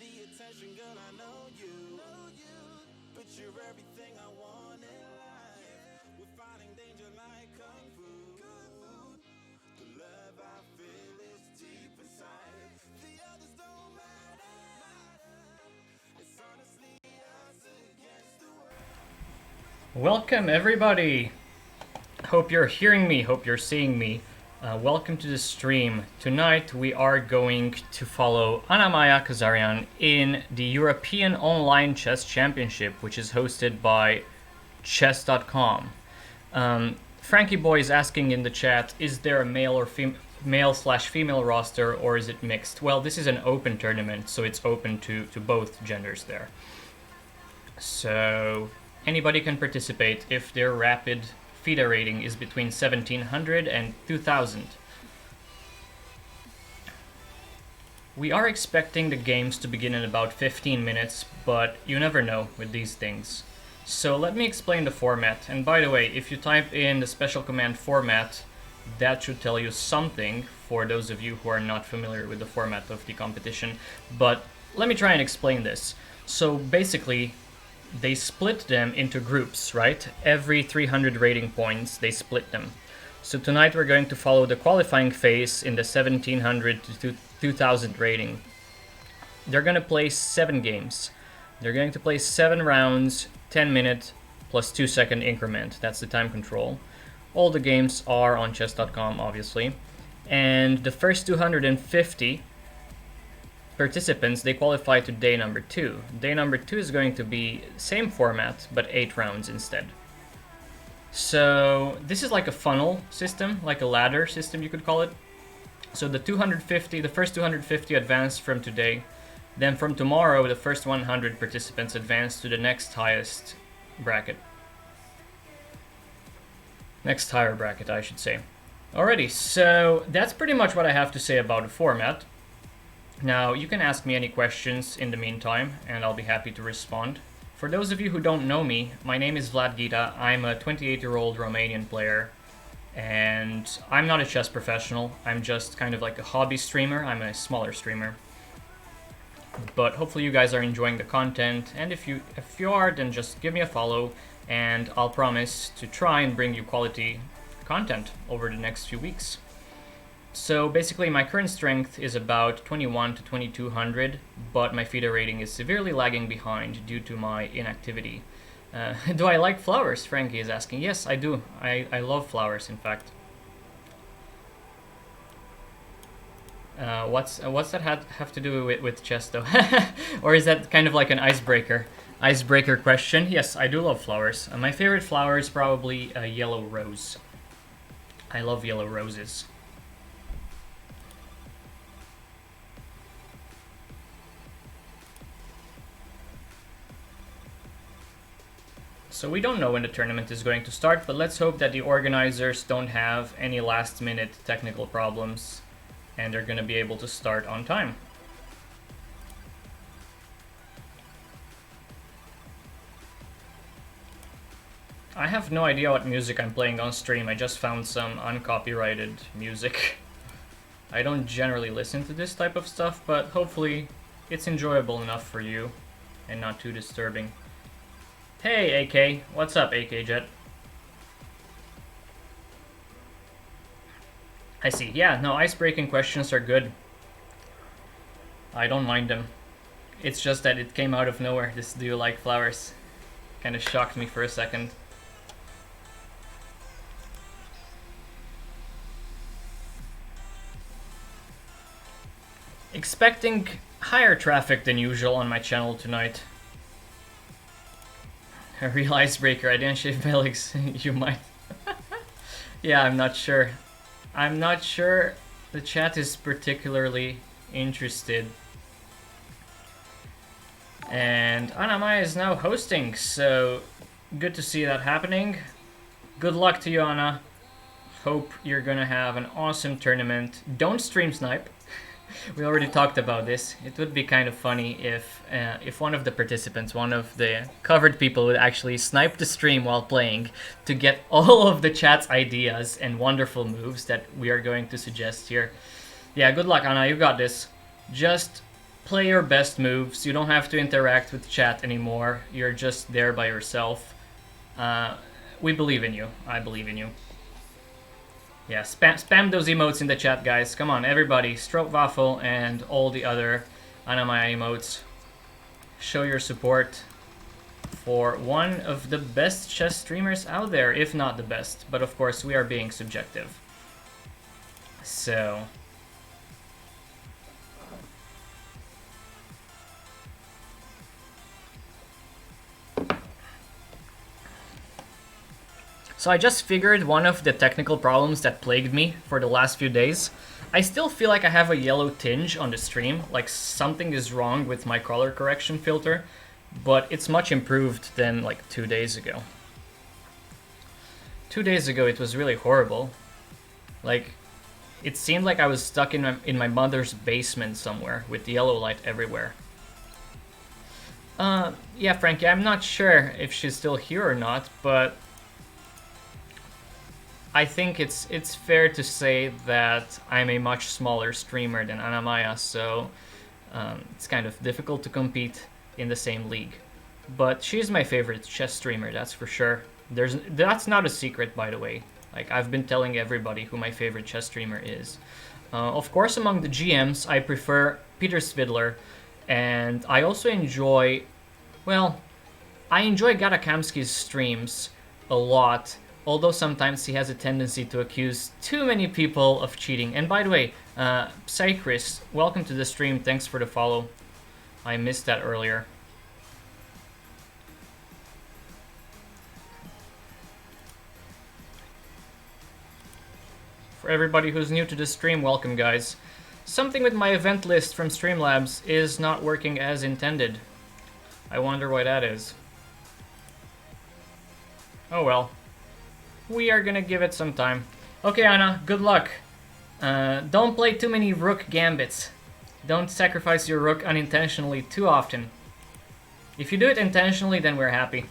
the attention, girl, I know you. But you're everything I want in life. We're fighting danger like kung fu. The love I feel is deep inside. The others don't matter. It's honestly us against the world. Welcome everybody! Hope you're hearing me, hope you're seeing me. Welcome to the stream. Tonight we are going to follow Anna-Maja Kazarian in the European Online Chess Championship, which is hosted by chess.com. Frankie Boy is asking in the chat, is there a male/female roster, or is it mixed? Well, this is an open tournament, so it's open to both genders there. So anybody can participate if their rapid FIDE rating is between 1700 and 2000. We are expecting the games to begin in about 15 minutes, but you never know with these things. So let me explain the format. And by the way, if you type in the special command format, that should tell you something for those of you who are not familiar with the format of the competition. But let me try and explain this. So basically, they split them into groups, right? Every 300 rating points, they split them. So tonight we're going to follow the qualifying phase in the 1700 to 2000 rating. They're going to play 7 games. They're going to play 7 rounds, 10-minute plus 2-second increment. That's the time control. All the games are on chess.com, obviously. And the first 250 participants, they qualify to day number 2. Day number 2 is going to be same format, but 8 rounds instead. So this is like a funnel system, like a ladder system you could call it. So the first 250 advance from today. Then from tomorrow, the first 100 participants advance to the next highest bracket. Next higher bracket, I should say. Alrighty, so that's pretty much what I have to say about the format. Now, you can ask me any questions in the meantime, and I'll be happy to respond. For those of you who don't know me, my name is Vlad Gita. I'm a 28-year-old Romanian player, and I'm not a chess professional. I'm just kind of like a hobby streamer. I'm a smaller streamer. But hopefully you guys are enjoying the content, and if you are, then just give me a follow, and I'll promise to try and bring you quality content over the next few weeks. So basically my current strength is about 21 to 2200, but my FIDE rating is severely lagging behind due to my inactivity. Do I like flowers? Frankie is asking. Yes, I do. I love flowers, in fact. What's that have to do with chess though? Or is that kind of like an icebreaker question? Yes, I do love flowers. My favorite flower is probably a yellow rose. I love yellow roses. So we don't know when the tournament is going to start, but let's hope that the organizers don't have any last-minute technical problems and they're going to be able to start on time. I have no idea what music I'm playing on stream. I just found some uncopyrighted music. I don't generally listen to this type of stuff, but hopefully it's enjoyable enough for you and not too disturbing. Hey, AK. What's up, AK Jet? I see. Yeah, no, ice-breaking questions are good. I don't mind them. It's just that it came out of nowhere, this "do you like flowers?" Kind of shocked me for a second. Expecting higher traffic than usual on my channel tonight. A real icebreaker. I didn't shave my legs. You might. Yeah, I'm not sure. I'm not sure the chat is particularly interested. And Anna-Maja is now hosting, so good to see that happening. Good luck to you, Anna. Hope you're gonna have an awesome tournament. Don't stream snipe. We already talked about this. It would be kind of funny if one of the participants, one of the covered people, would actually snipe the stream while playing to get all of the chat's ideas and wonderful moves that we are going to suggest here. Yeah, good luck, Anna. You got this. Just play your best moves. You don't have to interact with chat anymore. You're just there by yourself. We believe in you. I believe in you. Yeah, spam those emotes in the chat, guys. Come on, everybody. Stroopwafel and all the other Anna-Maja emotes. Show your support for one of the best chess streamers out there, if not the best. But of course, we are being subjective. So... So I just figured one of the technical problems that plagued me for the last few days. I still feel like I have a yellow tinge on the stream, like something is wrong with my color correction filter, but it's much improved than like 2 days ago. 2 days ago it was really horrible. Like, it seemed like I was stuck in my mother's basement somewhere with yellow light everywhere. Yeah, Frankie, I'm not sure if she's still here or not, but I think it's fair to say that I'm a much smaller streamer than Anna-Maja, so it's kind of difficult to compete in the same league. But she's my favorite chess streamer, that's for sure. That's not a secret, by the way. Like, I've been telling everybody who my favorite chess streamer is. Of course, among the GMs, I prefer Peter Svidler, and I also enjoy, well, I enjoy Gadakamski's streams a lot. Although sometimes he has a tendency to accuse too many people of cheating. And by the way, Psychris, welcome to the stream. Thanks for the follow. I missed that earlier. For everybody who's new to the stream, welcome, guys. Something with my event list from Streamlabs is not working as intended. I wonder why that is. Oh well. We are gonna give it some time. Okay, Anna, good luck. Don't play too many rook gambits. Don't sacrifice your rook unintentionally too often. If you do it intentionally, then we're happy.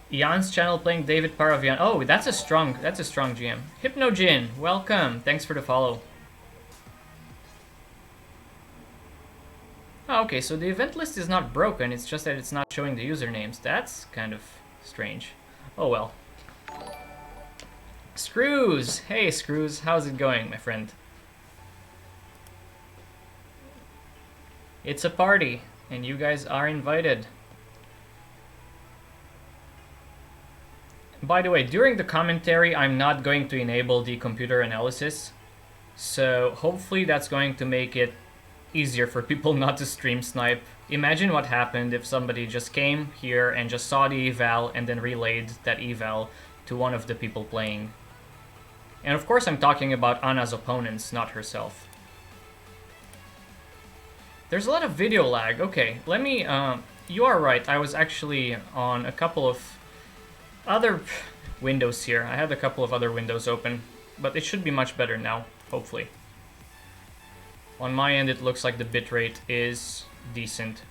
Jan's channel playing David Paravian. Oh, that's a strong GM. Hypnojin, welcome. Thanks for the follow. Oh, okay, so the event list is not broken. It's just that it's not showing the usernames. That's kind of strange. Oh well. Screws! Hey Screws, how's it going, my friend? It's a party, and you guys are invited. By the way, during the commentary, I'm not going to enable the computer analysis, so hopefully that's going to make it easier for people not to stream snipe. Imagine what happened if somebody just came here and just saw the eval and then relayed that eval to one of the people playing. And of course I'm talking about Anna's opponents, not herself. There's a lot of video lag. Okay, let me... you are right, I was actually on a couple of other windows here. I had a couple of other windows open, but it should be much better now, hopefully. On my end, it looks like the bitrate is decent.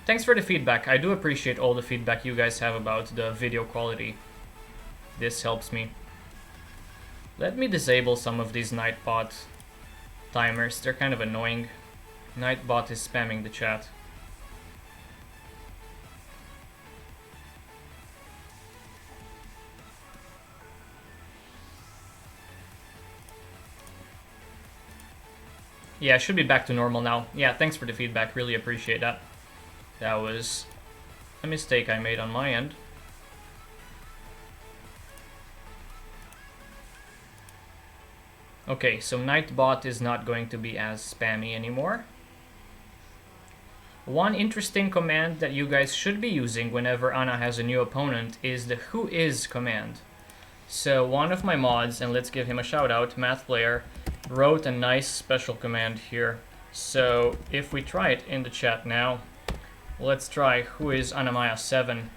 Thanks for the feedback. I do appreciate all the feedback you guys have about the video quality. This helps me. Let me disable some of these Nightbot timers. They're kind of annoying. Nightbot is spamming the chat. Yeah, it should be back to normal now. Yeah, thanks for the feedback. Really appreciate that. That was a mistake I made on my end. Okay, so Nightbot is not going to be as spammy anymore. One interesting command that you guys should be using whenever Anna has a new opponent is the whois command. So one of my mods, and let's give him a shout out, Math Player, wrote a nice special command here. So if we try it in the chat now, let's try whois Anna-Maja 7.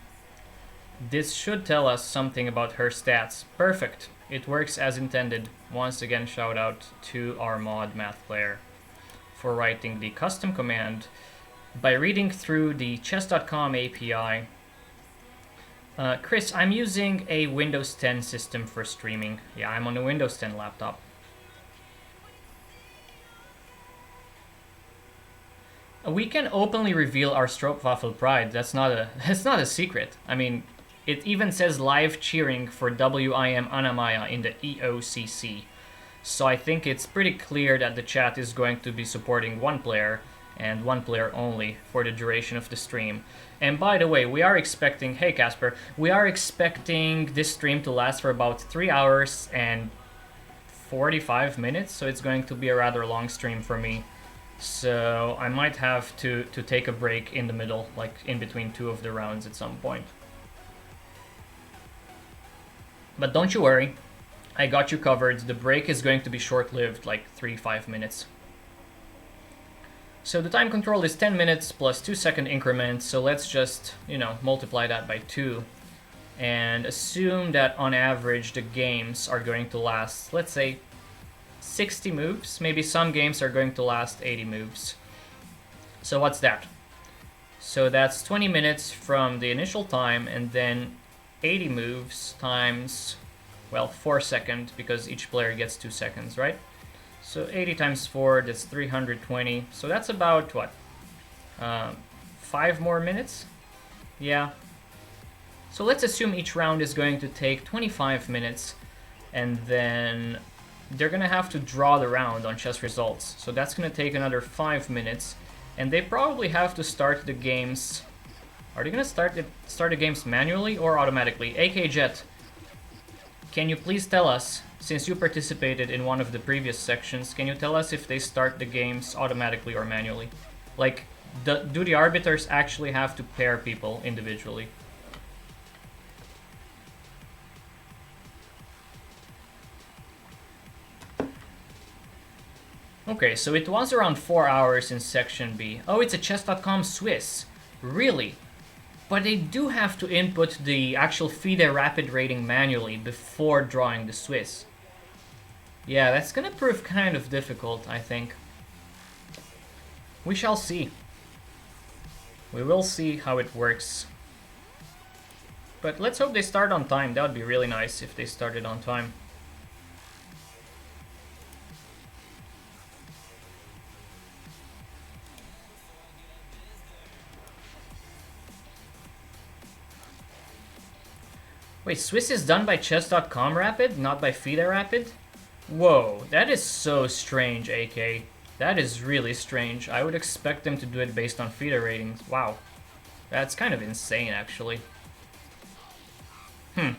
This should tell us something about her stats. Perfect. It works as intended. Once again, shout out to our mod Math Player for writing the custom command by reading through the chess.com API. Chris, I'm using a Windows 10 system for streaming. Yeah, I'm on a Windows 10 laptop. We can openly reveal our Stroopwafel pride. That's not a that's not a secret. I mean, it even says live cheering for WIM Anna-Maja in the EOCC. So I think it's pretty clear that the chat is going to be supporting one player and one player only for the duration of the stream. And by the way, we are expecting, hey Casper, we are expecting this stream to last for about 3 hours and 45 minutes, so it's going to be a rather long stream for me. So I might have to take a break in the middle, like in between two of the rounds at some point. But don't you worry, I got you covered. The break is going to be short-lived, like 3-5 minutes. So the time control is 10 minutes plus 2-second increments, so let's just, multiply that by 2. And assume that on average the games are going to last, let's say, 60 moves. Maybe some games are going to last 80 moves. So what's that? So that's 20 minutes from the initial time, and then 80 moves times, well, 4 seconds, because each player gets 2 seconds, right? So 80 times 4, that's 320. So that's about, what? 5 more minutes? Yeah. So let's assume each round is going to take 25 minutes, and then they're going to have to draw the round on chess results. So that's going to take another 5 minutes, and they probably have to start the games. Are they going to start the games manually or automatically? AK Jet, can you please tell us, since you participated in one of the previous sections, can you tell us if they start the games automatically or manually? Like, do the arbiters actually have to pair people individually? Okay, so it was around 4 hours in section B. Oh, it's a chess.com Swiss. Really? But they do have to input the actual FIDE rapid rating manually before drawing the Swiss. Yeah, that's gonna prove kind of difficult, I think. We shall see. We will see how it works. But let's hope they start on time. That would be really nice if they started on time. Wait, Swiss is done by chess.com Rapid, not by FIDE Rapid? Whoa, that is so strange, AK. That is really strange. I would expect them to do it based on FIDE ratings. Wow. That's kind of insane, actually. Well,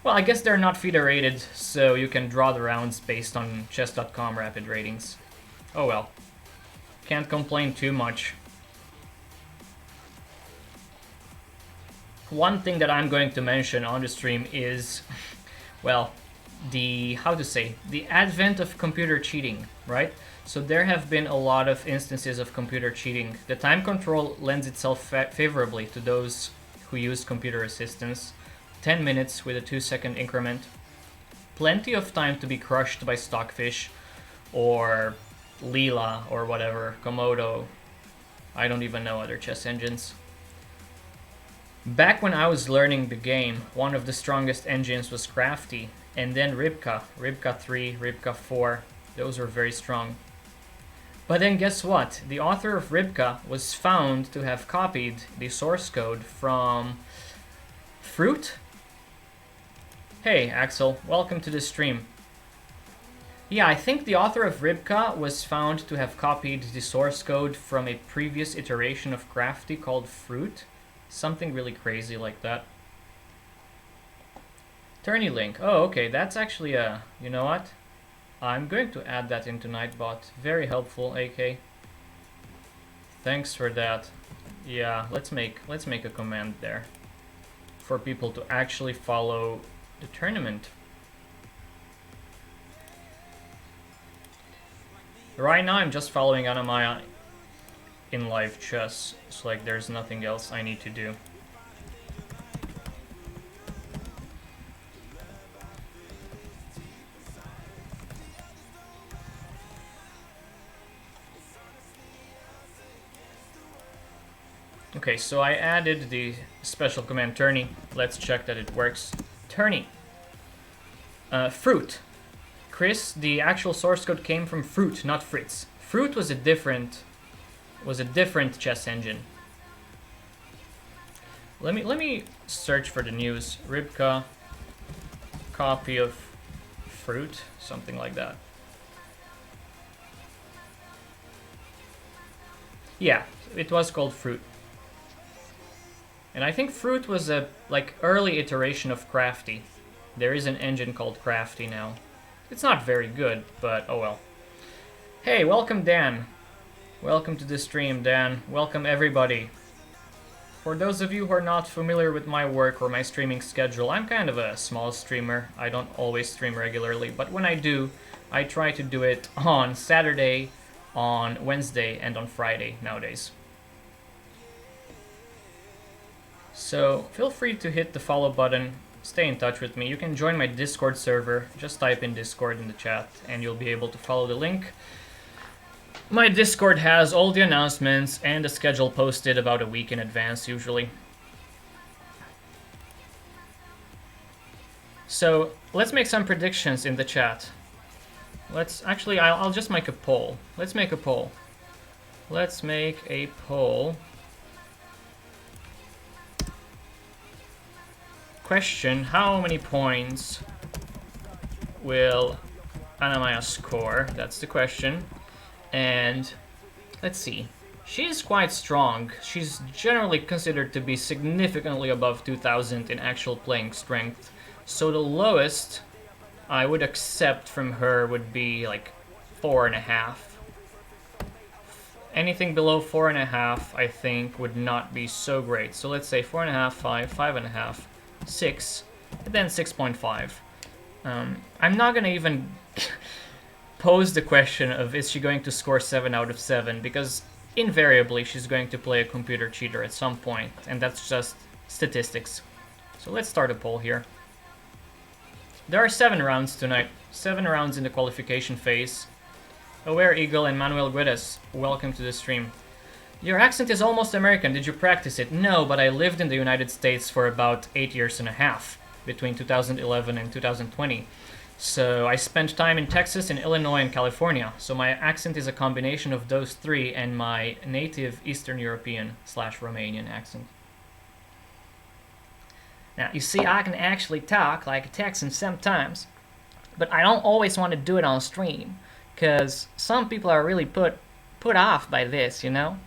I guess they're not FIDE rated, so you can draw the rounds based on chess.com Rapid ratings. Oh well. Can't complain too much. One thing that I'm going to mention on the stream is, well, the advent of computer cheating, right? So there have been a lot of instances of computer cheating. The time control lends itself favorably to those who use computer assistance. 10 minutes with a 2-second increment. Plenty of time to be crushed by Stockfish or Leela or whatever, Komodo. I don't even know other chess engines. Back when I was learning the game, one of the strongest engines was Crafty, and then Rybka 3, Rybka 4, those were very strong. But then guess what? The author of Rybka was found to have copied the source code from Fruit? Hey Axel, welcome to the stream. Yeah, I think the author of Rybka was found to have copied the source code from a previous iteration of Crafty called Fruit. Something really crazy like that. Tourney link. Oh, okay, that's actually a... You know what? I'm going to add that into Nightbot. Very helpful, AK. Thanks for that. Yeah, let's make a command there for people to actually follow the tournament. Right now, I'm just following Anna-Maja in live chess. It's like there's nothing else I need to do. Okay, so I added the special command tourney. Let's check that it works. Tourney. Fruit. Chris, the actual source code came from Fruit, not Fritz. Fruit was a different was a different chess engine. Let me search for the news. Rybka, copy of fruit, something like that. Yeah, it was called Fruit. And I think Fruit was a early iteration of Crafty. There is an engine called Crafty now. It's not very good, but oh well. Hey, welcome Dan. Welcome to the stream, Dan. Welcome everybody. For those of you who are not familiar with my work or my streaming schedule, I'm kind of a small streamer. I don't always stream regularly, but when I do, I try to do it on Saturday, on Wednesday, and on Friday nowadays. So feel free to hit the follow button, stay in touch with me. You can join my Discord server, just type in Discord in the chat and you'll be able to follow the link. My Discord has all the announcements and the schedule posted about a week in advance usually. So let's make some predictions in the chat. I'll just make a poll. Let's make a poll. Let's make a poll. Question, how many points will Anna-Maja score? That's the question. And let's see. She's quite strong. She's generally considered to be significantly above 2000 in actual playing strength. So the lowest I would accept from her would be like 4.5. Anything below 4.5 I think would not be so great. So let's say 4.5, 5, 5.5, 6, and then 6.5. I'm not gonna even pose the question of is she going to score 7 out of 7, because invariably she's going to play a computer cheater at some point, and that's just statistics. So let's start a poll here. There are 7 rounds tonight, 7 rounds in the qualification phase. Aware Eagle and Manuel Guedes, welcome to the stream. Your accent is almost American, did you practice it? No, but I lived in the United States for about 8 years and a half, between 2011 and 2020. So I spent time in Texas, in Illinois, and California. So my accent is a combination of those 3 and my native Eastern European / Romanian accent. Now, you see, I can actually talk like a Texan sometimes, but I don't always want to do it on stream, because some people are really put off by this, you know?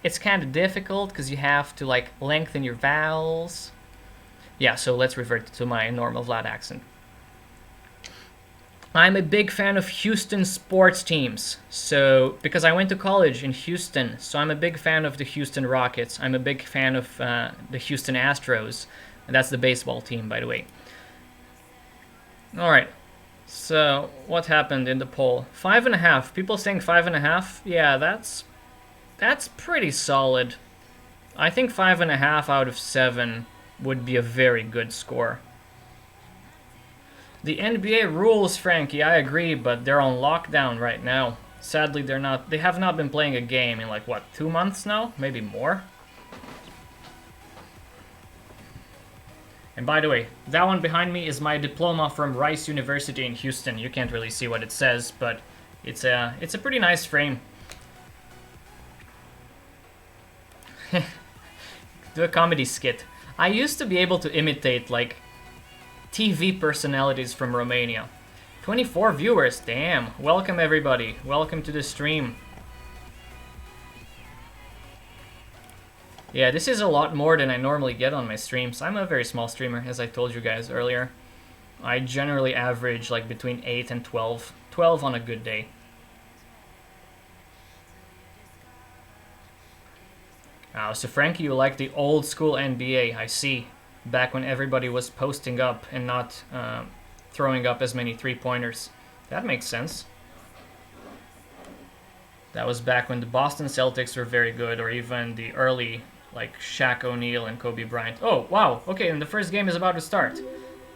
It's kind of difficult, because you have to, lengthen your vowels. Yeah, so let's revert to my normal Vlad accent. I'm a big fan of Houston sports teams, so because I went to college in Houston, so I'm a big fan of the Houston Rockets. I'm a big fan of the Houston Astros, and that's the baseball team, by the way. All right, so what happened in the poll? 5.5. People saying 5.5. Yeah, that's pretty solid. I think 5.5 out of 7 would be a very good score. The NBA rules, Frankie, I agree, but they're on lockdown right now. Sadly, they have not been playing a game in 2 months now? Maybe more? And by the way, that one behind me is my diploma from Rice University in Houston. You can't really see what it says, but it's a pretty nice frame. Do a comedy skit. I used to be able to imitate, TV personalities from Romania. 24 viewers, damn. Welcome everybody. Welcome to the stream. Yeah, this is a lot more than I normally get on my streams. I'm a very small streamer, as I told you guys earlier. I generally average between 8 and 12. 12 on a good day. Oh, so Frankie, you like the old school NBA, I see. Back when everybody was posting up and not throwing up as many 3-pointers. That makes sense. That was back when the Boston Celtics were very good, or even the early, Shaq O'Neal and Kobe Bryant. Oh, wow. Okay, and the first game is about to start.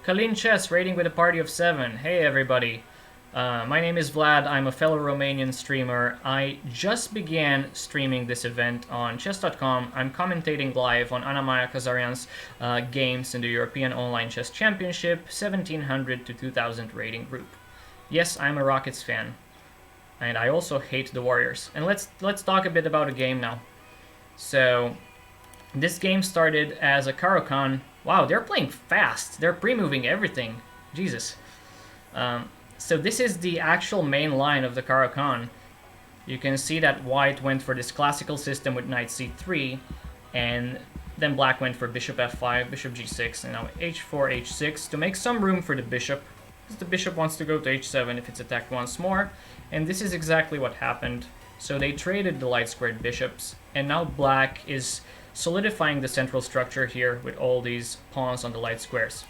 Kalin Chess rating with a party of 7. Hey, everybody. My name is Vlad. I'm a fellow Romanian streamer. I just began streaming this event on chess.com. I'm commentating live on Anna-Maja Kazarian's games in the European Online Chess Championship 1700 to 2000 rating group. Yes, I'm a Rockets fan. And I also hate the warriors. And let's talk a bit about the game now. So this game started as a Caro-Kann. Wow, they're playing fast. They're pre-moving everything. Jesus. So this is the actual main line of the Caro-Kann. You can see that white went for this classical system with knight c3, and then black went for bishop f5, bishop g6, and now h4, h6 to make some room for the bishop, because the bishop wants to go to h7 if it's attacked once more, and this is exactly what happened. So they traded the light squared bishops, and now black is solidifying the central structure here with all these pawns on the light squares.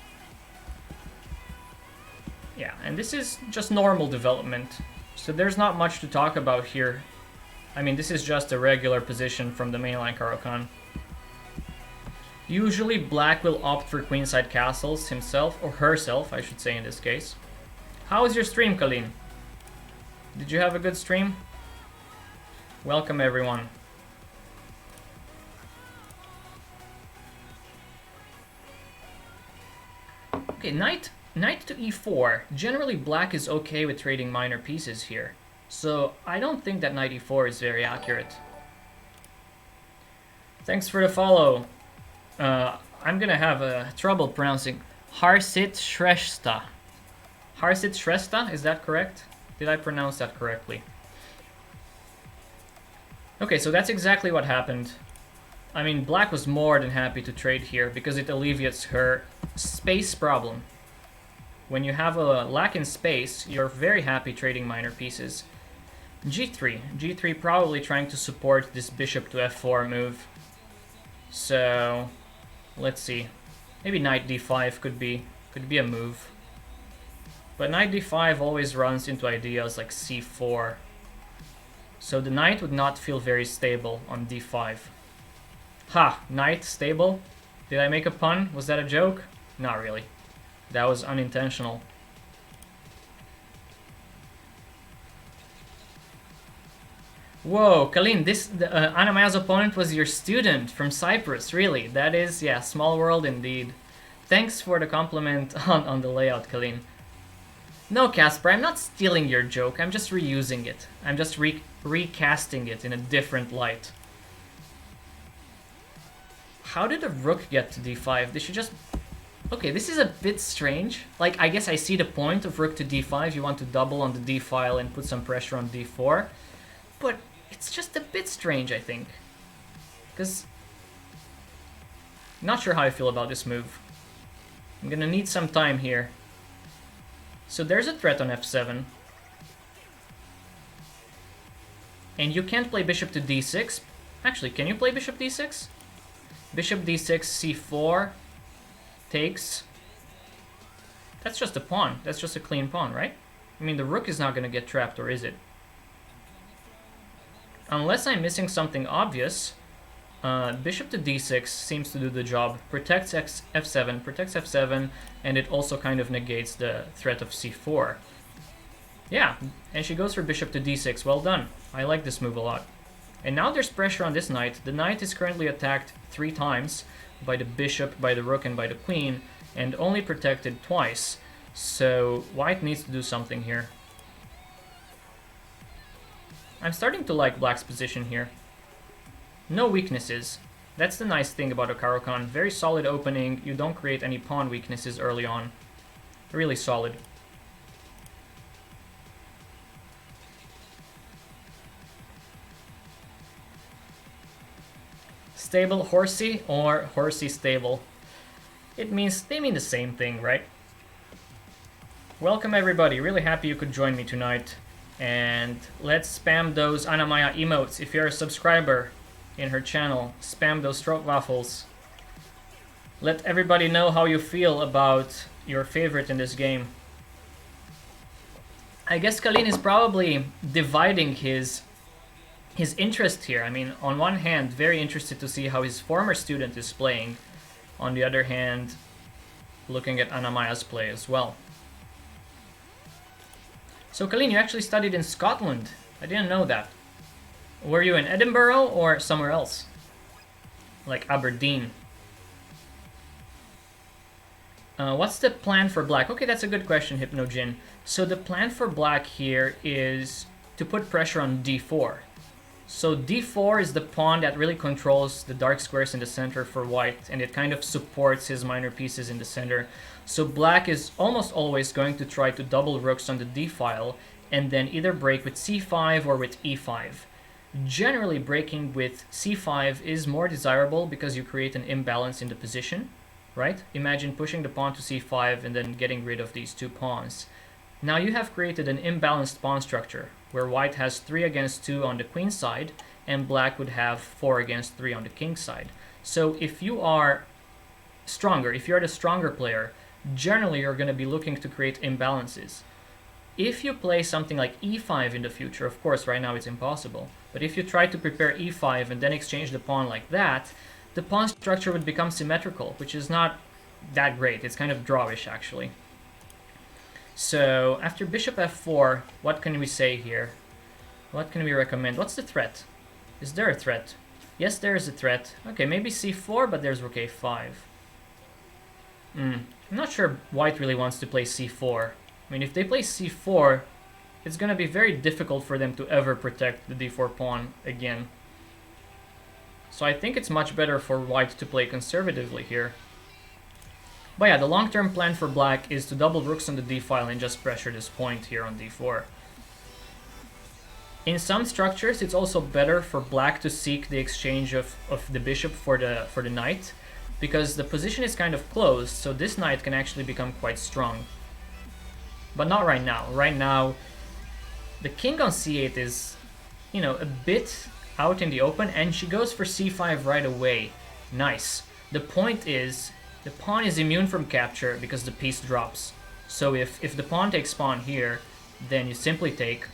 Yeah, and this is just normal development, so there's not much to talk about here. I mean, this is just a regular position from the mainline Caro-Kann. Usually black will opt for queenside castles himself, or herself, I should say in this case. How was your stream, Colleen? Did you have a good stream? Welcome, everyone. Okay, knight to e4. Generally, black is okay with trading minor pieces here, so I don't think that knight e4 is very accurate. Thanks for the follow. I'm gonna have trouble pronouncing Harsit Shrestha. Harsit Shrestha, is that correct? Did I pronounce that correctly? Okay, so that's exactly what happened. I mean, black was more than happy to trade here because it alleviates her space problem. When you have a lack in space, you're very happy trading minor pieces. g3. g3 probably trying to support this bishop to f4 move. So let's see. Maybe knight d5 could be a move. But knight d5 always runs into ideas like c4. So the knight would not feel very stable on d5. Ha! Knight stable? Did I make a pun? Was that a joke? Not really. That was unintentional. Whoa, Colleen, Anna-Maja's opponent was your student from Cyprus, really. That is, yeah, small world indeed. Thanks for the compliment on the layout, Colleen. No, Casper, I'm not stealing your joke, I'm just reusing it. I'm just recasting it in a different light. How did the rook get to d5? Did she just... Okay, this is a bit strange. Like, I guess I see the point of rook to d5. You want to double on the d file and put some pressure on d4. But it's just a bit strange, I think. Because... Not sure how I feel about this move. I'm gonna need some time here. So there's a threat on f7. And you can't play bishop to d6. Actually, can you play bishop d6? Bishop d6, c4, takes. That's just a pawn. That's just a clean pawn, right? I mean, the rook is not going to get trapped, or is it? Unless I'm missing something obvious, bishop to d6 seems to do the job. Protects f7, and it also kind of negates the threat of c4. Yeah, and she goes for bishop to d6. Well done. I like this move a lot. And now there's pressure on this knight. The knight is currently attacked 3 times by the bishop, by the rook, and by the queen, and only protected twice. So white needs to do something here. I'm starting to like black's position here. No weaknesses. That's the nice thing about a Caro-Kann. Very solid opening. You don't create any pawn weaknesses early on. Really solid. Stable horsey or horsey stable? They mean the same thing, right? Welcome everybody, really happy you could join me tonight. And let's spam those Anna-Maja emotes. If you're a subscriber in her channel, spam those stroopwafels. Let everybody know how you feel about your favorite in this game. I guess Colleen is probably dividing his interest here. I mean, on one hand, very interested to see how his former student is playing. On the other hand, looking at Anna-Maja's play as well. So, Colleen, you actually studied in Scotland. I didn't know that. Were you in Edinburgh or somewhere else? Like Aberdeen? What's the plan for black? Okay, that's a good question, Hypnojin. So the plan for black here is to put pressure on d4. So d4 is the pawn that really controls the dark squares in the center for white, and it kind of supports his minor pieces in the center. So black is almost always going to try to double rooks on the d file, and then either break with c5 or with e5. Generally, breaking with c5 is more desirable because you create an imbalance in the position, right? Imagine pushing the pawn to c5 and then getting rid of these two pawns. Now you have created an imbalanced pawn structure, where white has 3 against 2 on the queen side, and black would have 4 against 3 on the king side. So if you are stronger, if you're the stronger player, generally you're going to be looking to create imbalances. If you play something like e5 in the future, of course right now it's impossible, but if you try to prepare e5 and then exchange the pawn like that, the pawn structure would become symmetrical, which is not that great. It's kind of drawish actually. So after bishop f4, what can we say here? What can we recommend? What's the threat? Is there a threat? Yes, there is a threat. Okay, maybe c4, but there's rook a5. I'm not sure white really wants to play c4. I mean, if they play c4, it's going to be very difficult for them to ever protect the d4 pawn again. So I think it's much better for white to play conservatively here. But yeah, the long-term plan for black is to double rooks on the d file and just pressure this point here on d4. In some structures, it's also better for black to seek the exchange of the bishop for the knight, because the position is kind of closed, so this knight can actually become quite strong. But not right now. Right now, the king on c8 is, you know, a bit out in the open, and she goes for c5 right away. Nice. The point is, the pawn is immune from capture because the piece drops. So if the pawn takes pawn here, then you simply take.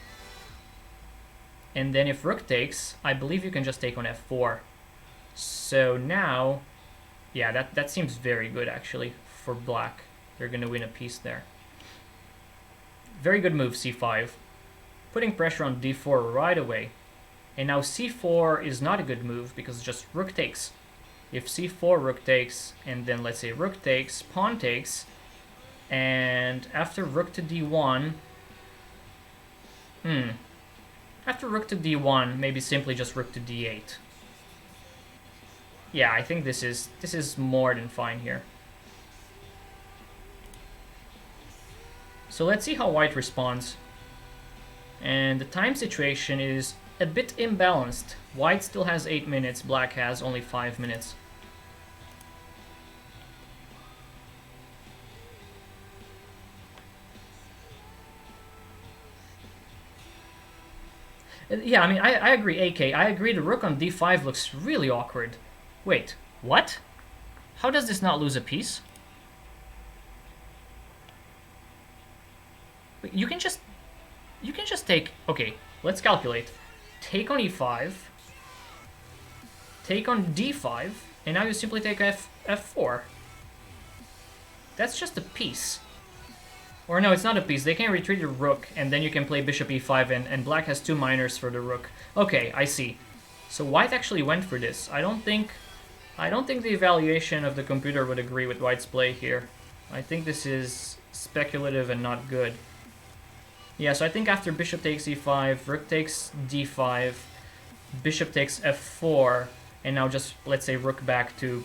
And then if rook takes, I believe you can just take on f4. So now, yeah, that seems very good actually for black. They're going to win a piece there. Very good move, c5. Putting pressure on d4 right away. And now c4 is not a good move because just rook takes. If c4, rook takes, and then let's say rook takes, pawn takes, and after rook to d1, after rook to d1, maybe simply just rook to d8. Yeah, I think this is more than fine here. So let's see how white responds. And the time situation is a bit imbalanced. White still has 8 minutes, black has only 5 minutes. Yeah, I mean, I agree, AK. I agree the rook on d5 looks really awkward. Wait, what? How does this not lose a piece? You can just take, okay, let's calculate. Take on e5, take on d5, and now you simply take f4. That's just a piece. Or no, it's not a piece. They can retreat the rook, and then you can play bishop e5, and black has 2 minors for the rook. Okay, I see. So white actually went for this. I don't think the evaluation of the computer would agree with white's play here. I think this is speculative and not good. Yeah, so I think after bishop takes e5, rook takes d5, bishop takes f4, and now just, let's say, rook back to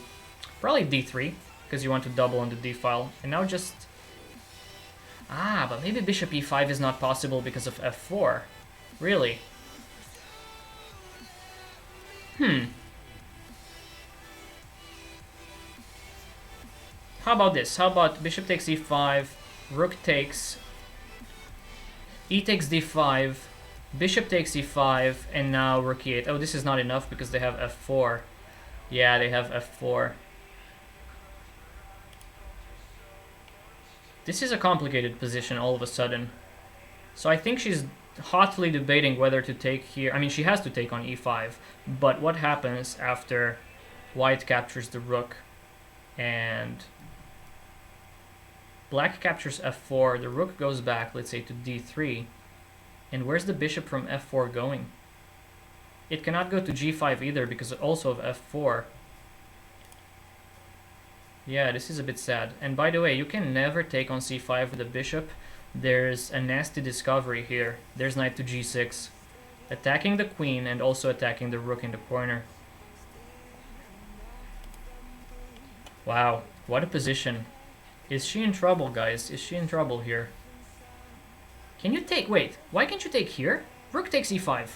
probably d3, because you want to double on the d file. And now just... Ah, but maybe bishop e5 is not possible because of f4. Really? How about this? How about bishop takes e5, rook takes... E takes d5, bishop takes e5, and now rook e8. Oh, this is not enough because they have f4. Yeah, they have f4. This is a complicated position all of a sudden. So I think she's hotly debating whether to take here. I mean, she has to take on e5, but what happens after white captures the rook and black captures f4, the rook goes back, let's say, to d3. And where's the bishop from f4 going? It cannot go to g5 either because also of f4. Yeah, this is a bit sad. And by the way, you can never take on c5 with a bishop There's a nasty discovery here. There's knight to g6. Attacking the queen and also attacking the rook in the corner. Wow, what a position. Is she in trouble, guys? Is she in trouble here? Can you take... Wait, why can't you take here? Rook takes e5.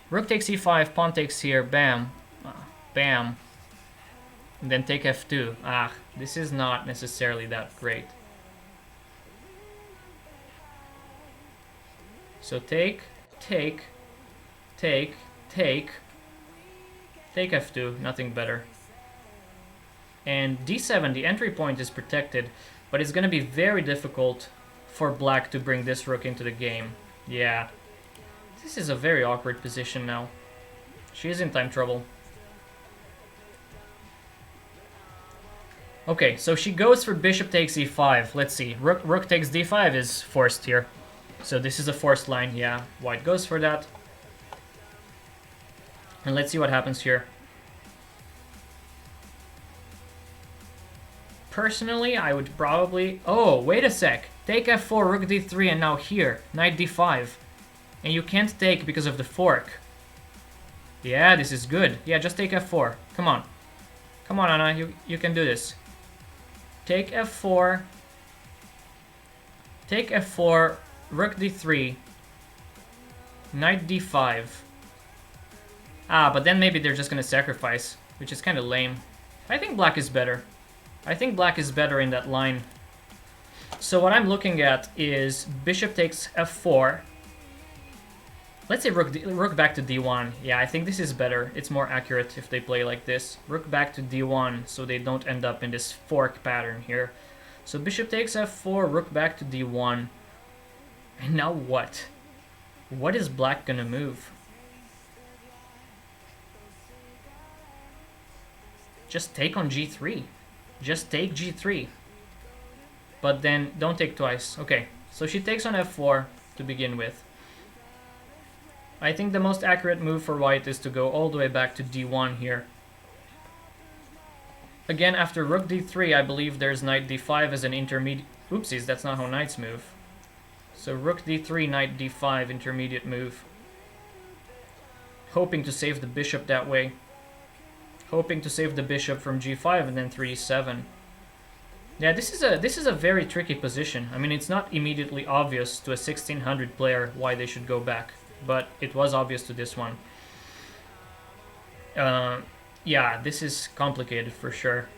Rook takes e5, pawn takes here, bam. Bam. And then take f2. Ah, this is not necessarily that great. So take, take, take, take. Take f2, nothing better. And d7, the entry point is protected, but it's going to be very difficult for black to bring this rook into the game. Yeah. This is a very awkward position now. She is in time trouble. Okay, so she goes for bishop takes e5. Let's see. Rook takes d5 is forced here. So this is a forced line. Yeah, white goes for that. And let's see what happens here. Personally, I would probably... Oh, wait a sec. Take f4, rook d3, and now here, knight d5. And you can't take because of the fork. Yeah, this is good. Yeah, just take f4. Come on. Come on, Anna, you can do this. Take f4. Take f4, rook d3, knight d5. Ah, but then maybe they're just gonna sacrifice, which is kind of lame. I think black is better. I think black is better in that line. So what I'm looking at is bishop takes f4. Let's say rook back to d1. Yeah, I think this is better. It's more accurate if they play like this. Rook back to d1 so they don't end up in this fork pattern here. So bishop takes f4, rook back to d1. And now what? What is black gonna move? Just take on g3. Just take g3. But then don't take twice. Okay, so she takes on f4 to begin with. I think the most accurate move for white is to go all the way back to d1 here. Again, after rook d3, I believe there's knight d5 as an intermediate... Oopsies, that's not how knights move. So rook d3, knight d5, intermediate move. Hoping to save the bishop that way. Hoping to save the bishop from g5 and then 3d7. Yeah, this is a very tricky position. I mean, it's not immediately obvious to a 1600 player why they should go back, but it was obvious to this one. Yeah, this is complicated for sure.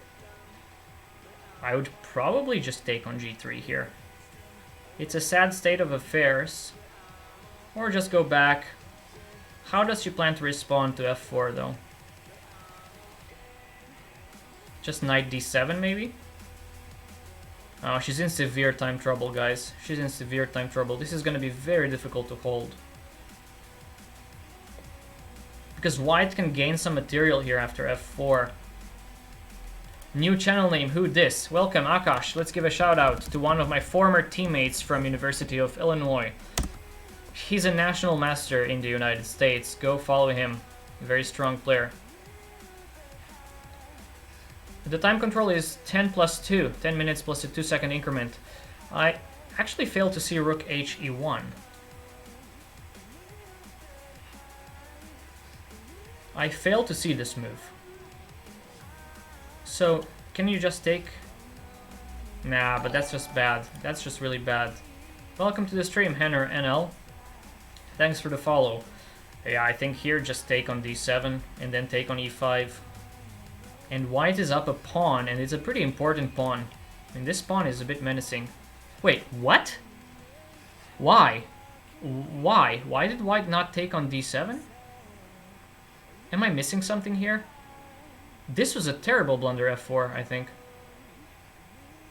I would probably just take on g3 here. It's a sad state of affairs. Or just go back. How does she plan to respond to f4 though? Just knight d7 maybe? Oh, she's in severe time trouble, guys. She's in severe time trouble. This is going to be very difficult to hold. Because white can gain some material here after f4. New channel name, who dis? Welcome, Akash. Let's give a shout out to one of my former teammates from University of Illinois. He's a national master in the United States. Go follow him. Very strong player. The time control is 10 plus 2. 10 minutes plus a 2-second increment. I actually failed to see rook h e1. I failed to see this move. So, can you just take... Nah, but that's just bad. That's just really bad. Welcome to the stream, Henner NL. Thanks for the follow. Yeah, I think here just take on d7 and then take on e5. And white is up a pawn, and it's a pretty important pawn. And this pawn is a bit menacing. Wait, what? Why? Why? Why did white not take on d7? Am I missing something here? This was a terrible blunder, f4, I think.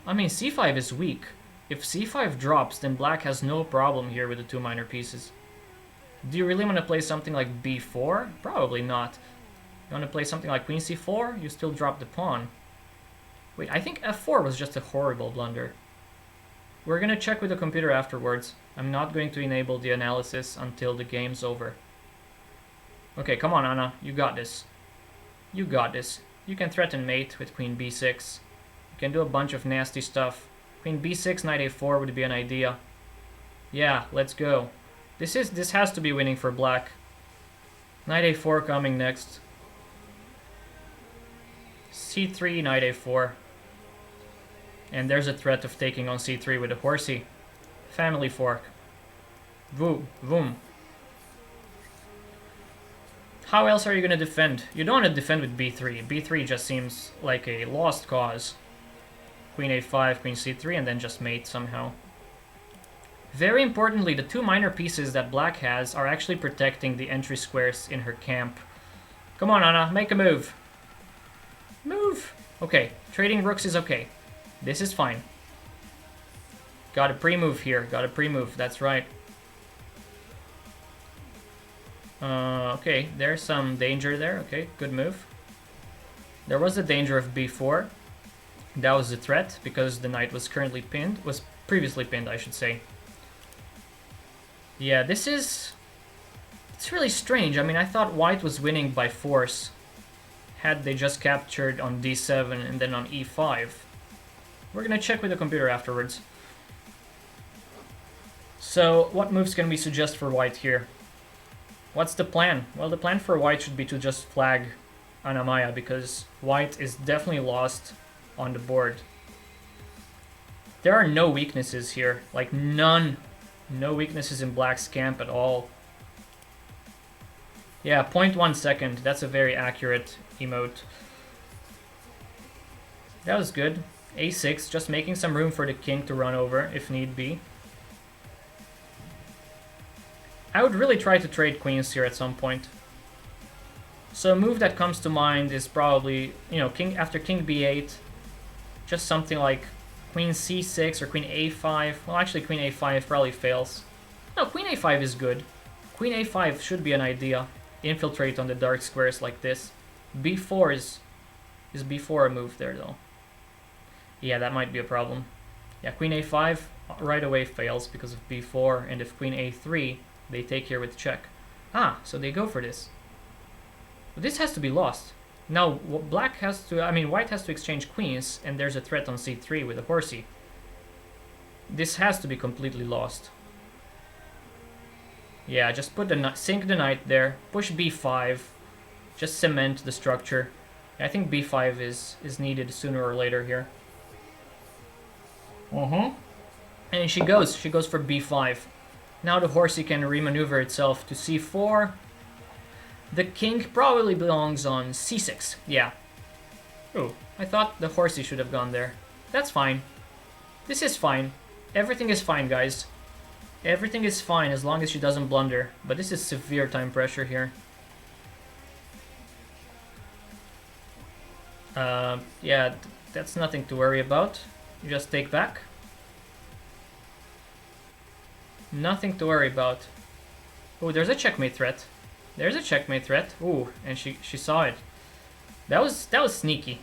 I mean, c5 is weak. If c5 drops, then black has no problem here with the two minor pieces. Do you really want to play something like b4? Probably not. You want to play something like queen c4? You still drop the pawn. Wait, I think f4 was just a horrible blunder. We're going to check with the computer afterwards. I'm not going to enable the analysis until the game's over. Okay, come on, Anna. You got this. You got this. You can threaten mate with queen b6. You can do a bunch of nasty stuff. Queen b6, knight a4 would be an idea. Yeah, let's go. This has to be winning for black. Knight a4 coming next. c3, knight a4. And there's a threat of taking on c3 with a horsey. Family fork. Boom. How else are you going to defend? You don't want to defend with b3. b3 just seems like a lost cause. Queen a5, queen c3, and then just mate somehow. Very importantly, the two minor pieces that black has are actually protecting the entry squares in her camp. Come on, Anna, make a move. Move! Okay, trading rooks is okay. This is fine. Got a pre-move here, that's right. Okay, there's some danger there. Okay, good move. There was the danger of b4. That was a threat because the knight was previously pinned, I should say. Yeah, it's really strange. I mean, I thought white was winning by force had they just captured on d7 and then on e5. We're gonna check with the computer afterwards. So, what moves can we suggest for white here? What's the plan? Well, the plan for white should be to just flag Anna-Maja because white is definitely lost on the board. There are no weaknesses here, like none. No weaknesses in black's camp at all. Yeah, 0.1 second. That's a very accurate emote. That was good. a6, just making some room for the king to run over if need be. I would really try to trade queens here at some point. So a move that comes to mind is probably, king after king b8, just something like queen c6 or queen a5. Well, actually queen a5 probably fails. No, queen a5 is good. Queen a5 should be an idea. Infiltrate on the dark squares like this. b4 is b4 a move there though? Yeah, that might be a problem. Yeah, queen a5 right away fails because of b4, and if queen a3, they take here with check. Ah, so they go for this. But this has to be lost. Now, white has to exchange queens, and there's a threat on c3 with a horsey. This has to be completely lost. Yeah, just sink the knight there, push b5, just cement the structure. I think b5 is needed sooner or later here. And she goes for b5. Now the horsey can remaneuver itself to c4. The king probably belongs on c6. Yeah. Oh, I thought the horsey should have gone there. That's fine. This is fine. Everything is fine, guys. Everything is fine as long as she doesn't blunder. But this is severe time pressure here. Yeah, that's nothing to worry about. You just take back. Nothing to worry about. Oh, there's a checkmate threat. There's a checkmate threat. Ooh, and she saw it. That was sneaky.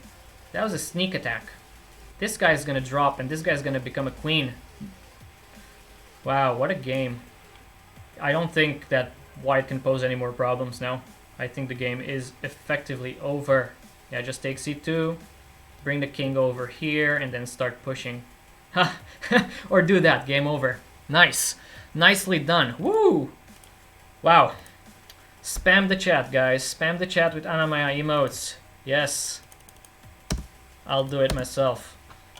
That was a sneak attack. This guy's gonna drop, and this guy's gonna become a queen. Wow, what a game. I don't think that white can pose any more problems now. I think the game is effectively over. Yeah, just take c2, bring the king over here, and then start pushing. Ha! Or do that, game over. Nice. Nicely done. Woo! Wow. Spam the chat, guys. Spam the chat with Anna-Maja emotes. Yes. I'll do it myself.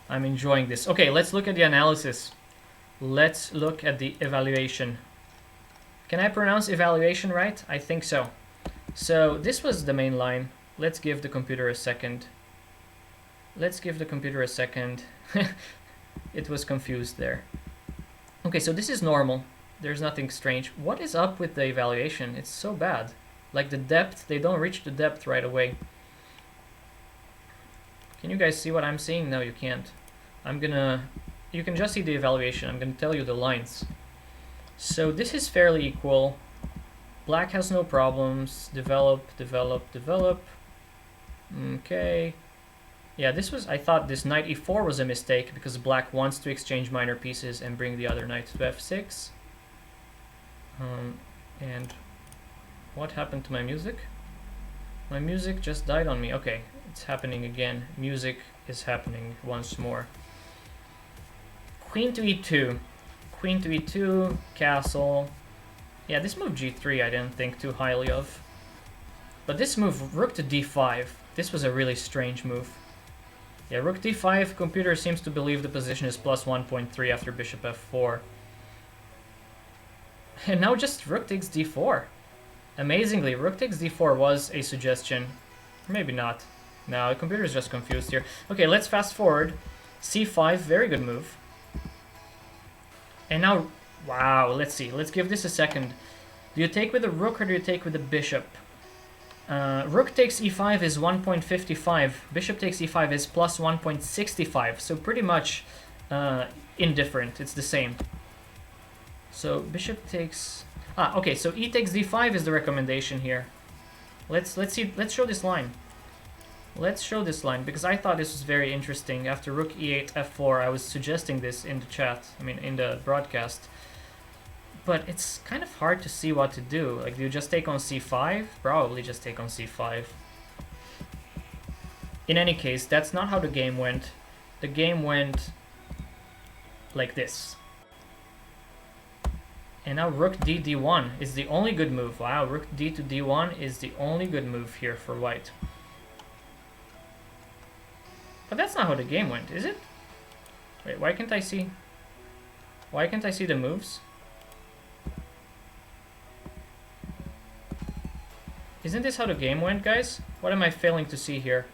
I'm enjoying this. Okay, let's look at the analysis. Let's look at the evaluation. Can I pronounce evaluation right? I think so. So this was the main line. Let's give the computer a second. Let's give the computer a second. It was confused there. Okay, so this is normal. There's nothing strange. What is up with the evaluation? It's so bad. Like the depth, they don't reach the depth right away. Can you guys see what I'm seeing? No, you can't. You can just see the evaluation. I'm gonna tell you the lines. So this is fairly equal. Black has no problems. Develop. Okay. Yeah, I thought this knight e4 was a mistake because black wants to exchange minor pieces and bring the other knight to f6. And what happened to my music? My music just died on me. Okay, it's happening again. Music is happening once more. Queen to e2. Queen to e2, castle. Yeah, this move g3 I didn't think too highly of. But this move, rook to d5, this was a really strange move. Yeah, rook d5, computer seems to believe the position is plus 1.3 after bishop f4. And now just rook takes d4. Amazingly, rook takes d4 was a suggestion. Or maybe not. No, the computer is just confused here. Okay, let's fast forward. c5, very good move. And now, wow, let's see. Let's give this a second. Do you take with the rook or do you take with the bishop? Rook takes e5 is 1.55. Bishop takes e5 is plus 1.65. So pretty much indifferent. It's the same. So bishop takes... okay, so e takes d5 is the recommendation here. Let's see. Let's show this line. Let's show this line, because I thought this was very interesting. After rook e8, f4, I was suggesting this in the chat, I mean in the broadcast. But it's kind of hard to see what to do. Like, do you just take on c5? Probably just take on c5. In any case, that's not how the game went. The game went like this. And now rook d d1 is the only good move. Wow, rook d to d1 is the only good move here for white. But that's not how the game went, is it? Wait, why can't I see? Why can't I see the moves? Isn't this how the game went, guys? What am I failing to see here?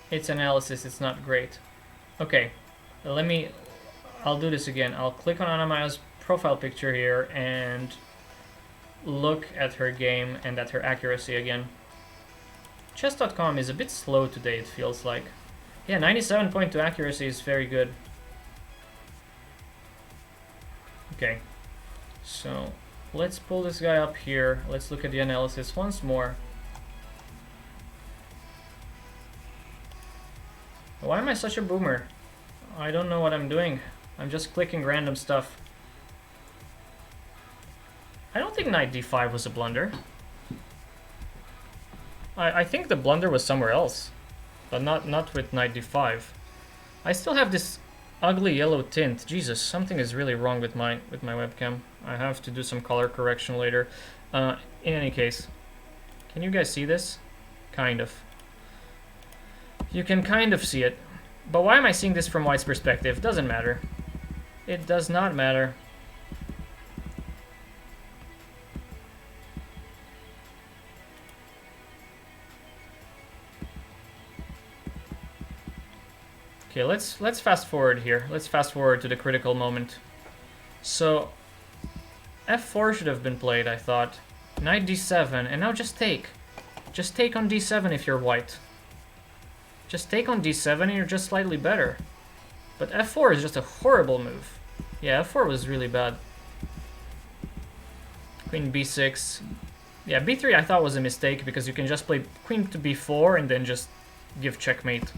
It's analysis, it's not great. Okay, I'll do this again. I'll click on Anna-Maja's profile picture here and look at her game and at her accuracy again. Chess.com is a bit slow today, it feels like. Yeah, 97.2 accuracy is very good. Okay, so let's pull this guy up here. Let's look at the analysis once more. Why am I such a boomer? I don't know what I'm doing. I'm just clicking random stuff. I don't think knight d5 was a blunder. I think the blunder was somewhere else, but not with knight d5. I still have this ugly yellow tint. Jesus, something is really wrong with my webcam. I have to do some color correction later. In any case, can you guys see this? Kind of. You can kind of see it. But why am I seeing this from white's perspective? Doesn't matter. It does not matter. Okay, let's fast forward here. Let's fast forward to the critical moment. So f4 should have been played, I thought. Knight d7, and now just take. Just take on d7 if you're white. Just take on d7 and you're just slightly better. But f4 is just a horrible move. Yeah, f4 was really bad. Queen b6. Yeah, b3 I thought was a mistake because you can just play queen to b4 and then just give checkmate.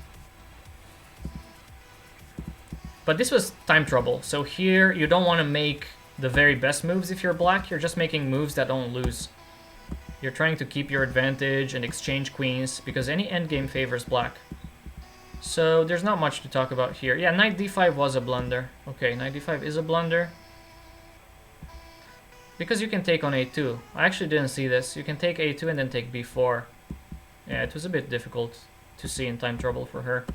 But this was time trouble, so here you don't want to make the very best moves if you're black, you're just making moves that don't lose. You're trying to keep your advantage and exchange queens, because any endgame favors black. So there's not much to talk about here. Yeah, knight d5 was a blunder. Okay, knight d5 is a blunder. Because you can take on a2. I actually didn't see this. You can take a2 and then take b4. Yeah, it was a bit difficult to see in time trouble for her.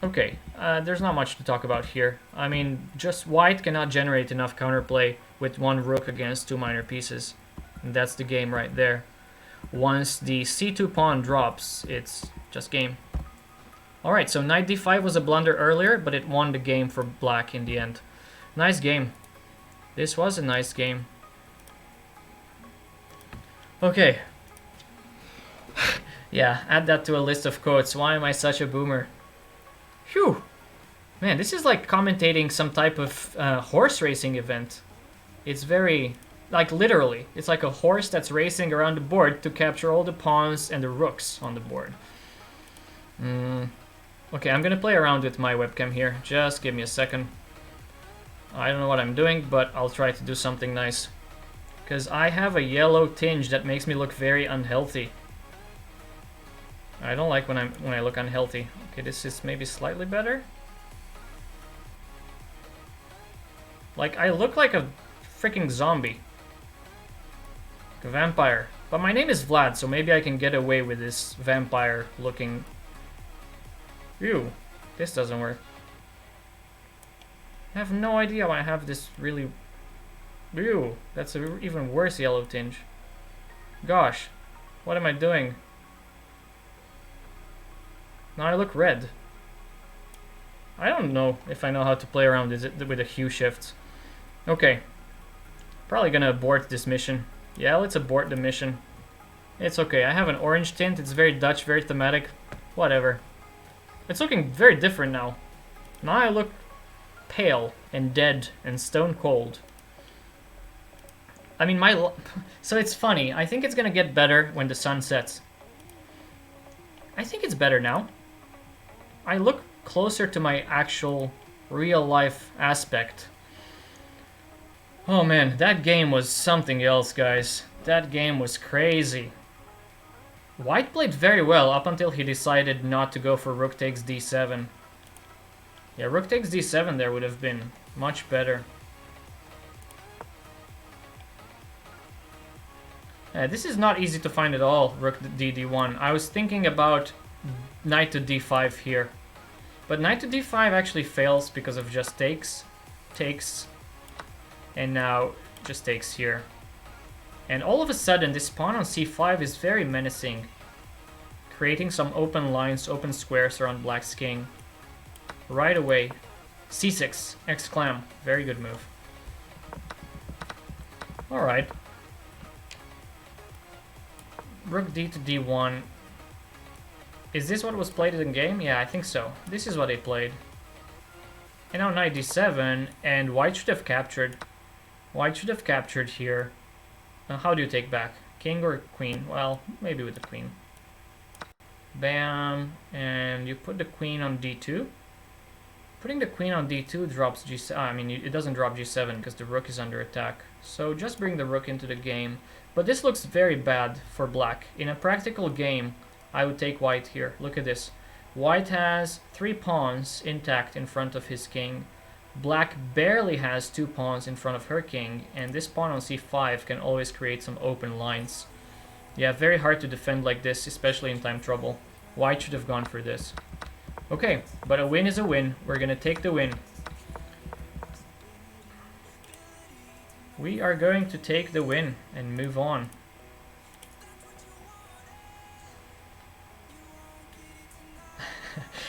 Okay, there's not much to talk about here. I mean, just white cannot generate enough counterplay with one rook against two minor pieces. And that's the game right there. Once the c2 pawn drops, it's just game. Alright, so knight d5 was a blunder earlier, but it won the game for black in the end. Nice game. This was a nice game. Okay. Yeah, add that to a list of quotes. Why am I such a boomer? Phew! Man, this is like commentating some type of horse racing event. It's very, like literally, it's like a horse that's racing around the board to capture all the pawns and the rooks on the board. Okay, I'm gonna play around with my webcam here. Just give me a second. I don't know what I'm doing, but I'll try to do something nice. Because I have a yellow tinge that makes me look very unhealthy. I don't like when I look unhealthy. Okay, this is maybe slightly better. Like, I look like a freaking zombie. Like a vampire. But my name is Vlad, so maybe I can get away with this vampire looking... Ew, this doesn't work. I have no idea why I have this really... Ew, that's an even worse yellow tinge. Gosh, what am I doing? Now I look red. I don't know if I know how to play around with the hue shifts. Okay. Probably gonna abort this mission. Yeah, let's abort the mission. It's okay, I have an orange tint, it's very Dutch, very thematic. Whatever. It's looking very different now. Now I look pale and dead and stone cold. I mean, so it's funny. I think it's gonna get better when the sun sets. I think it's better now. I look closer to my actual real life aspect. Oh man, that game was something else, guys. That game was crazy. White played very well up until he decided not to go for rook takes d7. Yeah, rook takes d7 there would have been much better. This is not easy to find at all, rook d1. I was thinking about knight to d5 here. But knight to d5 actually fails because of just takes, and now just takes here. And all of a sudden, this pawn on c5 is very menacing, creating some open lines, open squares around black's king. Right away. c6, exclam, very good move. Alright. Rook d to d1. Is this what was played in the game? Yeah, I think so. This is what they played. And now knight d7, and white should have captured. White should have captured here. Now how do you take back? King or queen? Well, maybe with the queen. Bam, and you put the queen on d2. Putting the queen on d2 drops g7. I mean, it doesn't drop g7 because the rook is under attack. So just bring the rook into the game. But this looks very bad for black. In a practical game, I would take white here. Look at this. White has 3 pawns intact in front of his king. Black barely has 2 pawns in front of her king, and this pawn on c5 can always create some open lines. Yeah, very hard to defend like this, especially in time trouble. White should have gone for this. Okay, but a win is a win. We're gonna take the win. We are going to take the win and move on.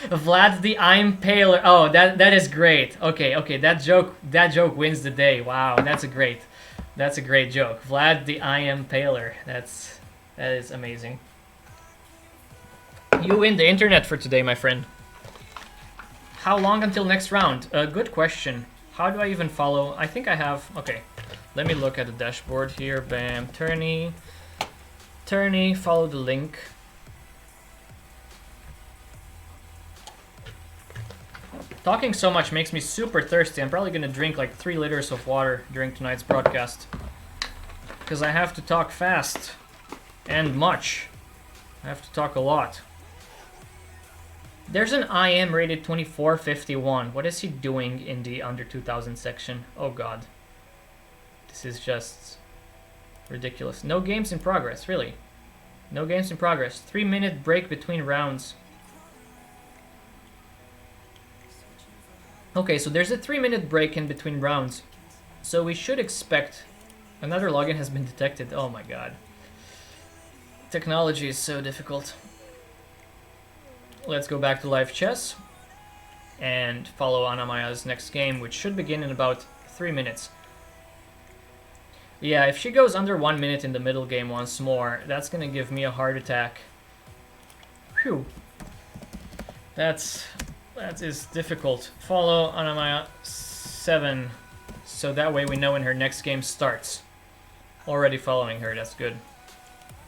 Vlad the I'm paler. Oh, that is great. Okay, that joke wins the day. Wow, that's a great joke. Vlad the I am paler. That is amazing. You win the internet for today, my friend. How long until next round? Good question. How do I even follow? I think I have. Okay, let me look at the dashboard here. Bam, tourney. Follow the link. Talking so much makes me super thirsty. I'm probably gonna drink like 3 liters of water during tonight's broadcast. Because I have to talk fast. And much. I have to talk a lot. There's an IM rated 2451. What is he doing in the under 2000 section? Oh god. This is just ridiculous. No games in progress, really. No games in progress. 3-minute break between rounds. Okay, so there's a 3-minute break in between rounds. So we should expect... Another login has been detected. Oh my god. Technology is so difficult. Let's go back to live chess. And follow Anna-Maja's next game, which should begin in about 3 minutes. Yeah, if she goes under 1 minute in the middle game once more, that's gonna give me a heart attack. Phew. That is difficult. Follow Anna-Maja 7, so that way we know when her next game starts. Already following her, that's good.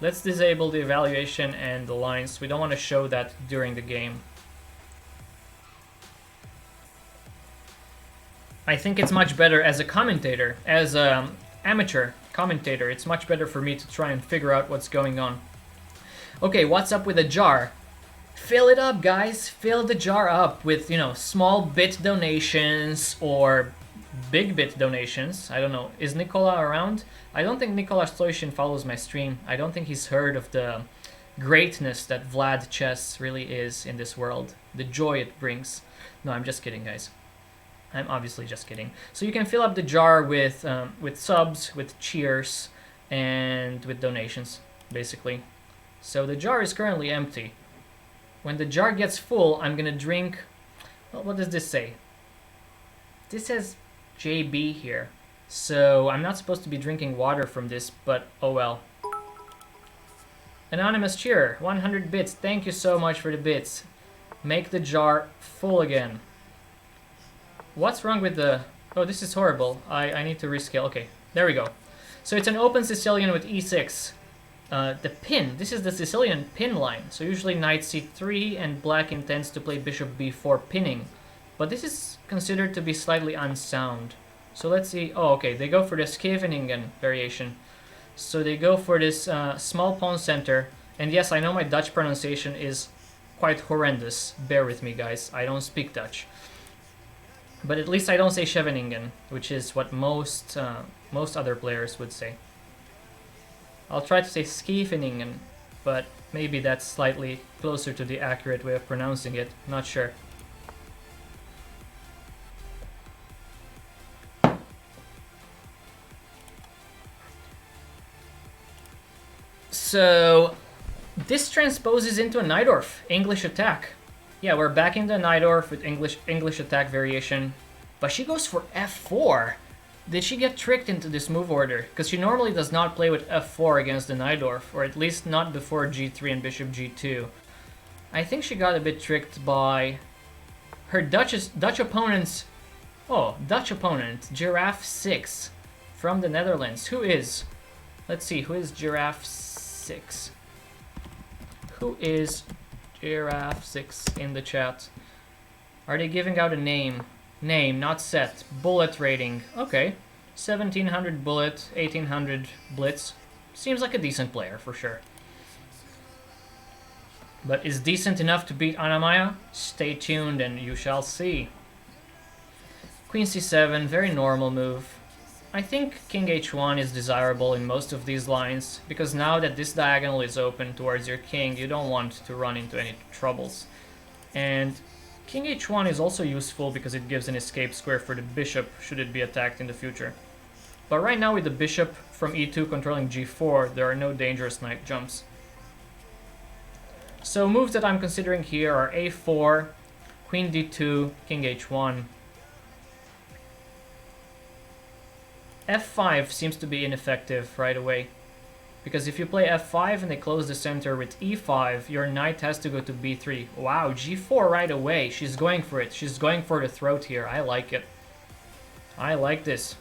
Let's disable the evaluation and the lines. We don't want to show that during the game. I think it's much better as a commentator, as an amateur commentator. It's much better for me to try and figure out what's going on. Okay, what's up with a jar? fill it up, guys. Fill the jar up with, you know, small bit donations or big bit donations. I don't know. Is Nicola around? I don't think Nicola Stoyshin follows my stream. I don't think he's heard of the greatness that Vlad chess really is in this world. The joy it brings. No, I'm just kidding, guys. I'm obviously just kidding. So you can fill up the jar with subs, with cheers, and with donations, basically. So the jar is currently empty. When the jar gets full, I'm gonna drink... Well, what does this say? This says JB here. So I'm not supposed to be drinking water from this, but oh well. Anonymous cheer, 100 bits. Thank you so much for the bits. Make the jar full again. What's wrong with the... Oh, this is horrible. I need to rescale. Okay, there we go. So it's an open Sicilian with e6. The pin. This is the Sicilian pin line. So usually knight c3 and black intends to play bishop b4 pinning. But this is considered to be slightly unsound. So let's see. Oh, okay. They go for the Scheveningen variation. So they go for this small pawn center. And yes, I know my Dutch pronunciation is quite horrendous. Bear with me, guys. I don't speak Dutch. But at least I don't say Scheveningen, which is what most other players would say. I'll try to say Scheveningen, but maybe that's slightly closer to the accurate way of pronouncing it. Not sure. So this transposes into a Najdorf, English attack. Yeah, we're back into Najdorf with English attack variation. But she goes for f4. Did she get tricked into this move order? Because she normally does not play with f4 against the Najdorf, or at least not before g3 and bishop g2. I think she got a bit tricked by her Dutch opponent's... Oh, Dutch opponent, Giraffe 6 from the Netherlands. Who is... Let's see, who is Giraffe 6? Who is Giraffe 6 in the chat? Are they giving out a name? Name, not set. Bullet rating. Okay. 1700 bullet, 1800 blitz. Seems like a decent player, for sure. But is decent enough to beat Anna-Maja? Stay tuned and you shall see. Queen c7, very normal move. I think King h1 is desirable in most of these lines, because now that this diagonal is open towards your king, you don't want to run into any troubles. And King h1 is also useful because it gives an escape square for the bishop should it be attacked in the future. But right now with the bishop from e2 controlling g4, there are no dangerous knight jumps. So moves that I'm considering here are a4, queen d2, king h1. f5 seems to be ineffective right away. Because if you play f5 and they close the center with e5, your knight has to go to b3. Wow, g4 right away. She's going for it. She's going for the throat here. I like it. I like this.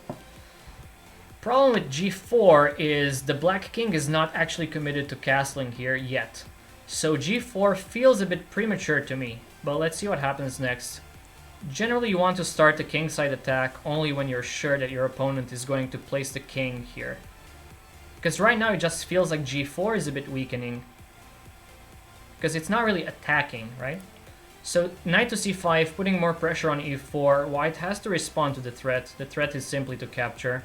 Problem with g4 is the black king is not actually committed to castling here yet. So g4 feels a bit premature to me. But let's see what happens next. Generally you want to start the kingside attack only when you're sure that your opponent is going to place the king here. Because right now it just feels like g4 is a bit weakening. Because it's not really attacking, right? So knight to c5, putting more pressure on e4. White has to respond to the threat. The threat is simply to capture.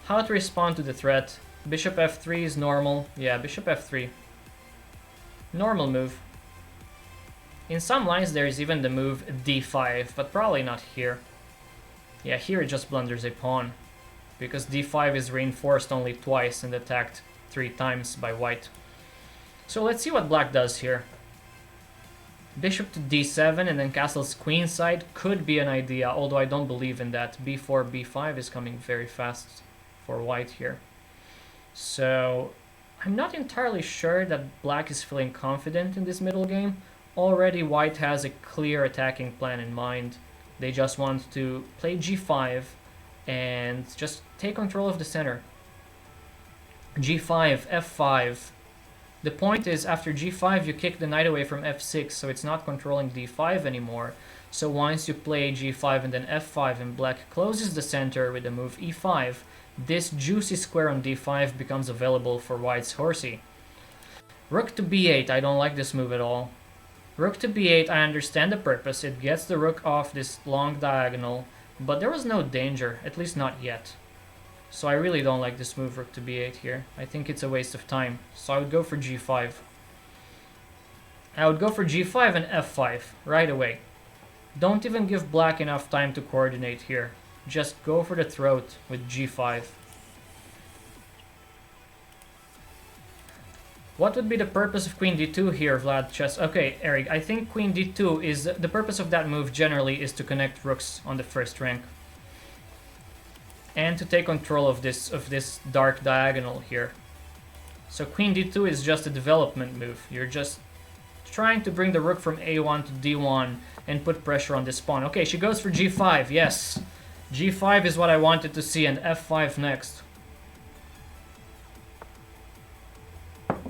How to respond to the threat? Bishop f3 is normal. Yeah, bishop f3. Normal move. In some lines there is even the move d5, but probably not here. Yeah, here it just blunders a pawn. Because d5 is reinforced only twice and attacked 3 times by white. So let's see what black does here. Bishop to d7 and then castles queenside could be an idea, although I don't believe in that. b4, b5 is coming very fast for white here. So I'm not entirely sure that black is feeling confident in this middle game. Already white has a clear attacking plan in mind. They just want to play g5 and just take control of the center. g5, f5. The point is, after g5 you kick the knight away from f6, so it's not controlling d5 anymore. So once you play g5 and then f5 and black closes the center with the move e5, this juicy square on d5 becomes available for white's horsey. Rook to b8, I don't like this move at all. Rook to b8, I understand the purpose. It gets the rook off this long diagonal, but there was no danger, at least not yet. So I really don't like this move, rook to b8 here. I think it's a waste of time. So I would go for g5. I would go for g5 and f5 right away. Don't even give black enough time to coordinate here. Just go for the throat with g5. What would be the purpose of queen d2 here, Vlad Chess? Okay, Eric, I think queen d2 is... The purpose of that move generally is to connect rooks on the first rank. And to take control of this dark diagonal here. So queen d2 is just a development move. You're just trying to bring the rook from a1 to d1 and put pressure on this pawn. Okay, she goes for g5, yes. g5 is what I wanted to see, and f5 next.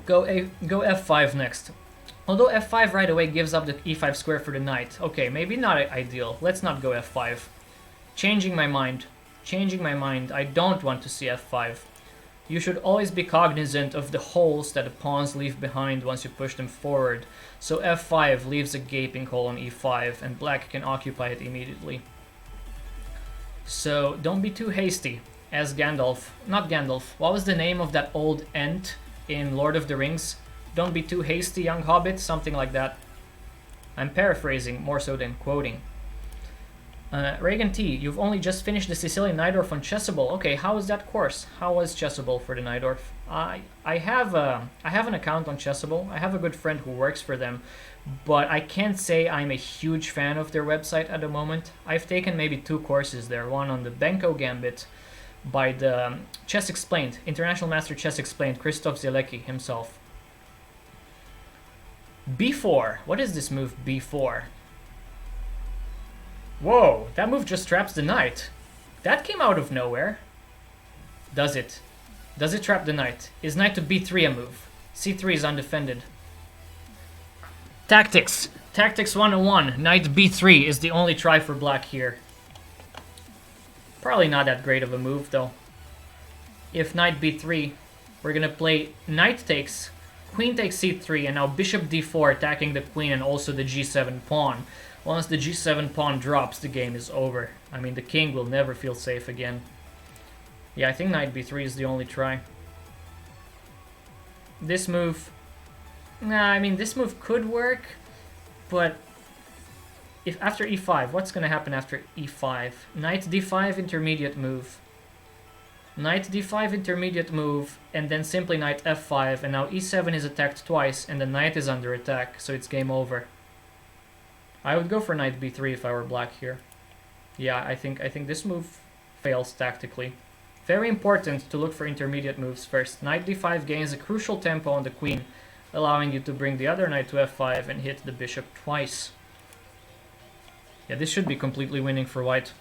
Go f5 next. Although f5 right away gives up the e5 square for the knight. Okay, maybe not ideal. Let's not go f5. Changing my mind. Changing my mind. I don't want to see f5. You should always be cognizant of the holes that the pawns leave behind once you push them forward. So f5 leaves a gaping hole on e5, and black can occupy it immediately. So don't be too hasty, as Gandalf. Not Gandalf. What was the name of that old ent in Lord of the Rings? Don't be too hasty, young hobbit, something like that. I'm paraphrasing more so than quoting. Reagan T, you've only just finished the Sicilian Najdorf on Chessable. Okay, how was that course? How was Chessable for the Najdorf? I have an account on Chessable. I have a good friend who works for them, but I can't say I'm a huge fan of their website at the moment. I've taken maybe 2 courses there. One on the Benko Gambit by the Chess Explained, International Master Chess Explained, Krzysztof Zielecki himself. b4. What is this move, b4? Whoa, that move just traps the knight. That came out of nowhere. Does it? Does it trap the knight? Is knight to b3 a move? c3 is undefended. Tactics. Tactics 101. Knight b3 is the only try for black here. Probably not that great of a move, though. If knight b3, we're gonna play knight takes, queen takes c3, and now bishop d4 attacking the queen and also the g7 pawn. Once the g7 pawn drops, the game is over. I mean, the king will never feel safe again. Yeah, I think knight b3 is the only try. This move... Nah, I mean, this move could work, but... If after e5, what's gonna happen after e5? Knight d5 intermediate move. Knight d5 intermediate move, and then simply knight f5, and now e7 is attacked twice, and the knight is under attack, so it's game over. I would go for knight b3 if I were black here. Yeah, I think this move fails tactically. Very important to look for intermediate moves first. Knight d5 gains a crucial tempo on the queen, allowing you to bring the other knight to f5 and hit the bishop twice. Yeah, this should be completely winning for white.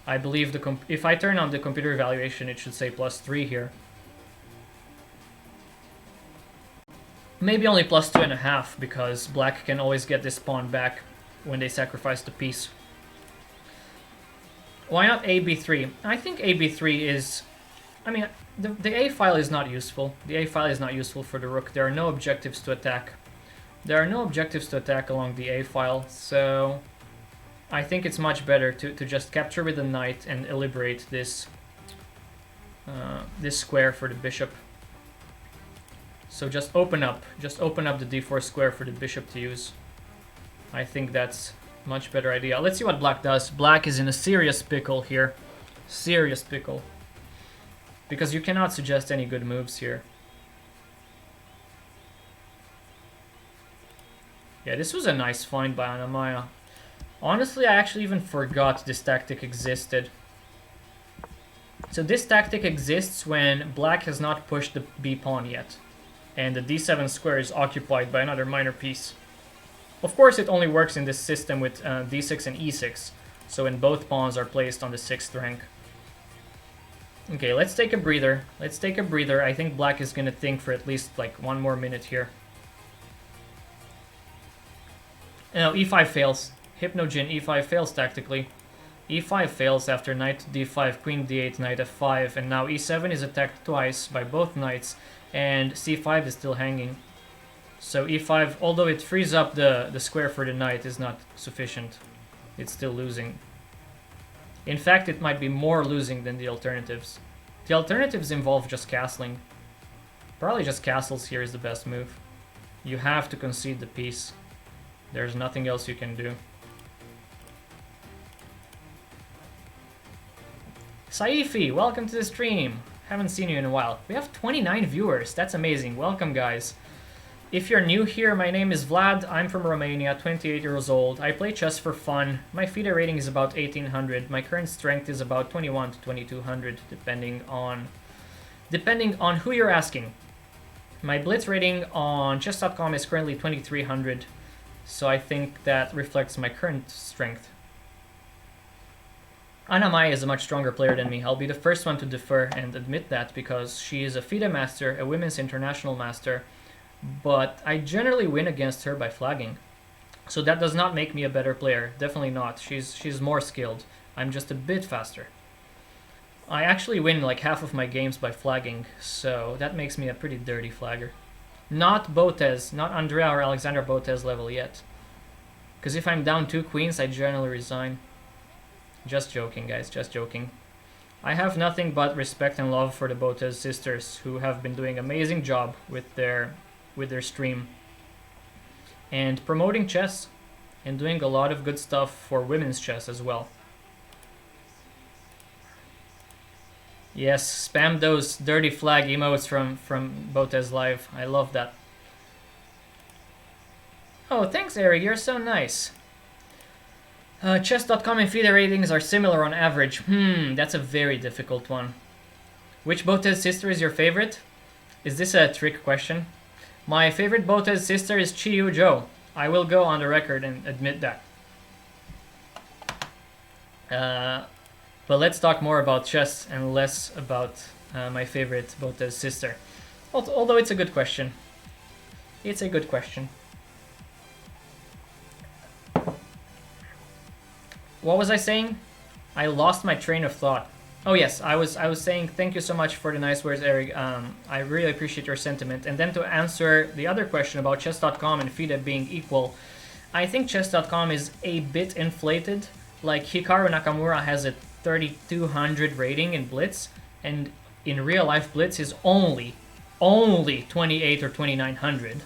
I believe if I turn on the computer evaluation, it should say +3 here. Maybe only +2.5, because black can always get this pawn back when they sacrifice the piece. Why not ab3? I think ab3 is... I mean, the a file is not useful. The a file is not useful for the rook. There are no objectives to attack. There are no objectives to attack along the a file, so... I think it's much better to just capture with the knight and liberate this this square for the bishop. So just open up the d4 square for the bishop to use. I think that's a much better idea. Let's see what black does. Black is in a serious pickle here. Serious pickle. Because you cannot suggest any good moves here. Yeah, this was a nice find by Anna-Maja. Honestly, I actually even forgot this tactic existed. So this tactic exists when black has not pushed the b-pawn yet, and the d7 square is occupied by another minor piece. Of course, it only works in this system with d6 and e6, so when both pawns are placed on the 6th rank. Okay, let's take a breather. Let's take a breather. I think black is gonna think for at least like 1 more minute here. No, e5 fails. Hypnogen e5 fails tactically. e5 fails after knight d5, queen d8, knight f5, and now e7 is attacked twice by both knights, and c5 is still hanging. So e5, although it frees up the square for the knight, is not sufficient. It's still losing. In fact, it might be more losing than the alternatives. The alternatives involve just castling. Probably just castles here is the best move. You have to concede the piece. There's nothing else you can do. Saifi, welcome to the stream. Haven't seen you in a while. We have 29 viewers. That's amazing. Welcome, guys. If you're new here, my name is Vlad. I'm from Romania, 28 years old. I play chess for fun. My FIDE rating is about 1800. My current strength is about 21 to 2200, depending on who you're asking. My blitz rating on chess.com is currently 2300, so I think that reflects my current strength. Anna-Maja is a much stronger player than me. I'll be the first one to defer and admit that, because she is a FIDE master, a women's international master, but I generally win against her by flagging. So that does not make me a better player. Definitely not. She's more skilled. I'm just a bit faster. I actually win like half of my games by flagging, so that makes me a pretty dirty flagger. Not Botez, not Andrea or Alexandra Botez level yet. Because if I'm down 2 queens, I generally resign. Just joking, guys, just joking. I have nothing but respect and love for the Botez sisters, who have been doing an amazing job with their stream and promoting chess and doing a lot of good stuff for women's chess as well. Yes, spam those dirty flag emotes from Botez Live. I love that. Oh, thanks, Eric. You're so nice. Chess.com and FIDE ratings are similar on average. That's a very difficult one. Which Botez sister is your favorite? Is this a trick question? My favorite Botez sister is Chiyu Jo. I will go on the record and admit that. But let's talk more about chess and less about my favorite Botez sister. Although it's a good question. It's a good question. What was I saying? I lost my train of thought. Oh yes, I was saying thank you so much for the nice words, Eric. I really appreciate your sentiment. And then to answer the other question about chess.com and FIDE being equal, I think chess.com is a bit inflated. Like Hikaru Nakamura has a 3200 rating in Blitz, and in real life Blitz is only 28 or 2900.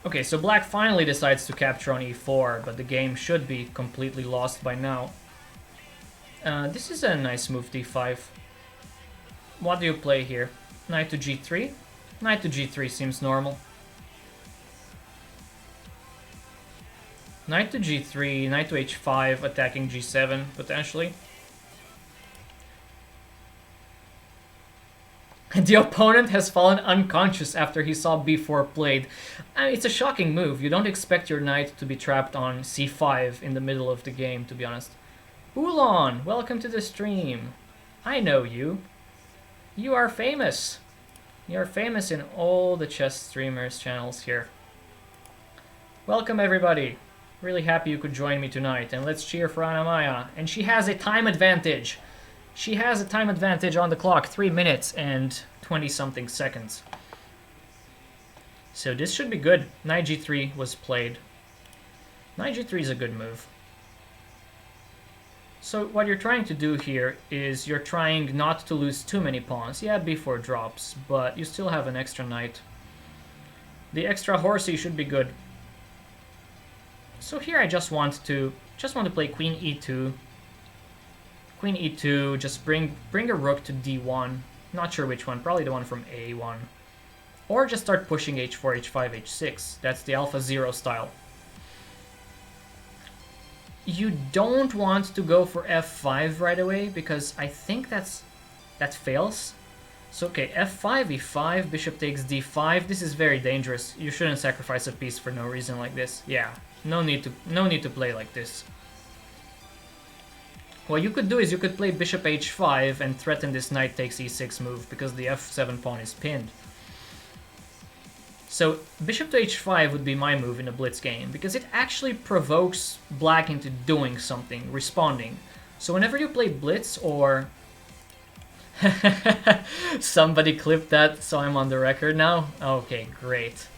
Okay, so black finally decides to capture on e4, but the game should be completely lost by now. This is a nice move, d5. What do you play here? Knight to g3? Knight to g3 seems normal. Knight to g3, knight to h5, attacking g7, potentially. The opponent has fallen unconscious after he saw b4 played. It's a shocking move. You don't expect your knight to be trapped on c5 in the middle of the game, to be honest. Oolon, welcome to the stream. I know you. You are famous. You are famous in all the chess streamers' channels here. Welcome, everybody. Really happy you could join me tonight. And let's cheer for Anna-Maja. And she has a time advantage. She has a time advantage on the clock, 3 minutes and 20-something seconds. So this should be good. Knight g3 was played. Knight g3 is a good move. So what you're trying to do here is you're trying not to lose too many pawns. Yeah, b4 drops, but you still have an extra knight. The extra horsey should be good. So here I just want to play queen e2. Queen e2, just bring a rook to d1. Not sure which one, probably the one from a1. Or just start pushing h4, h5, h6. That's the Alpha Zero style. You don't want to go for f5 right away, because I think that fails. So okay, f5, e5, bishop takes d5. This is very dangerous. You shouldn't sacrifice a piece for no reason like this. Yeah, no need to play like this. What you could do is you could play bishop h5 and threaten this knight takes e6 move, because the f7 pawn is pinned. So bishop to h5 would be my move in a blitz game, because it actually provokes black into doing something, responding. So whenever you play blitz or... Somebody clipped that, so I'm on the record now. Okay, great.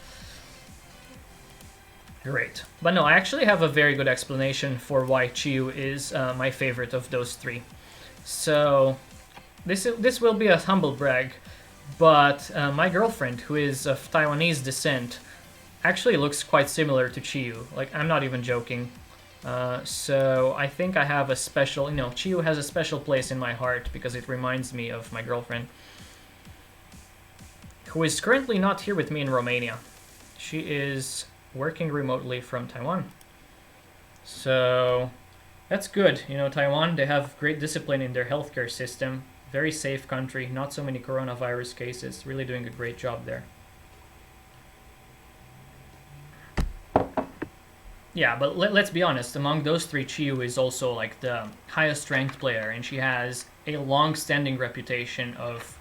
Great. But no, I actually have a very good explanation for why Chiyu is my favorite of those three. So, this will be a humble brag, but my girlfriend, who is of Taiwanese descent, actually looks quite similar to Chiyu. Like, I'm not even joking. So I think I have a special, Chiyu has a special place in my heart because it reminds me of my girlfriend, who is currently not here with me in Romania. She is working remotely from Taiwan. So that's good. Taiwan, they have great discipline in their healthcare system. Very safe country, not so many coronavirus cases. Really doing a great job there. Yeah, but let's be honest, among those three, Chiyu is also like the highest ranked player, and she has a long-standing reputation of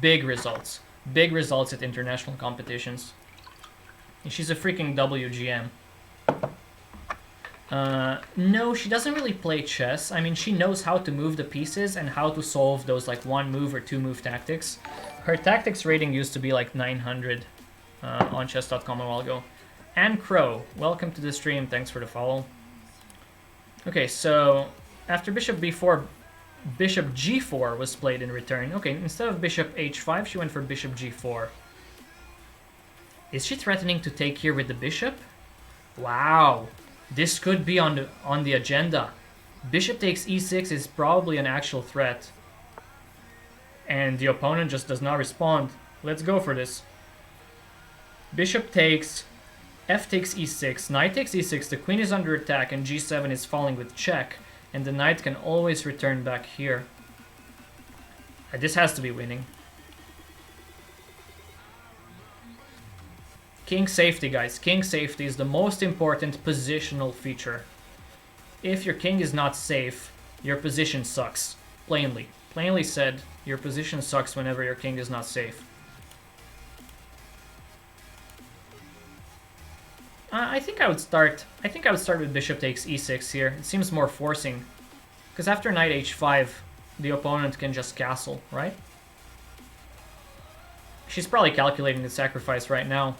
big results at international competitions. And she's a freaking WGM. No, she doesn't really play chess. I mean, she knows how to move the pieces and how to solve those like one move or two move tactics. Her tactics rating used to be like 900 on chess.com a while ago. And Crow, welcome to the stream, thanks for the follow. Okay, so after bishop b4, bishop g4 was played in return. Okay, instead of bishop h5, she went for bishop g4. Is she threatening to take here with the bishop? Wow, this could be on the agenda. Bishop takes e6 is probably an actual threat. And the opponent just does not respond. Let's go for this. Bishop takes... f takes e6, knight takes e6, the queen is under attack, and g7 is falling with check, and the knight can always return back here. This has to be winning. King safety, guys. King safety is the most important positional feature. If your king is not safe, your position sucks. Plainly. Plainly said, your position sucks whenever your king is not safe. I think I would start with bishop takes e6 here. It seems more forcing. Because after knight h5, the opponent can just castle, right? She's probably calculating the sacrifice right now.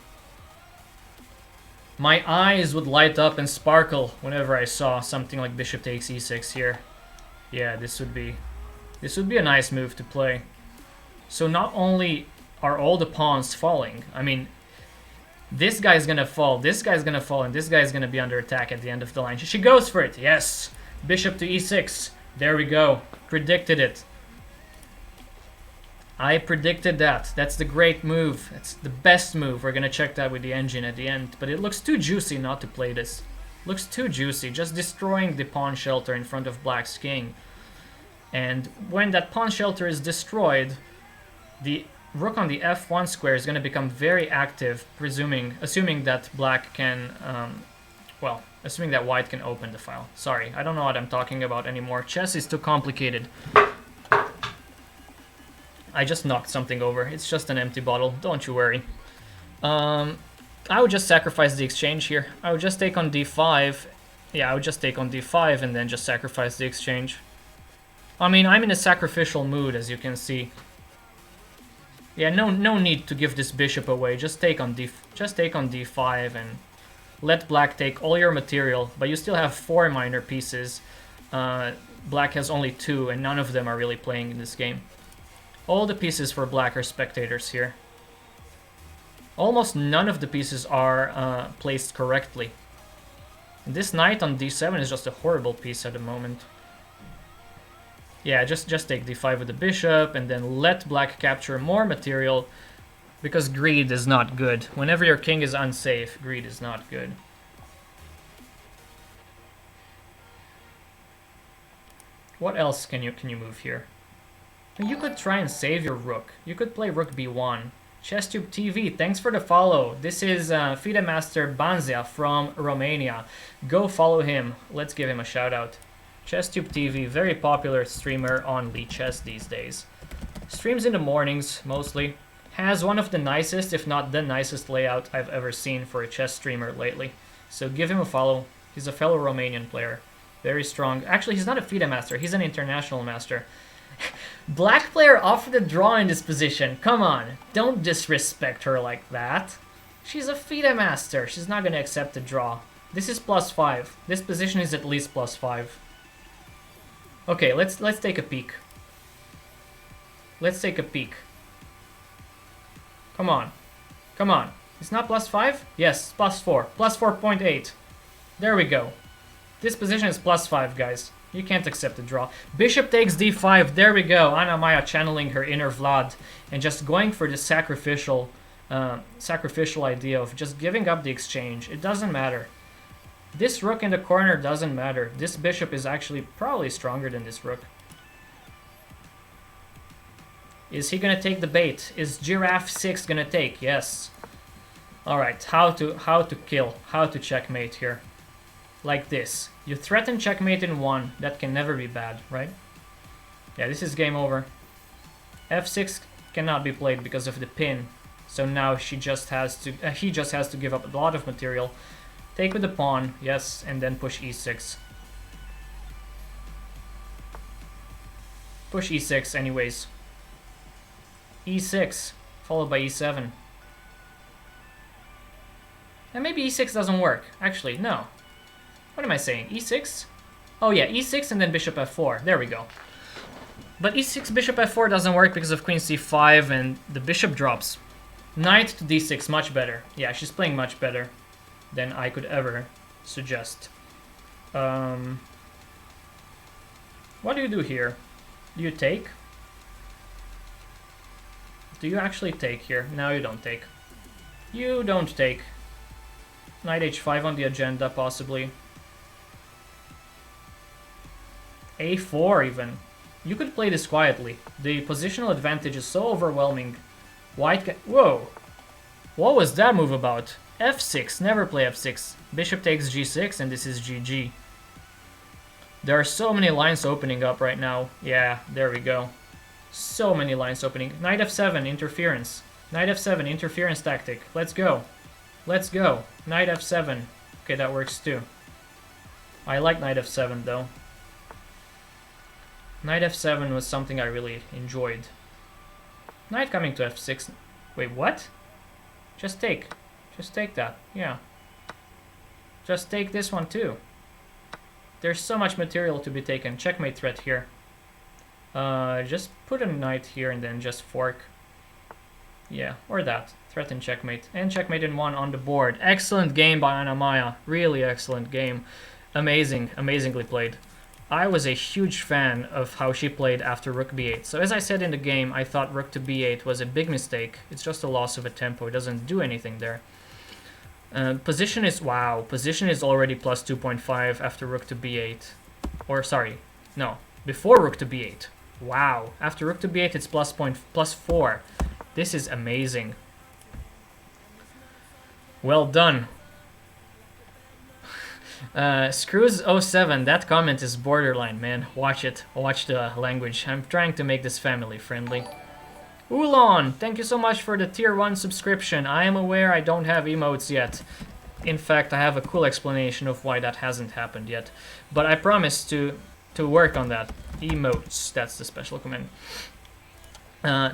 My eyes would light up and sparkle whenever I saw something like bishop takes e6 here. Yeah, this would be a nice move to play. So not only are all the pawns falling, I mean, this guy's gonna fall, this guy's gonna fall, and this guy's gonna be under attack at the end of the line. She goes for it, yes! Bishop to e6. There we go. Predicted it. I predicted that. That's the great move. That's the best move. We're gonna check that with the engine at the end. But it looks too juicy not to play this. Looks too juicy. Just destroying the pawn shelter in front of black's king. And when that pawn shelter is destroyed, the rook on the f1 square is going to become very active, assuming that black can, assuming that white can open the file. Sorry, I don't know what I'm talking about anymore. Chess is too complicated. I just knocked something over. It's just an empty bottle. Don't you worry. I would just sacrifice the exchange here. I would just take on d5. Yeah, I would just take on d5 and then just sacrifice the exchange. I mean, I'm in a sacrificial mood, as you can see. Yeah, no need to give this bishop away. Just take on d5 and let black take all your material, but you still have 4 minor pieces. Black has only 2, and none of them are really playing in this game. All the pieces for black are spectators here. Almost none of the pieces are placed correctly. And this knight on d7 is just a horrible piece at the moment. Yeah, just take d5 with the bishop, and then let black capture more material, because greed is not good. Whenever your king is unsafe, greed is not good. What else can you move here? You could try and save your rook. You could play rook b1. ChessTube TV, thanks for the follow. This is FIDE Master Banzia from Romania. Go follow him. Let's give him a shout out. ChessTube TV, very popular streamer on Lichess these days. Streams in the mornings, mostly. Has one of the nicest, if not the nicest layout I've ever seen for a chess streamer lately. So give him a follow. He's a fellow Romanian player. Very strong. Actually, he's not a FIDE master. He's an international master. Black player offered a draw in this position. Come on, don't disrespect her like that. She's a FIDE master. She's not gonna accept a draw. This is +5. This position is at least +5. Okay, let's take a peek. Let's take a peek. Come on. Come on. It's not +5? Yes, +4. +4.8. There we go. This position is +5, guys. You can't accept a draw. Bishop takes d5. There we go. Anna-Maja channeling her inner Vlad and just going for the sacrificial idea of just giving up the exchange. It doesn't matter. This rook in the corner doesn't matter. This bishop is actually probably stronger than this rook. Is he gonna take the bait? Is Giraffe 6 gonna take? Yes. Alright, how to kill, how to checkmate here. Like this. You threaten checkmate in 1, that can never be bad, right? Yeah, this is game over. f6 cannot be played because of the pin. So now he just has to give up a lot of material. Take with the pawn, yes, and then push e6. Push e6 anyways. e6, followed by e7. And maybe e6 doesn't work. Actually, no. What am I saying? e6? Oh yeah, e6 and then bishop f4. There we go. But e6, bishop f4 doesn't work because of queen c5 and the bishop drops. Knight to d6, much better. Yeah, she's playing much better than I could ever suggest. What do you do here? Do you take? Do you actually take here? No, you don't take. You don't take. Knight h5 on the agenda, possibly. a4 even. You could play this quietly. The positional advantage is so overwhelming. White can... Whoa! What was that move about? f6. Never play f6. Bishop takes g6 and this is gg. There are so many lines opening up right now. Yeah, there we go. So many lines opening. Knight f7, interference. Knight f7, interference tactic. Let's go. Let's go. Knight f7. Okay, that works too. I like knight f7 though. Knight f7 was something I really enjoyed. Knight coming to f6. Wait, what? Just take. Just take that. Yeah. Just take this one too. There's so much material to be taken. Checkmate threat here. Just put a knight here and then just fork. Yeah, or that. Threaten checkmate. And checkmate in 1 on the board. Excellent game by Anna-Maja. Really excellent game. Amazing. Amazingly played. I was a huge fan of how she played after rook b8. So as I said in the game, I thought rook to b8 was a big mistake. It's just a loss of a tempo. It doesn't do anything there. Position is... Wow. Position is already plus 2.5 after rook to b8. Or, sorry. No. Before rook to b8. Wow. After rook to b8, it's plus 4. This is amazing. Well done. Screws07, that comment is borderline, man. Watch it. Watch the language. I'm trying to make this family friendly. Oolon, thank you so much for the tier 1 subscription. I am aware I don't have emotes yet. In fact, I have a cool explanation of why that hasn't happened yet. But I promise to work on that. Emotes, that's the special command.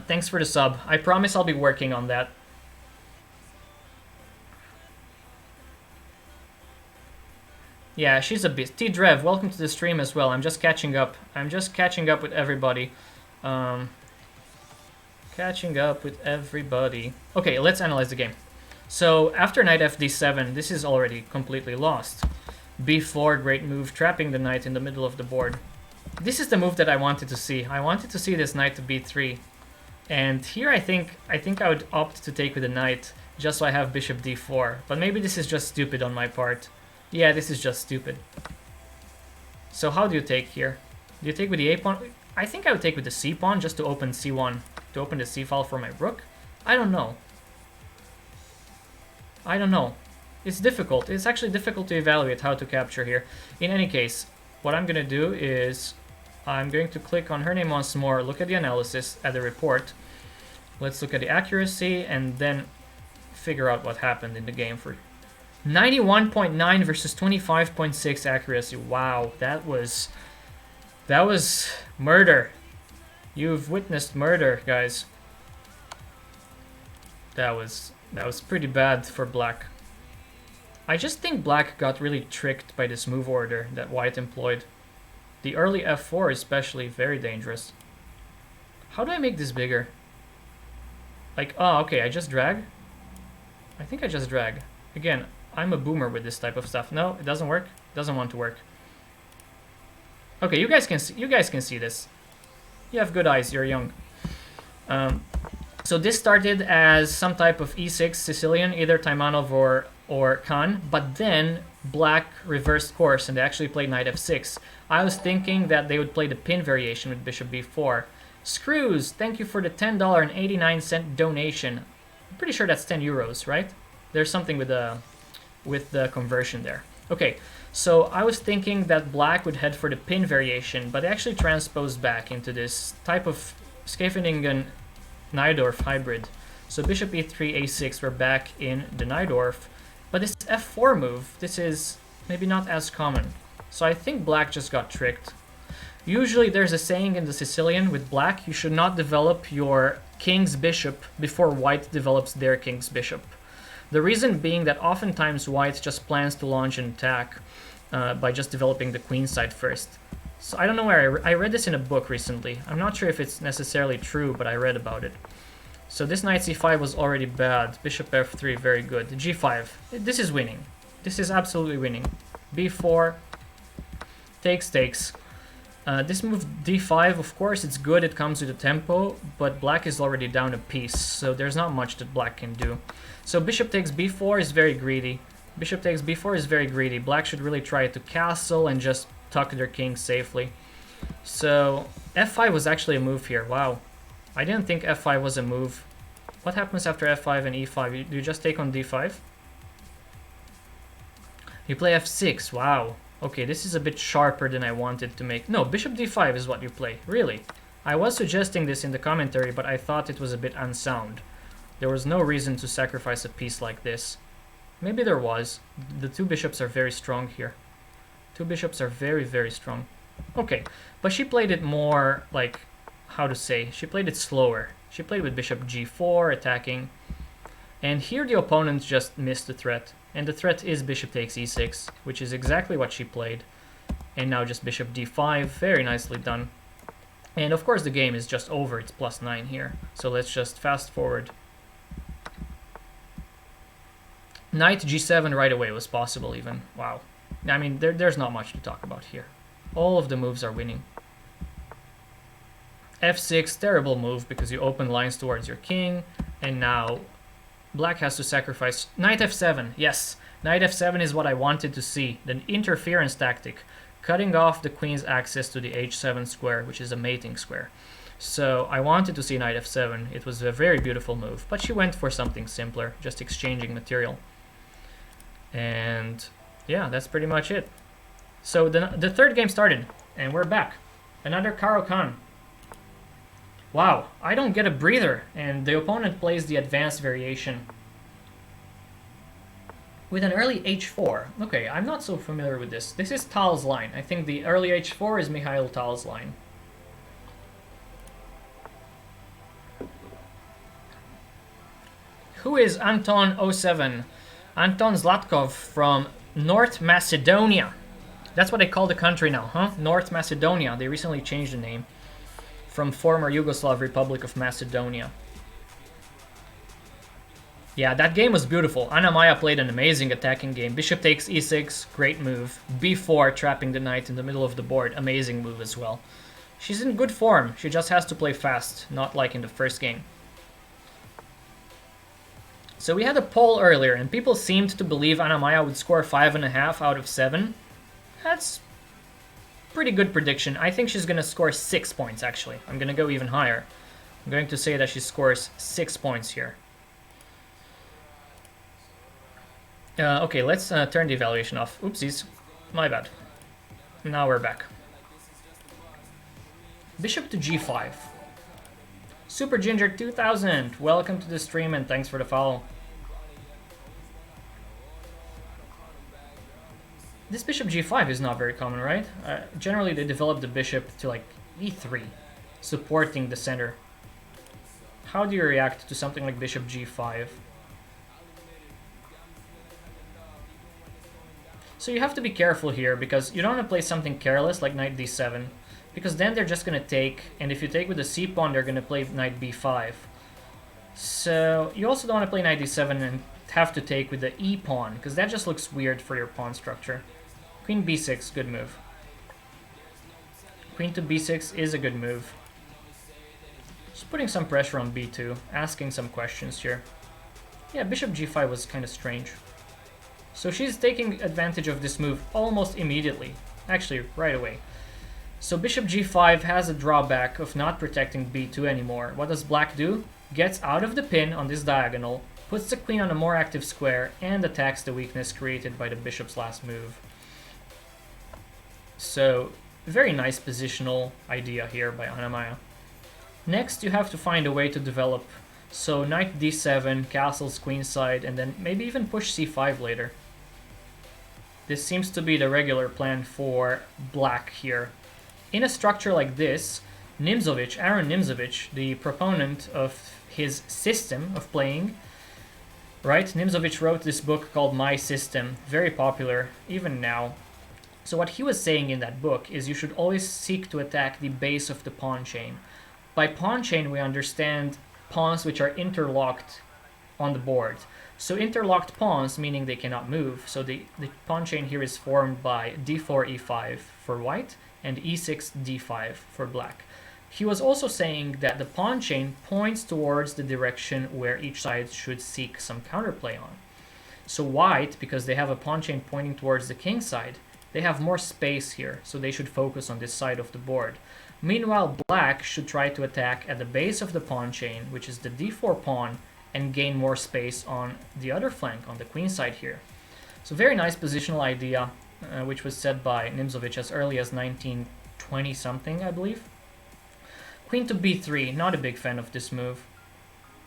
Thanks for the sub. I promise I'll be working on that. Yeah, she's a beast. T-Drev, welcome to the stream as well. I'm just catching up. I'm just catching up with everybody. Catching up with everybody. Okay, let's analyze the game. So, after knight fd7, this is already completely lost. b4, great move, trapping the knight in the middle of the board. This is the move that I wanted to see. I wanted to see this knight to b3. And here I think I would opt to take with the knight, just so I have bishop d4. But maybe this is just stupid on my part. Yeah, this is just stupid. So how do you take here? Do you take with the a pawn? I think I would take with the c pawn just to open c1, to open the c file for my rook. I don't know. I don't know. It's difficult. It's actually difficult to evaluate how to capture here. In any case, what I'm gonna do is I'm going to click on her name once more, look at the analysis, at the report. Let's look at the accuracy and then figure out what happened in the game for 91.9 versus 25.6 accuracy. Wow, that was murder. You've witnessed murder, guys. That was pretty bad for black. I just think black got really tricked by this move order that white employed. The early f4 especially, very dangerous. How do I make this bigger? Like, oh, okay, I just drag? I think I just drag. Again, I'm a boomer with this type of stuff. No, it doesn't work. It doesn't want to work. Okay, you guys can see this. You have good eyes, you're young. So this started as some type of e6 Sicilian, either Taimanov or Khan, but then black reversed course and they actually played knight f6. I was thinking that they would play the pin variation with bishop b4. Screws, thank you for the $10.89 donation. I'm pretty sure that's 10 euros, right? There's something with the conversion there. Okay, so I was thinking that black would head for the pin variation, but they actually transposed back into this type of Scheveningen Najdorf hybrid. So bishop e3, a6, we're back in the Najdorf. But this f4 move, this is maybe not as common. So I think black just got tricked. Usually there's a saying in the Sicilian with black, you should not develop your king's bishop before white develops their king's bishop. The reason being that oftentimes white just plans to launch an attack by just developing the queen side first. So I don't know where I read this in a book recently. I'm not sure if it's necessarily true, but I read about it. So this knight c5 was already bad. Bishop f3, very good. g5, this is winning. This is absolutely winning. b4, takes. This move d5, of course, it's good, it comes with a tempo, but black is already down a piece, so there's not much that black can do. So bishop takes b4 is very greedy. Bishop takes b4 is very greedy. Black should really try to castle and just tuck their king safely. So f5 was actually a move here. Wow. I didn't think f5 was a move. What happens after f5 and e5? You just take on d5? You play f6. Wow. Okay, this is a bit sharper than I wanted to make. No, bishop d5 is what you play. Really. I was suggesting this in the commentary, but I thought it was a bit unsound. There was no reason to sacrifice a piece like this. Maybe there was. The two bishops are very strong here. Two bishops are very, very strong. Okay, but she played it more like, how to say, she played it slower. She played with bishop g4, attacking. And here the opponent just missed the threat. And the threat is bishop takes e6, which is exactly what she played. And now just bishop d5, very nicely done. And of course the game is just over, it's +9 here. So let's just fast forward. Knight g7 right away was possible even. Wow. I mean, there's not much to talk about here. All of the moves are winning. f6, terrible move because you open lines towards your king. And now black has to sacrifice. Knight f7, yes. Knight f7 is what I wanted to see. The interference tactic. Cutting off the queen's access to the h7 square, which is a mating square. So I wanted to see knight f7. It was a very beautiful move. But she went for something simpler, just exchanging material. And yeah, that's pretty much it. So the third game started, and we're back. Another Caro-Kann. Wow, I don't get a breather, and the opponent plays the advanced variation with an early h4. Okay, I'm not so familiar with this. This is Tal's line. I think the early h4 is Mikhail Tal's line. Who is Anton07? Anton Zlatkov from North Macedonia. That's what they call the country now, huh? North Macedonia. They recently changed the name from former Yugoslav Republic of Macedonia. Yeah, that game was beautiful. Anna-Maja played an amazing attacking game. Bishop takes e6, great move. b4, trapping the knight in the middle of the board, amazing move as well. She's in good form. She just has to play fast, not like in the first game. So we had a poll earlier, and people seemed to believe Anna-Maja would score 5.5 out of 7. That's pretty good prediction. I think she's going to score 6 points, actually. I'm going to go even higher. I'm going to say that she scores 6 points here. Okay, let's turn the evaluation off. Oopsies. My bad. Now we're back. Bishop to g5. Super Ginger 2000, welcome to the stream and thanks for the follow. This bishop g5 is not very common, right? Generally they develop the bishop to like e3. supporting the center. How do you react to something like bishop g5? So you have to be careful here, because you don't want to play something careless like knight d7, because then they're just going to take, and if you take with the c pawn, they're going to play knight b5. So you also don't want to play knight d7 and have to take with the e pawn, because that just looks weird for your pawn structure. Queen b6, good move. Queen to b6 is a good move. Just putting some pressure on b2, asking some questions here. Yeah, bishop g5 was kind of strange. So she's taking advantage of this move almost immediately. Actually, right away. So bishop g5 has a drawback of not protecting b2 anymore. What does black do? Gets out of the pin on this diagonal, puts the queen on a more active square, and attacks the weakness created by the bishop's last move. So, very nice positional idea here by Anna-Maja. Next, you have to find a way to develop. So knight d7, castles queenside, and then maybe even push c5 later. This seems to be the regular plan for black here. In a structure like this, Aaron Nimzovich, the proponent of his system of playing, right? Nimzovich wrote this book called My System, very popular even now. So what he was saying in that book is you should always seek to attack the base of the pawn chain. By pawn chain, we understand pawns which are interlocked on the board. So interlocked pawns, meaning they cannot move. So the pawn chain here is formed by d4, e5 for white, and e6, d5 for black. He was also saying that the pawn chain points towards the direction where each side should seek some counterplay on. So white, because they have a pawn chain pointing towards the king side, they have more space here, so they should focus on this side of the board. Meanwhile, black should try to attack at the base of the pawn chain, which is the d4 pawn, and gain more space on the other flank, on the queen side here. So very nice positional idea, which was said by Nimzovich as early as 1920-something, I believe. Queen to b3, not a big fan of this move.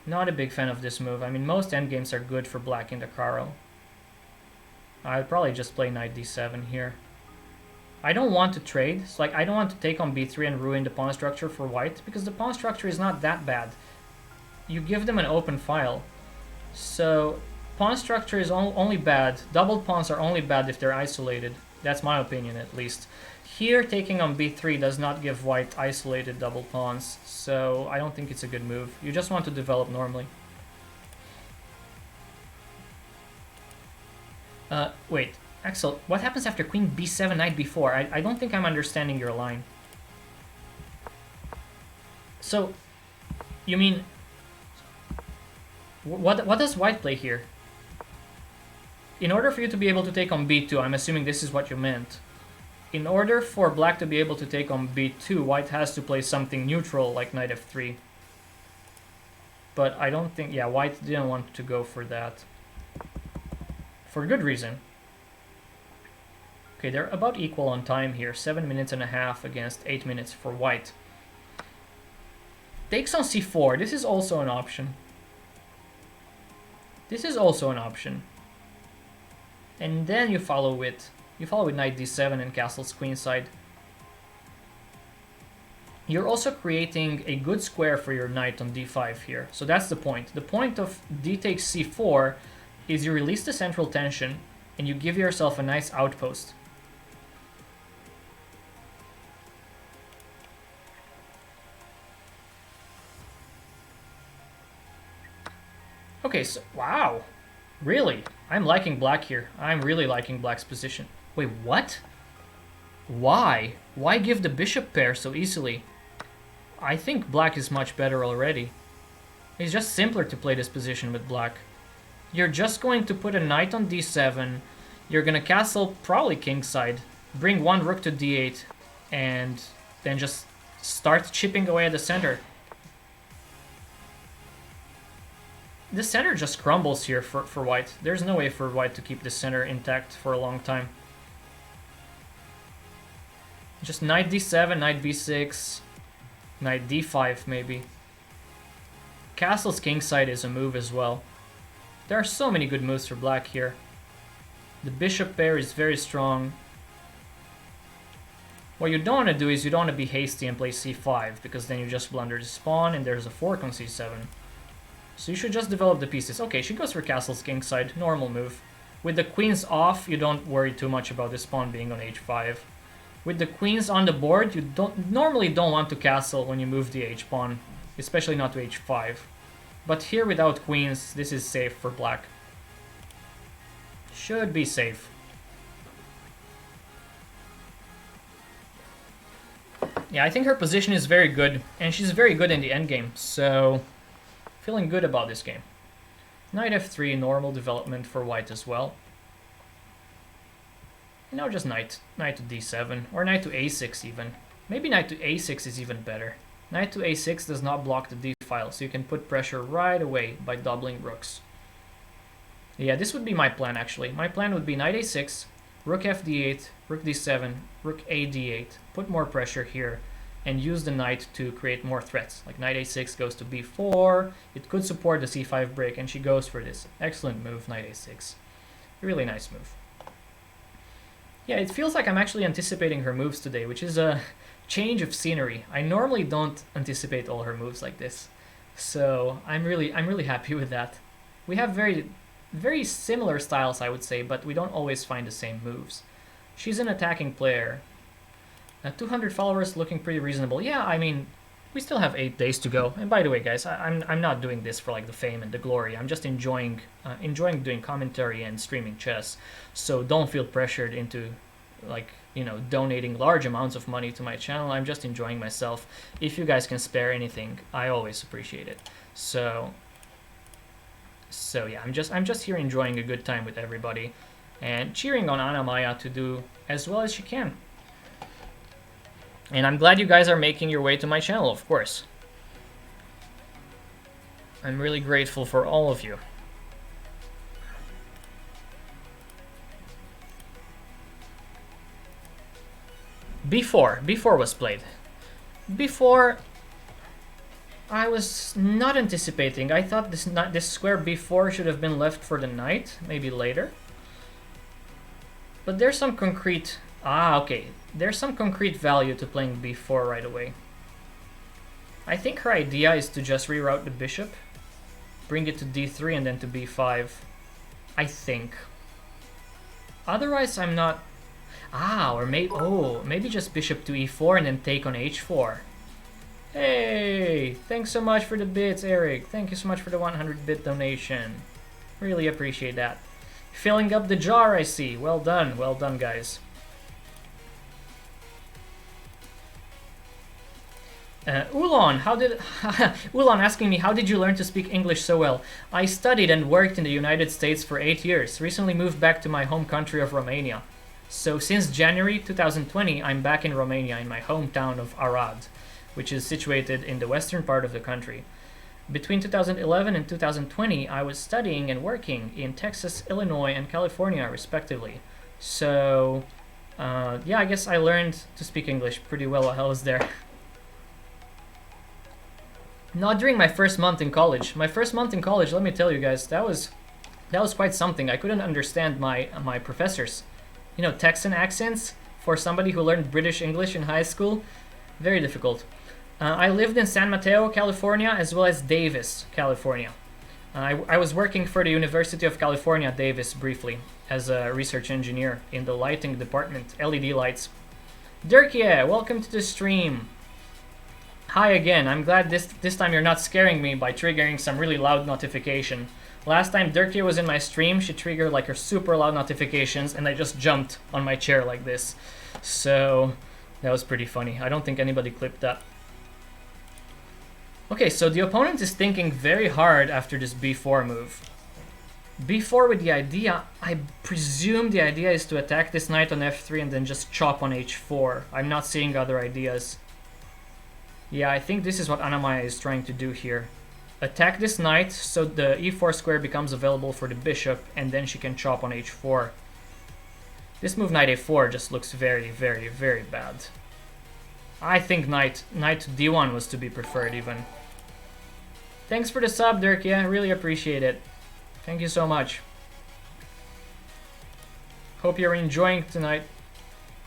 Not a big fan of this move. I mean, most endgames are good for black in the Karo. I'd probably just play knight d7 here. I don't want to trade. It's like I don't want to take on b3 and ruin the pawn structure for white, because the pawn structure is not that bad. You give them an open file. So pawn structure is only bad. Doubled pawns are only bad if they're isolated. That's my opinion, at least. Here, taking on b3 does not give white isolated double pawns, so I don't think it's a good move. You just want to develop normally. Wait, Axel, what happens after queen b7, knight b4? I don't think I'm understanding your line. So, you mean... What does white play here? In order for you to be able to take on b2, I'm assuming this is what you meant. In order for black to be able to take on b2, white has to play something neutral like knight f3. But I don't think... yeah, white didn't want to go for that. For good reason. Okay, they're about equal on time here. 7 minutes and a half against 8 minutes for white. Takes on c4. This is also an option. This is also an option. And then you follow with knight d7 and castles queenside. You're also creating a good square for your knight on d5 here. So that's the point. The point of d takes c4 is you release the central tension and you give yourself a nice outpost. Okay, so wow. Really? I'm liking black here. I'm really liking black's position. Wait, what? Why? Why give the bishop pair so easily? I think black is much better already. It's just simpler to play this position with black. You're just going to put a knight on d7. You're going to castle probably kingside. Bring one rook to d8. And then just start chipping away at the center. The center just crumbles here for white. There's no way for white to keep the center intact for a long time. Just knight d7, knight b6, knight d5 maybe. Castle's kingside is a move as well. There are so many good moves for black here. The bishop pair is very strong. What you don't want to do is you don't want to be hasty and play c5, because then you just blunder the spawn and there's a fork on c7. So you should just develop the pieces. Okay, she goes for castles kingside, normal move. With the queens off, you don't worry too much about this pawn being on h5. With the queens on the board, you normally don't want to castle when you move the h-pawn, especially not to h5. But here without queens, this is safe for black. Should be safe. Yeah, I think her position is very good, and she's very good in the endgame, so feeling good about this game. Knight f3, normal development for white as well. Now just knight to d7, or knight to a6 even. Maybe knight to a6 is even better. Knight to a6 does not block the d file, so you can put pressure right away by doubling rooks. Yeah, this would be my plan actually. My plan would be knight a6, rook f d8, rook d7, rook a d8. Put more pressure here and use the knight to create more threats. Like knight a6 goes to b4, it could support the c5 break, and she goes for this. Excellent move, knight a6. Really nice move. Yeah, it feels like I'm actually anticipating her moves today, which is a change of scenery. I normally don't anticipate all her moves like this, so I'm really happy with that. We have very similar styles, I would say, but we don't always find the same moves. She's an attacking player. 200 followers looking pretty reasonable. Yeah, I mean, we still have 8 days to go. And by the way, guys, I'm not doing this for like the fame and the glory. I'm just enjoying doing commentary and streaming chess. So don't feel pressured into like, you know, donating large amounts of money to my channel. I'm just enjoying myself. If you guys can spare anything, I always appreciate it. So yeah, I'm just here enjoying a good time with everybody and cheering on Anna-Maja to do as well as she can. And I'm glad you guys are making your way to my channel, of course. I'm really grateful for all of you. B4 was played. B4, I was not anticipating. I thought this square b4 should have been left for the knight, maybe later. But there's some concrete... okay. There's some concrete value to playing b4 right away. I think her idea is to just reroute the bishop, bring it to d3 and then to b5. I think. Otherwise, I'm not... or maybe just bishop to e4 and then take on h4. Hey, thanks so much for the bits, Eric. Thank you so much for the 100-bit donation. Really appreciate that. Filling up the jar, I see. Well done, guys. Ulan, Ulan asking me, how did you learn to speak English so well? I studied and worked in the United States for 8 years. Recently moved back to my home country of Romania. So since January 2020, I'm back in Romania in my hometown of Arad, which is situated in the western part of the country. Between 2011 and 2020, I was studying and working in Texas, Illinois, and California, respectively. So, yeah, I guess I learned to speak English pretty well while I was there. Not during my first month in college. My first month in college, let me tell you guys, that was quite something. I couldn't understand my professors. You know, Texan accents for somebody who learned British English in high school, very difficult. I lived in San Mateo, California, as well as Davis, California. I was working for the University of California, Davis, briefly, as a research engineer in the lighting department, LED lights. Dirkie, welcome to the stream. Hi again, I'm glad this time you're not scaring me by triggering some really loud notification. Last time Dirkie was in my stream, she triggered like her super loud notifications and I just jumped on my chair like this. So that was pretty funny. I don't think anybody clipped that. Okay, so the opponent is thinking very hard after this b4 move. b4 with the idea, I presume the idea is to attack this knight on f3 and then just chop on h4. I'm not seeing other ideas. Yeah, I think this is what Anna-Maja is trying to do here. Attack this knight so the e4 square becomes available for the bishop and then she can chop on h4. This move knight a4 just looks very, very, very bad. I think knight to d1 was to be preferred even. Thanks for the sub, Dirk. I really appreciate it. Thank you so much. Hope you're enjoying tonight.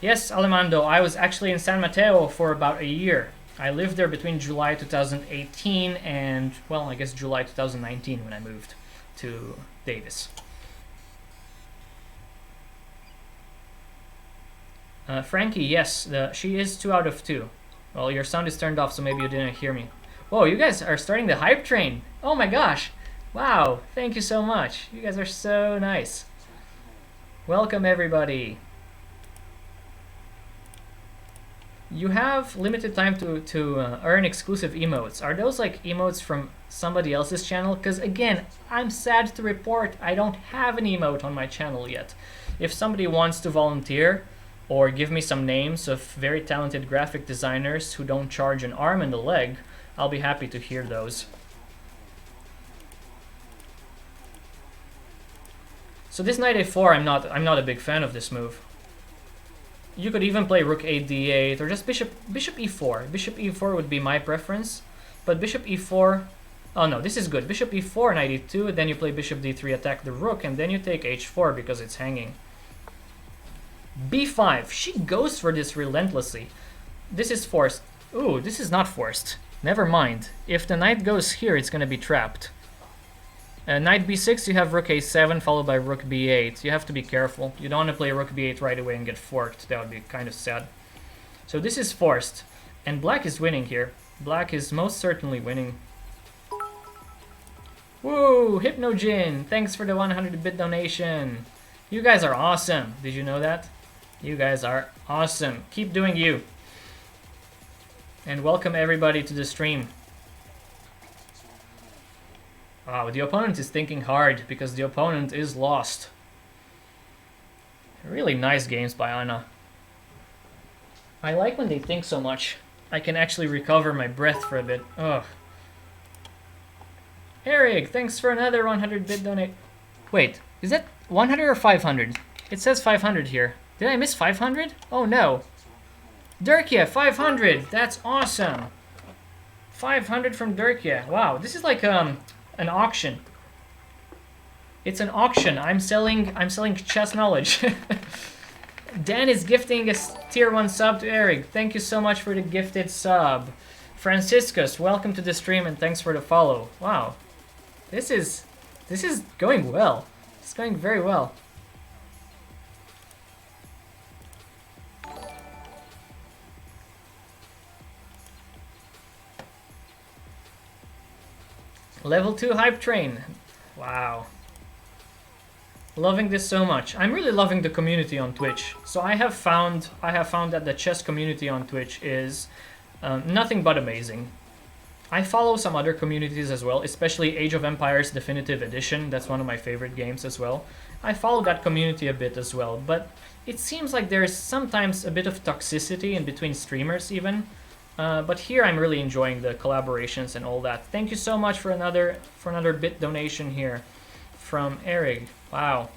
Yes, Alemando, I was actually in San Mateo for about a year. I lived there between July 2018 and, well, I guess July 2019 when I moved to Davis. Frankie, yes, she is 2 out of 2. Well, your sound is turned off, so maybe you didn't hear me. Whoa, you guys are starting the hype train. Oh my gosh. Wow, thank you so much. You guys are so nice. Welcome, everybody. You have limited time to earn exclusive emotes. Are those like emotes from somebody else's channel? Because again, I'm sad to report I don't have an emote on my channel yet. If somebody wants to volunteer or give me some names of very talented graphic designers who don't charge an arm and a leg, I'll be happy to hear those. So this knight a4, I'm not a big fan of this move. You could even play rook 8 d8 or just bishop e4. Bishop e4 would be my preference, but bishop e4. Oh no, this is good. Bishop e4, knight e2, then you play bishop d3, attack the rook, and then you take h4 because it's hanging. b5. She goes for this relentlessly. This is forced. Ooh, this is not forced. Never mind. If the knight goes here, it's gonna be trapped. Knight b6, you have rook a7 followed by rook b8. You have to be careful. You don't want to play rook b8 right away and get forked. That would be kind of sad. So this is forced. And black is winning here. Black is most certainly winning. Woo! Hypnojin! Thanks for the 100-bit donation. You guys are awesome. Did you know that? You guys are awesome. Keep doing you. And welcome everybody to the stream. Wow, the opponent is thinking hard because the opponent is lost. Really nice games by Anna. I like when they think so much. I can actually recover my breath for a bit. Ugh. Eric, thanks for another 100-bit donate. Wait, is that 100 or 500? It says 500 here. Did I miss 500? Oh no. Dirkia, 500! That's awesome! 500 from Dirkia. Wow, this is like an auction. It's an auction. I'm selling chess knowledge. Dan is gifting a tier 1 sub to Eric. Thank you so much for the gifted sub. Franciscus, welcome to the stream and thanks for the follow. Wow. This is going well. It's going very well. Level 2 hype train. Wow. Loving this so much. I'm really loving the community on Twitch. So I have found that the chess community on Twitch is nothing but amazing. I follow some other communities as well, especially Age of Empires Definitive Edition. That's one of my favorite games as well. I follow that community a bit as well, but it seems like there's sometimes a bit of toxicity in between streamers even. But here I'm really enjoying the collaborations and all that. Thank you so much for another bit donation here from Eric. Wow.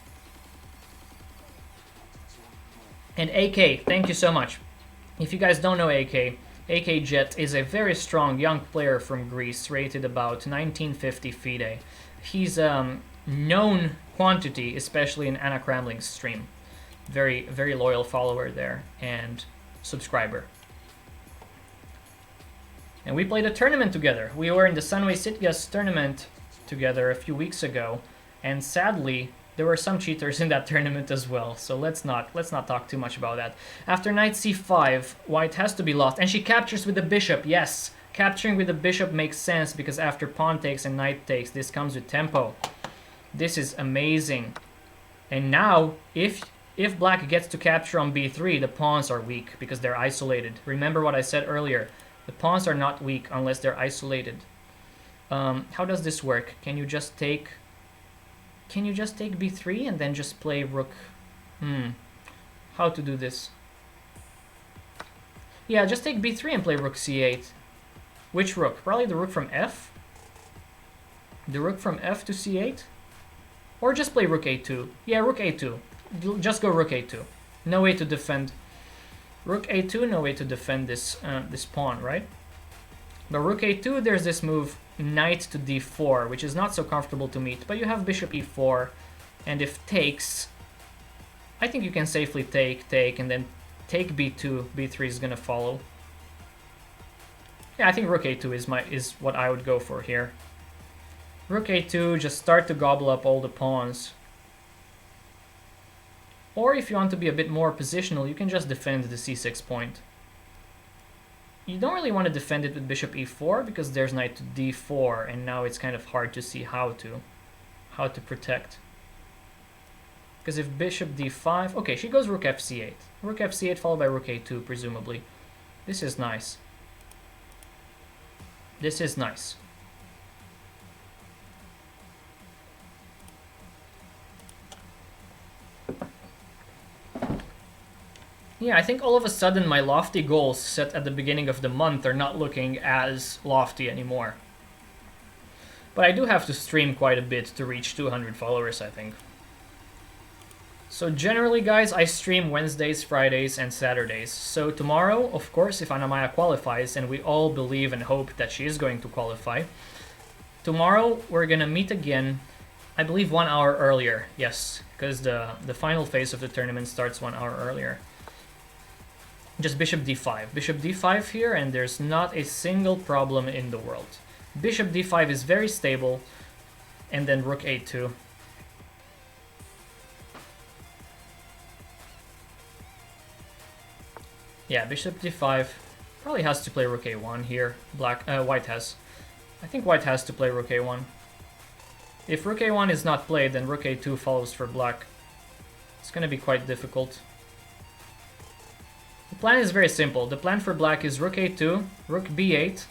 And AK, thank you so much. If you guys don't know AK Jet is a very strong young player from Greece, rated about 1950 FIDE. He's a known quantity, especially in Anna Kramling's stream. Very, very loyal follower there and subscriber. And we played a tournament together. We were in the Sunway Sitges tournament together a few weeks ago, and sadly, there were some cheaters in that tournament as well. So let's not talk too much about that. After knight c5, white has to be lost, and she captures with the bishop. Yes, capturing with the bishop makes sense because after pawn takes and knight takes, this comes with tempo. This is amazing. And now, if black gets to capture on b3, the pawns are weak because they're isolated. Remember what I said earlier. The pawns are not weak unless they're isolated. How does this work? Can you just take b3 and then just play rook? How to do this? Yeah, just take b3 and play rook c8. Which rook? Probably the rook from f? The rook from f to c8? Or just play rook a2. Yeah, rook a2. Just go rook a2. No way to defend. Rook a2, no way to defend this this pawn, right? But rook a2, there's this move knight to d4, which is not so comfortable to meet. But you have bishop e4, and if takes, I think you can safely take, and then take b2, b3 is gonna follow. Yeah, I think rook a2 is what I would go for here. Rook a2, just start to gobble up all the pawns. Or if you want to be a bit more positional, you can just defend the c6 point. You don't really want to defend it with bishop e4 because there's knight to d4, and now it's kind of hard to see how to protect. Because if bishop d5, okay, she goes rook fc8. Rook fc8 followed by rook a2, presumably. This is nice. This is nice. Yeah, I think all of a sudden my lofty goals set at the beginning of the month are not looking as lofty anymore. But I do have to stream quite a bit to reach 200 followers, I think. So generally, guys, I stream Wednesdays, Fridays, and Saturdays. So tomorrow, of course, if Anna-Maja qualifies, and we all believe and hope that she is going to qualify, tomorrow we're gonna meet again, I believe 1 hour earlier. Yes, because the final phase of the tournament starts 1 hour earlier. Just bishop d5. Bishop d5 here, and there's not a single problem in the world. Bishop d5 is very stable, and then rook a2. Yeah, bishop d5 probably has to play rook a1 here. White has. I think white has to play rook a1. If rook a1 is not played, then rook a2 follows for black. It's gonna be quite difficult. The plan is very simple. The plan for black is rook a2, rook b8,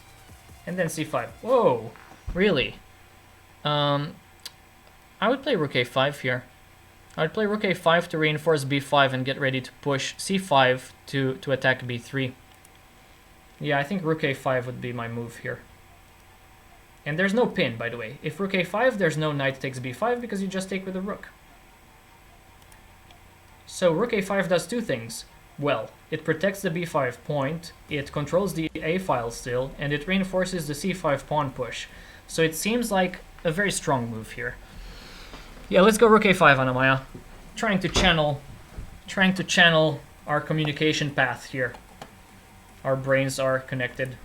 and then c5. Whoa, really? I would play rook a5 here. I would play rook a5 to reinforce b5 and get ready to push c5 to attack b3. Yeah, I think rook a5 would be my move here. And there's no pin, by the way. If rook a5, there's no knight takes b5 because you just take with the rook. So rook a5 does two things. Well, it protects the b5 point, it controls the a file still, and it reinforces the c5 pawn push. So it seems like a very strong move here. Yeah, let's go rook a5, Anna-Maja. Trying to channel our communication path here. Our brains are connected.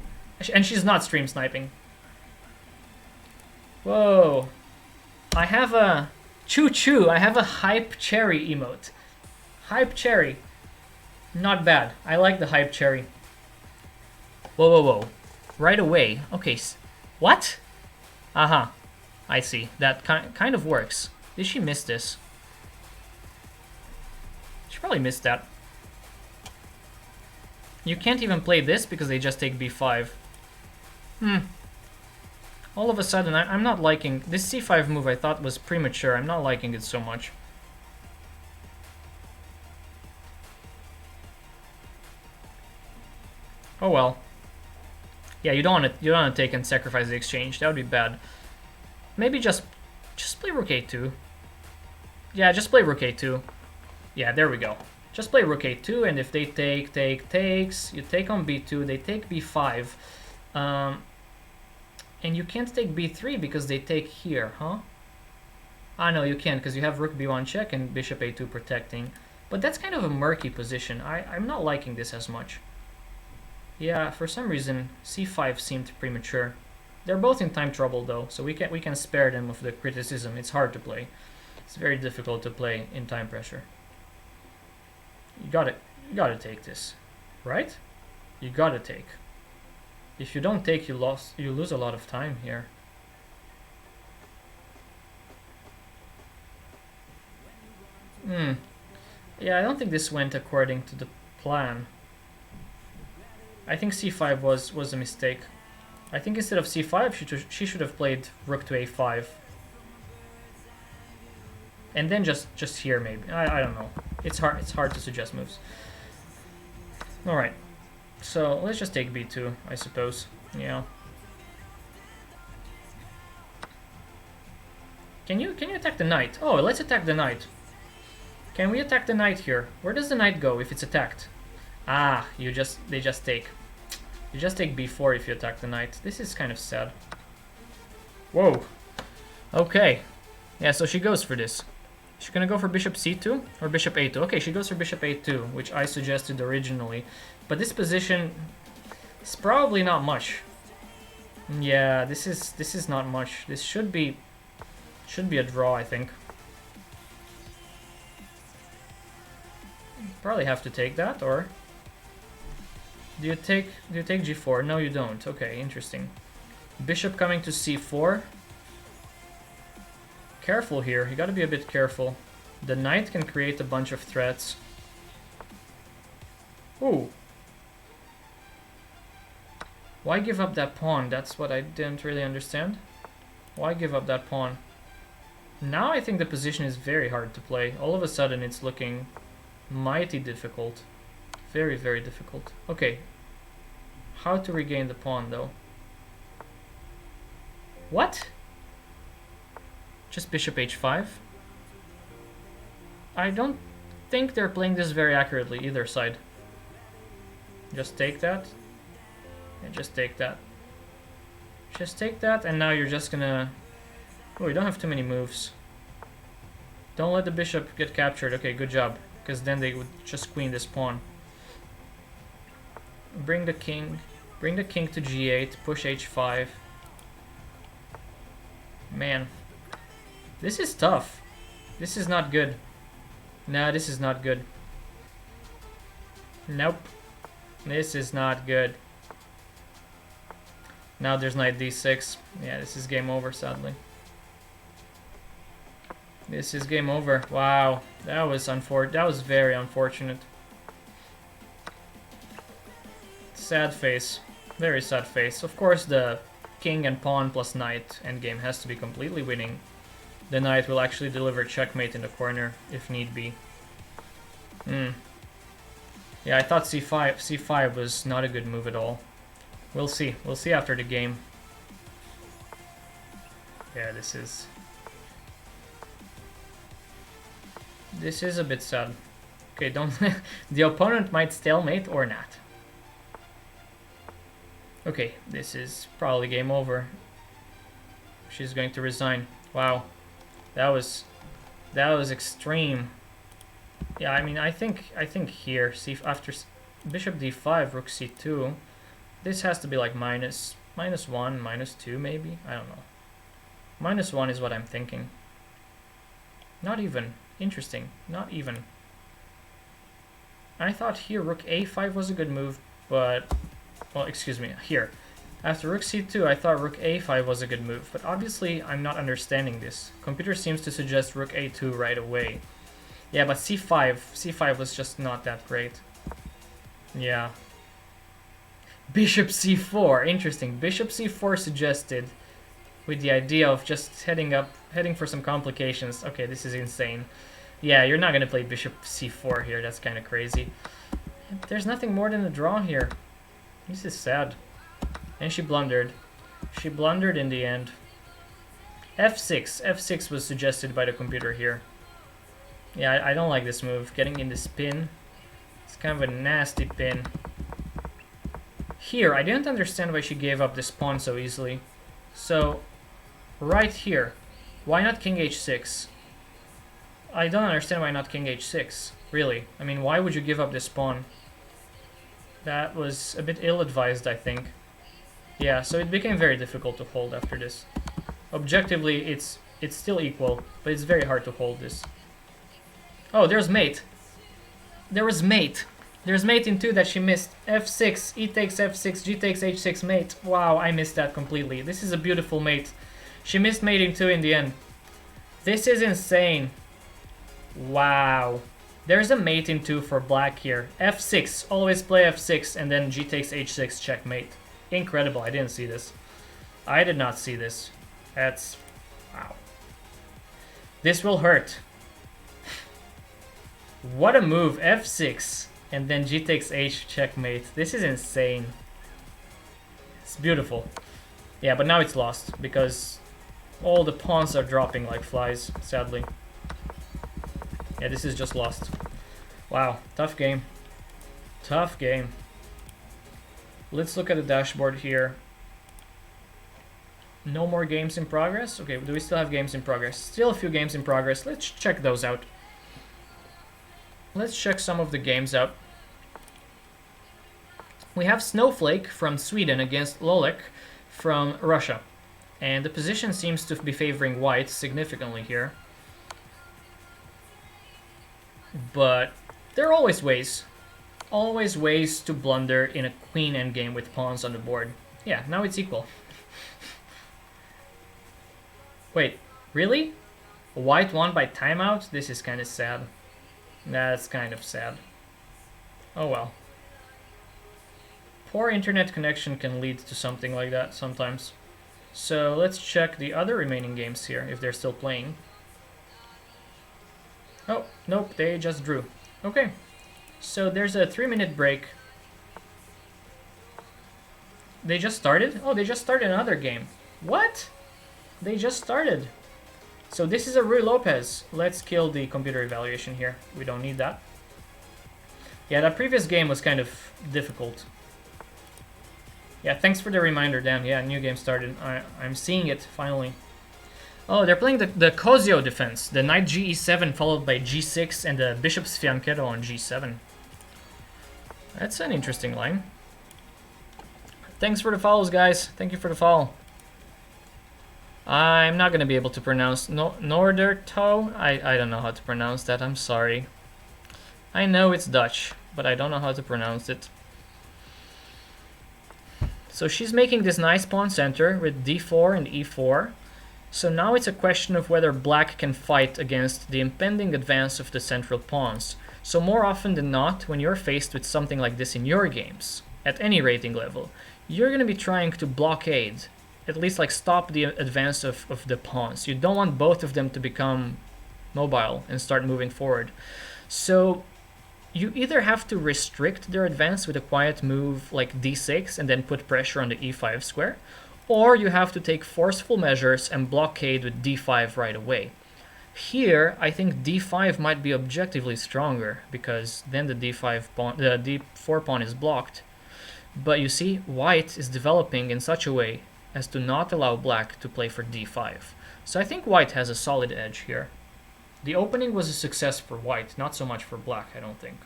And she's not stream sniping. Whoa. I have a choo-choo. I have a hype cherry emote. Hype cherry. Not bad. I like the hype cherry. Whoa, whoa, whoa. Right away. Okay. What? Aha. I see. That kind of works. Did she miss this? She probably missed that. You can't even play this because they just take b5. All of a sudden, I'm not liking... This c5 move I thought was premature. I'm not liking it so much. Oh well. Yeah, you don't want to take and sacrifice the exchange. That would be bad. Maybe just play rook a2. Yeah, just play rook a2. Yeah, there we go. Just play rook a2, and if they takes, you take on b2, they take b5. And you can't take b3 because they take here, huh? Ah, no, you can't, because you have rook b1 check and bishop a2 protecting. But that's kind of a murky position. I'm not liking this as much. Yeah, for some reason, c5 seemed premature. They're both in time trouble, though, so we can spare them of the criticism. It's hard to play. It's very difficult to play in time pressure. You gotta take this, right? You gotta take. If you don't take, you lose a lot of time here. Yeah, I don't think this went according to the plan. I think c5 was a mistake. I think instead of c5, she should have played rook to a5. And then just here maybe. I don't know. It's hard to suggest moves. Alright. So let's just take b2, I suppose. Yeah. Can you attack the knight? Oh, let's attack the knight. Can we attack the knight here? Where does the knight go if it's attacked? Ah, they just take. You just take b4 if you attack the knight. This is kind of sad. Whoa. Okay. Yeah, so she goes for this. She's gonna go for bishop c2 or bishop a2. Okay, she goes for bishop a2, which I suggested originally. But this position is probably not much. Yeah, this is not much. This should be a draw, I think. Probably have to take that, or do you take g4? No, you don't. Okay, interesting. Bishop coming to c4. Careful here. You gotta be a bit careful. The knight can create a bunch of threats. Ooh. Why give up that pawn? That's what I didn't really understand. Why give up that pawn? Now I think the position is very hard to play. All of a sudden it's looking mighty difficult. Very, very difficult. Okay. How to regain the pawn though? What? Just bishop h5? I don't think they're playing this very accurately, either side. Just take that. And just take that. Just take that, and now you're just gonna... Oh, you don't have too many moves. Don't let the bishop get captured. Okay, good job. Because then they would just queen this pawn. Bring the king. Bring the king to g8. Push h5. Man. This is tough. This is not good. Nah, this is not good. Nope. This is not good. Now there's knight d6. Yeah, this is game over, sadly. This is game over. Wow, that was very unfortunate. Sad face. Very sad face. Of course, the king and pawn plus knight endgame has to be completely winning. The knight will actually deliver checkmate in the corner, if need be. Yeah, I thought c5. c5 was not a good move at all. We'll see. We'll see after the game. Yeah, this is a bit sad. Okay, don't... The opponent might stalemate or not. Okay, this is probably game over. She's going to resign. Wow. That was extreme. Yeah, I mean, I think here, see, after bishop d5, rook c2, this has to be like minus 1, -2 maybe? I don't know. -1 is what I'm thinking. Not even. Interesting. Not even. I thought here rook a5 was a good move, but... Well, excuse me, here. After rook c2, I thought rook a5 was a good move, but obviously I'm not understanding this. Computer seems to suggest rook a2 right away. Yeah, but c5 was just not that great. Yeah. Bishop c4, interesting. Bishop c4 suggested with the idea of just heading for some complications. Okay, this is insane. Yeah, you're not gonna play bishop c4 here, that's kind of crazy. There's nothing more than a draw here. This is sad. And she blundered. She blundered in the end. f6. f6 was suggested by the computer here. Yeah, I don't like this move. Getting in this pin. It's kind of a nasty pin. Here, I didn't understand why she gave up this pawn so easily. So, right here. Why not king h6? I don't understand why not king h6. Really. I mean, why would you give up this pawn? That was a bit ill-advised, I think. Yeah, so it became very difficult to hold after this. Objectively, it's still equal, but it's very hard to hold this. Oh, there's mate. There was mate. There's mate in 2 that she missed. f6, e takes f6, g takes h6, mate. Wow, I missed that completely. This is a beautiful mate. She missed mate in 2 in the end. This is insane. Wow. There's a mate in 2 for black here. f6, always play f6, and then g takes h6, checkmate. Incredible, I didn't see this. I did not see this. That's... wow. This will hurt. What a move, f6, and then g takes h, checkmate. This is insane. It's beautiful. Yeah, but now it's lost, because all the pawns are dropping like flies, sadly. Yeah, this is just lost. Wow, tough game. Tough game. Let's look at the dashboard here. No more games in progress? Okay, do we still have games in progress? Still a few games in progress. Let's check those out. Let's check some of the games out. We have Snowflake from Sweden against Lolek from Russia. And the position seems to be favoring white significantly here. But there are always ways. Always ways to blunder in a queen endgame with pawns on the board. Yeah, now it's equal. Wait, really? White won by timeout? This is kind of sad. That's kind of sad. Oh well. Poor internet connection can lead to something like that sometimes. So let's check the other remaining games here, if they're still playing. Oh, nope, they just drew. Okay, so there's a 3-minute break. They just started? Oh, they just started another game. What? They just started. So this is a Rui Lopez. Let's kill the computer evaluation here. We don't need that. Yeah, that previous game was kind of difficult. Yeah, thanks for the reminder, Dan. Yeah, new game started. I'm seeing it, finally. Oh, they're playing the Cosio defense. The knight ge7 followed by g6 and the bishop's fianchetto on g7. That's an interesting line. Thanks for the follows, guys. Thank you for the follow. I'm not going to be able to pronounce Noordertoe. I don't know how to pronounce that. I'm sorry. I know it's Dutch, but I don't know how to pronounce it. So she's making this nice pawn center with d4 and e4. So now it's a question of whether black can fight against the impending advance of the central pawns. So more often than not, when you're faced with something like this in your games, at any rating level, you're going to be trying to blockade, at least like stop the advance of the pawns. You don't want both of them to become mobile and start moving forward. So you either have to restrict their advance with a quiet move like d6 and then put pressure on the e5 square, or you have to take forceful measures and blockade with d5 right away. Here, I think d5 might be objectively stronger, because then the d5 pawn, the d4 pawn is blocked. But you see, white is developing in such a way as to not allow black to play for d5. So I think white has a solid edge here. The opening was a success for white, not so much for black, I don't think.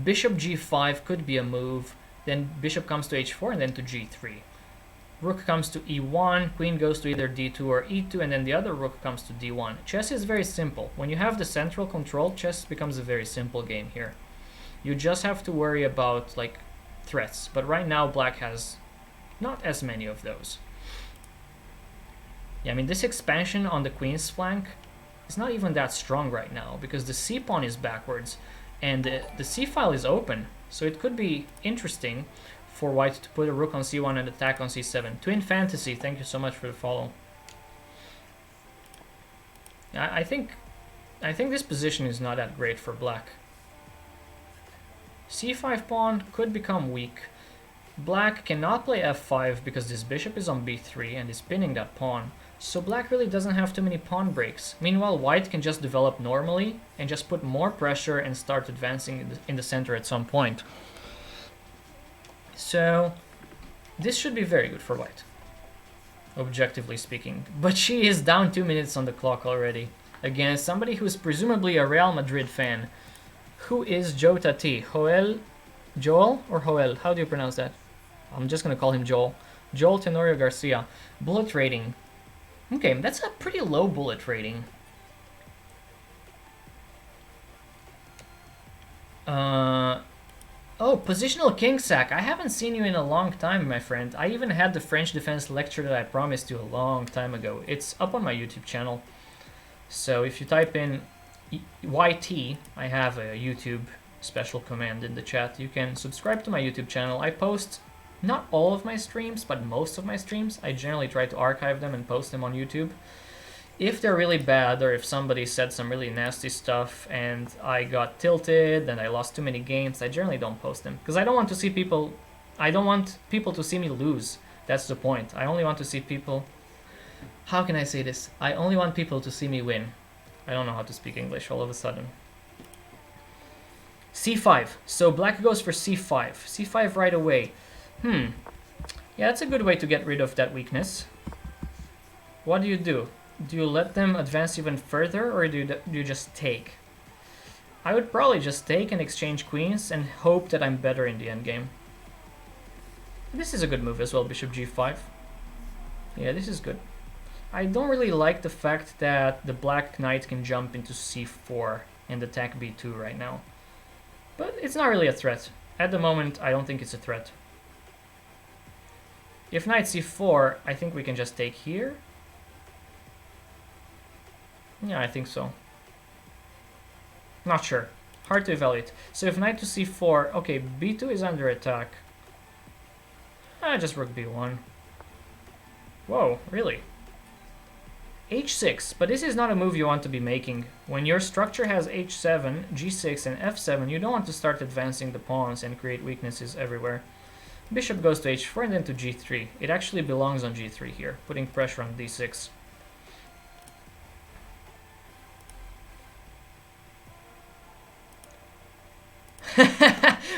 Bishop g5 could be a move, then bishop comes to h4 and then to g3. Rook comes to e1, queen goes to either d2 or e2, and then the other rook comes to d1. Chess is very simple. When you have the central control, chess becomes a very simple game here. You just have to worry about like threats, but right now black has not as many of those. Yeah, I mean this expansion on the queen's flank is not even that strong right now, because the c pawn is backwards and the c file is open, so it could be interesting for white to put a rook on c1 and attack on c7. Twin Fantasy, thank you so much for the follow. I think this position is not that great for black. c5 pawn could become weak. Black cannot play f5 because this bishop is on b3 and is pinning that pawn. So black really doesn't have too many pawn breaks. Meanwhile, white can just develop normally and just put more pressure and start advancing in the center at some point. So this should be very good for white, objectively speaking. But she is down 2 minutes on the clock already against somebody who is presumably a Real Madrid fan. Who is Jota T? Joel or Joel? How do you pronounce that? I'm just going to call him Joel. Joel Tenorio Garcia. Bullet rating. Okay, that's a pretty low bullet rating. Oh, positional king sack. I haven't seen you in a long time, my friend. I even had the French defense lecture that I promised you a long time ago. It's up on my YouTube channel. So if you type in YT, I have a YouTube special command in the chat. You can subscribe to my YouTube channel. I post not all of my streams, but most of my streams. I generally try to archive them and post them on YouTube. If they're really bad, or if somebody said some really nasty stuff and I got tilted and I lost too many games, I generally don't post them, because I don't want to see people, I don't want people to see me lose. That's the point. I only want to see people, how can I say this? I only want people to see me win. I don't know how to speak English all of a sudden. c5. So black goes for c5. c5 right away. Yeah, that's a good way to get rid of that weakness. What do? Do you let them advance even further, or do you just take? I would probably just take and exchange queens and hope that I'm better in the endgame. This is a good move as well, bishop g5. Yeah, this is good. I don't really like the fact that the black knight can jump into c4 and attack b2 right now. But it's not really a threat. At the moment, I don't think it's a threat. If knight c4, I think we can just take here. Yeah, I think so. Not sure. Hard to evaluate. So if knight to c4, okay, b2 is under attack. Just rook b1. Whoa, really? h6, but this is not a move you want to be making. When your structure has h7, g6, and f7, you don't want to start advancing the pawns and create weaknesses everywhere. Bishop goes to h4 and then to g3. It actually belongs on g3 here, putting pressure on d6.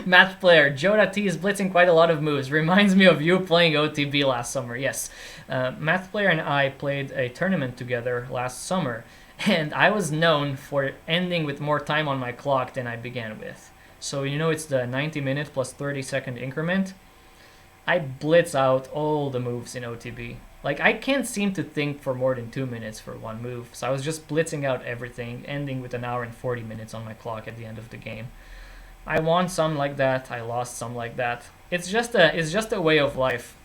Math player, Joda T is blitzing quite a lot of moves. Reminds me of you playing OTB last summer. Yes, Math player and I played a tournament together last summer, and I was known for ending with more time on my clock than I began with. So you know it's the 90-minute plus 30-second increment. I blitz out all the moves in OTB. Like, I can't seem to think for more than 2 minutes for one move, so I was just blitzing out everything, ending with an hour and 40 minutes on my clock at the end of the game. I won some like that, I lost some like that. It's just a way of life.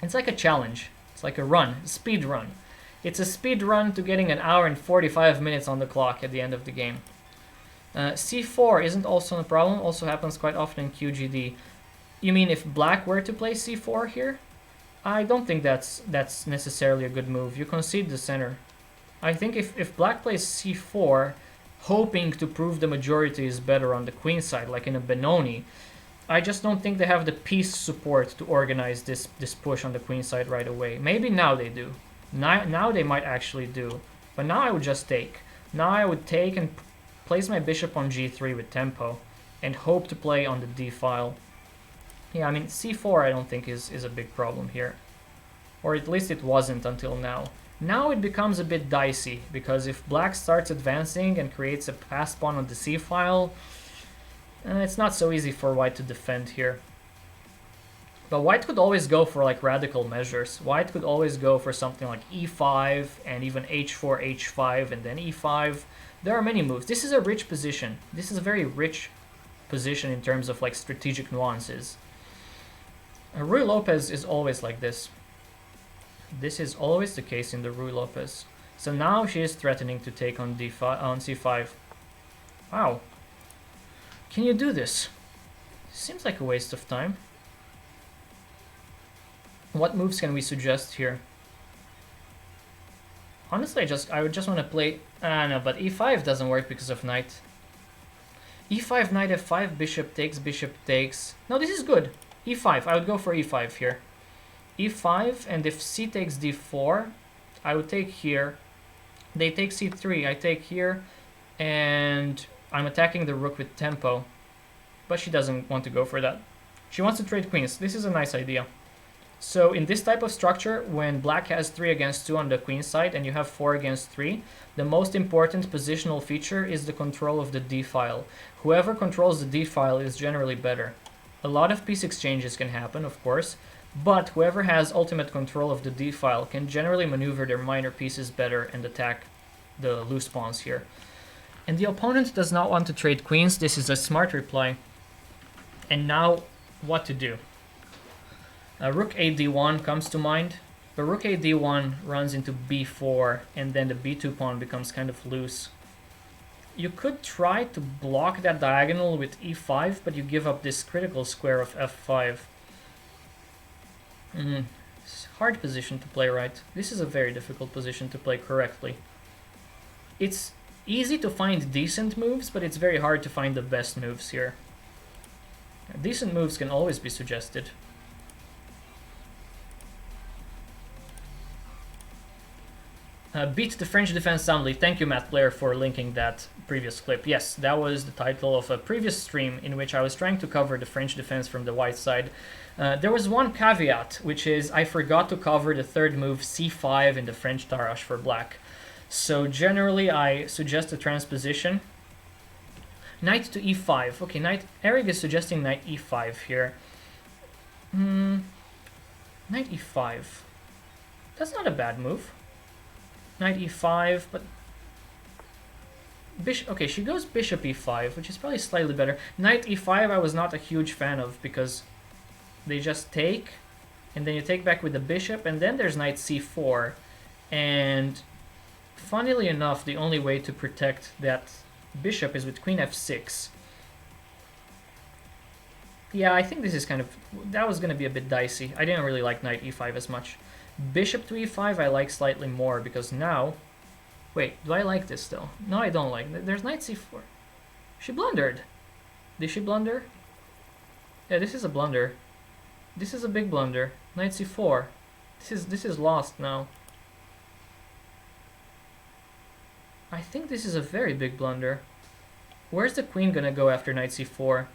It's like a challenge. It's like a run, a speed run. It's a speed run to getting an hour and 45 minutes on the clock at the end of the game. C4 isn't also a problem, also happens quite often in QGD. You mean if black were to play c4 here? I don't think that's necessarily a good move. You concede the center. I think if black plays c4, hoping to prove the majority is better on the queen side, like in a Benoni, I just don't think they have the piece support to organize this push on the queen side right away. Maybe now they do. Now they might actually do. But now I would just take. Now I would take and place my bishop on g3 with tempo and hope to play on the d file. Yeah, I mean, c4 I don't think is a big problem here. Or at least it wasn't until now. Now it becomes a bit dicey, because if black starts advancing and creates a pass pawn on the c file, it's not so easy for white to defend here. But white could always go for like radical measures. White could always go for something like e5 and even h4, h5, and then e5. There are many moves. This is a rich position. This is a very rich position in terms of like strategic nuances. Ruy Lopez is always like this. This is always the case in the Ruy Lopez. So now she is threatening to take on c5. Wow. Can you do this? Seems like a waste of time. What moves can we suggest here? Honestly, I would just want to play... no, but e5 doesn't work because of knight. e5, knight f5, bishop takes. No, this is good. e5, I would go for e5 here. e5, and if c takes d4, I would take here. They take c3, I take here, and I'm attacking the rook with tempo. But she doesn't want to go for that. She wants to trade queens. This is a nice idea. So in this type of structure, when black has 3 against 2 on the queen side and you have 4 against 3, the most important positional feature is the control of the d file. Whoever controls the d file is generally better. A lot of piece exchanges can happen, of course, but whoever has ultimate control of the d file can generally maneuver their minor pieces better and attack the loose pawns here. And the opponent does not want to trade queens. This is a smart reply. And now, what to do? Rook a d1 comes to mind, but rook a d1 runs into b4, and then the b2 pawn becomes kind of loose. You could try to block that diagonal with e5, but you give up this critical square of f5. It's a hard position to play right. This is a very difficult position to play correctly. It's easy to find decent moves, but it's very hard to find the best moves here. Decent moves can always be suggested. Beat the French defense soundly. Thank you, Matt Blair, for linking that previous clip. Yes, that was the title of a previous stream in which I was trying to cover the French defense from the white side. There was one caveat, which is I forgot to cover the third move c5 in the French Tarrasch for black. So generally I suggest a transposition. Knight to e5. Okay, Eric is suggesting knight e5 here. Knight e5. That's not a bad move. Knight e5, but bishop. Okay, she goes bishop e5, which is probably slightly better. Knight e5 I was not a huge fan of because they just take, and then you take back with the bishop, and then there's knight c4. And funnily enough, the only way to protect that bishop is with queen f6. Yeah, I think this is kind of... that was going to be a bit dicey. I didn't really like knight e5 as much. Bishop to e5 I like slightly more, because now... wait, do I like this though? No, I don't like. There's knight c4. She blundered. Did she blunder? Yeah, this is a blunder. This is a big blunder. Knight c4. This is lost now. I think this is a very big blunder. Where's the queen gonna go after knight c4?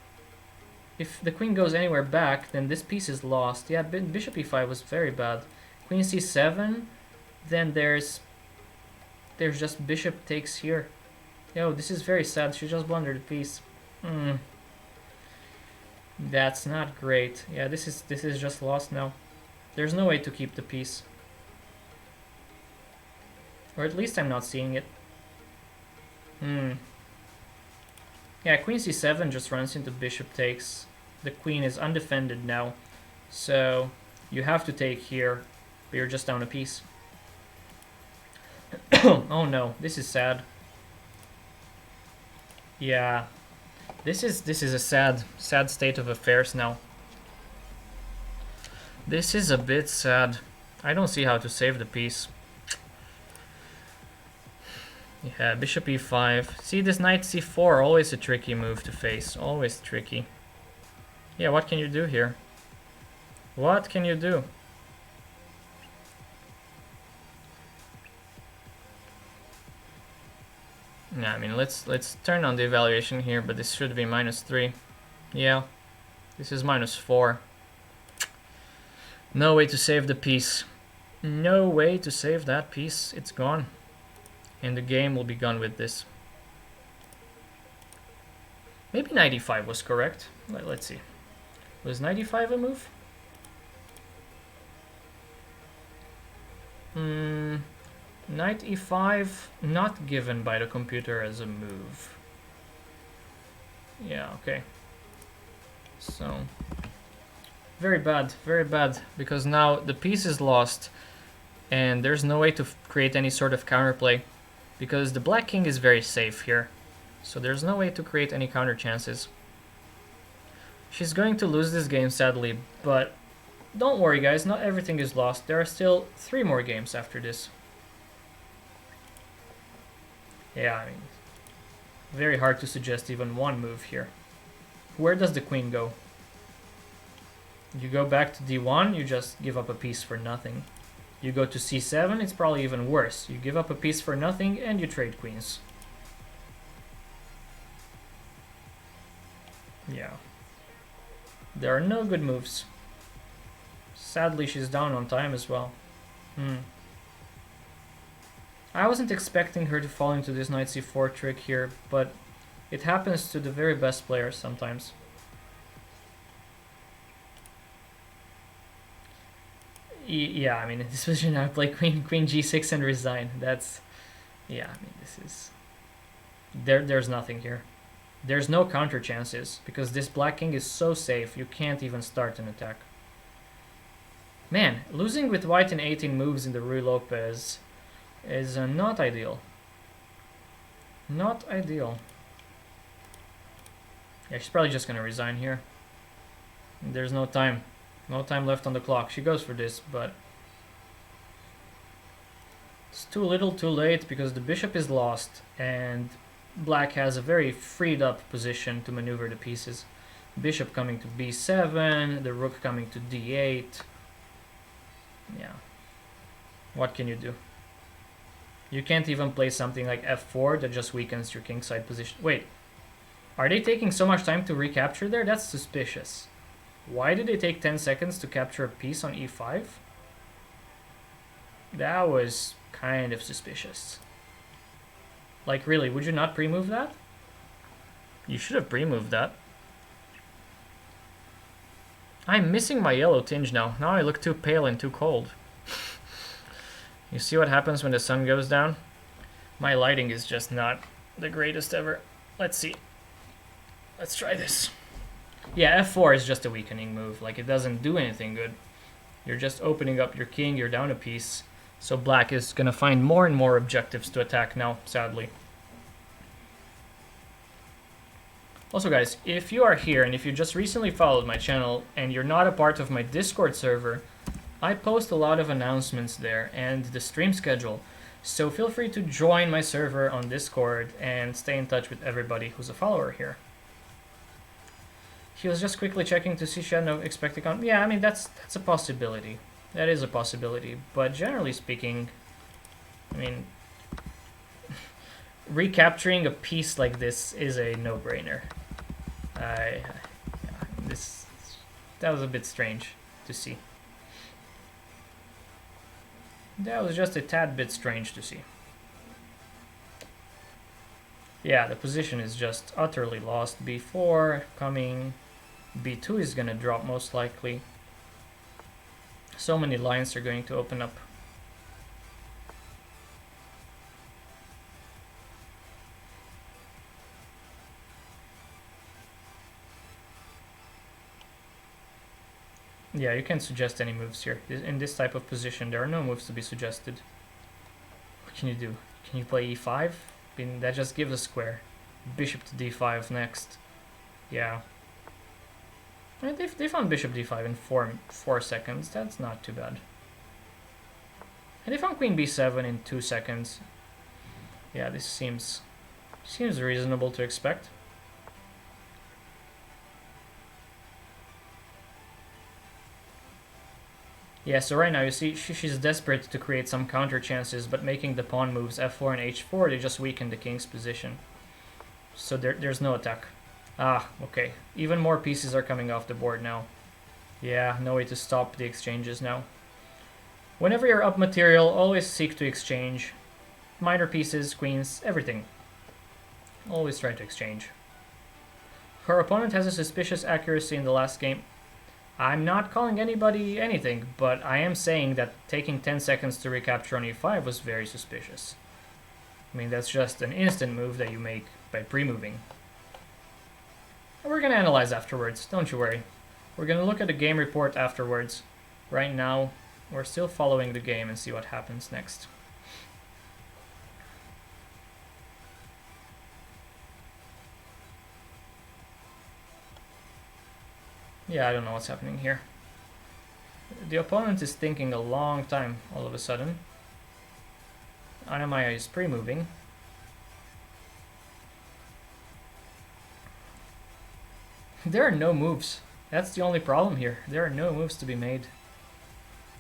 If the queen goes anywhere back, then this piece is lost. Yeah, bishop e5 was very bad. Queen c7, then there's just bishop takes here. Yo, this is very sad. She just blundered a piece. That's not great. Yeah, this is just lost now. There's no way to keep the piece. Or at least I'm not seeing it. Yeah, queen c7 just runs into bishop takes. The queen is undefended now. So you have to take here, but you're just down a piece. Oh no, this is sad. Yeah. This is a sad state of affairs now. This is a bit sad. I don't see how to save the piece. Yeah, bishop e5. See, this knight c4, always a tricky move to face. Always tricky. Yeah, what can you do here? What can you do? Yeah, I mean, let's turn on the evaluation here, but this should be -3. Yeah, this is -4. No way to save the piece. No way to save that piece. It's gone. And the game will be gone with this. Maybe knight e5 was correct. Let's see. Was knight e5 a move? Knight e5 not given by the computer as a move. Yeah, okay. So very bad, because now the piece is lost and there's no way to create any sort of counterplay because the black king is very safe here. So there's no way to create any counter chances. She's going to lose this game sadly, but don't worry guys, not everything is lost. There are still 3 more games after this. Yeah, I mean, very hard to suggest even one move here. Where does the queen go? You go back to d1, you just give up a piece for nothing. You go to c7, it's probably even worse. You give up a piece for nothing and you trade queens. Yeah. There are no good moves. Sadly, she's down on time as well. I wasn't expecting her to fall into this knight c4 trick here, but it happens to the very best players sometimes. Yeah, I mean, in this position I play queen g6 and resign. That's... yeah, I mean, this is... There's nothing here. There's no counter chances, because this black king is so safe, you can't even start an attack. Man, losing with white in 18 moves in the Ruy Lopez is not ideal. Not ideal. Yeah, she's probably just gonna resign here. There's no time. No time left on the clock. She goes for this, but it's too little too late because the bishop is lost and black has a very freed up position to maneuver the pieces. Bishop coming to b7, the rook coming to d8. Yeah. What can you do? You can't even play something like f4 that just weakens your kingside position. Wait, are they taking so much time to recapture there? That's suspicious. Why did they take 10 seconds to capture a piece on e5? That was kind of suspicious. Like, really, would you not pre-move that? You should have pre-moved that. I'm missing my yellow tinge now. Now I look too pale and too cold. You see what happens when the sun goes down? My lighting is just not the greatest ever. Let's see. Let's try this. Yeah, f4 is just a weakening move. Like, it doesn't do anything good. You're just opening up your king, you're down a piece. So black is gonna find more and more objectives to attack now, sadly. Also guys, if you are here and if you just recently followed my channel and you're not a part of my Discord server, I post a lot of announcements there and the stream schedule. So feel free to join my server on Discord and stay in touch with everybody who's a follower here. He was just quickly checking to see she had no expected count. Yeah, I mean, that's a possibility. That is a possibility. But generally speaking, I mean, recapturing a piece like this is a no-brainer. That was a bit strange to see. That was just a tad bit strange to see. Yeah, the position is just utterly lost. b4 coming. b2 is gonna drop most likely. So many lines are going to open up. Yeah, you can't suggest any moves here. In this type of position, there are no moves to be suggested. What can you do? Can you play e5? I mean, that just gives a square. Bishop to d5 next. Yeah. I mean, they found bishop d5 in 4 seconds. That's not too bad. And they found queen b7 in 2 seconds. Yeah, this seems reasonable to expect. Yeah, so right now you see she's desperate to create some counter chances, but making the pawn moves f4 and h4, they just weaken the king's position. So there's no attack. Ah, okay. Even more pieces are coming off the board now. Yeah, no way to stop the exchanges now. Whenever you're up material, always seek to exchange. Minor pieces, queens, everything. Always try to exchange. Her opponent has a suspicious accuracy in the last game. I'm not calling anybody anything, but I am saying that taking 10 seconds to recapture on e5 was very suspicious. I mean, that's just an instant move that you make by pre-moving. We're gonna analyze afterwards, don't you worry. We're gonna look at the game report afterwards. Right now, we're still following the game and see what happens next. Yeah, I don't know what's happening here. The opponent is thinking a long time all of a sudden. Anna-Maja is pre-moving. There are no moves. That's the only problem here. There are no moves to be made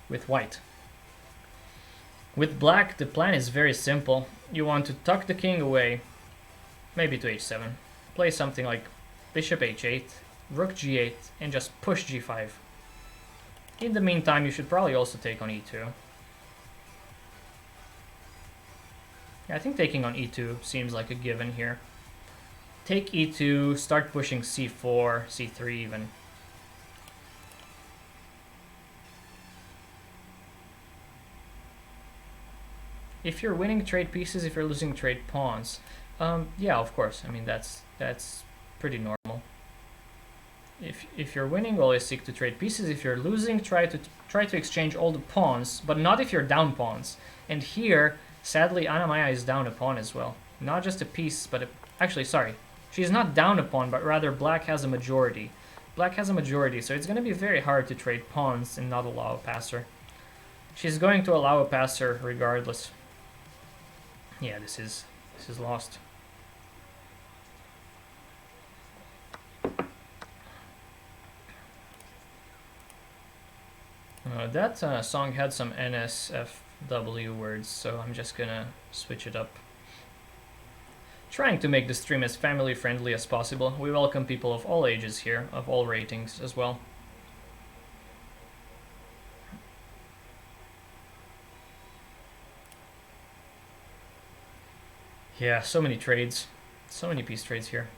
with white. With black, the plan is very simple. You want to tuck the king away, maybe to h7. Play something like bishop h8, rook g8, and just push g5. In the meantime, you should probably also take on e2. I think taking on e2 seems like a given here. Take e2, start pushing c4, c3 even. If you're winning, trade pieces. If you're losing, trade pawns. Yeah, of course. I mean, that's pretty normal. If you're winning, always seek to trade pieces. If you're losing, try to exchange all the pawns, but not if you're down pawns. And here, sadly, Anna-Maja is down a pawn as well. Not just a piece, but actually, sorry. She's not down a pawn, but rather black has a majority. Black has a majority, so it's going to be very hard to trade pawns and not allow a passer. She's going to allow a passer regardless. Yeah, this is lost. That song had some NSF W words, so I'm just gonna switch it up. Trying to make the stream as family friendly as possible. We welcome people of all ages here, of all ratings as well. Yeah, so many trades. So many piece trades here.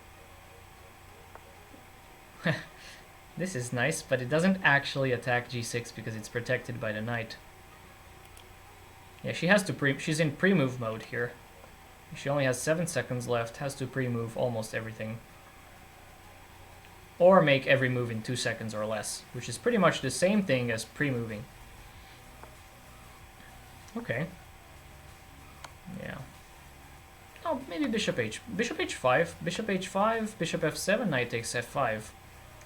This is nice, but it doesn't actually attack g6 because it's protected by the knight. Yeah, she has to she's in pre-move mode here. She only has 7 seconds left, has to pre-move almost everything. Or make every move in 2 seconds or less, which is pretty much the same thing as pre-moving. Okay. Yeah. Oh, maybe bishop h5, bishop h5, bishop f7, knight takes f5.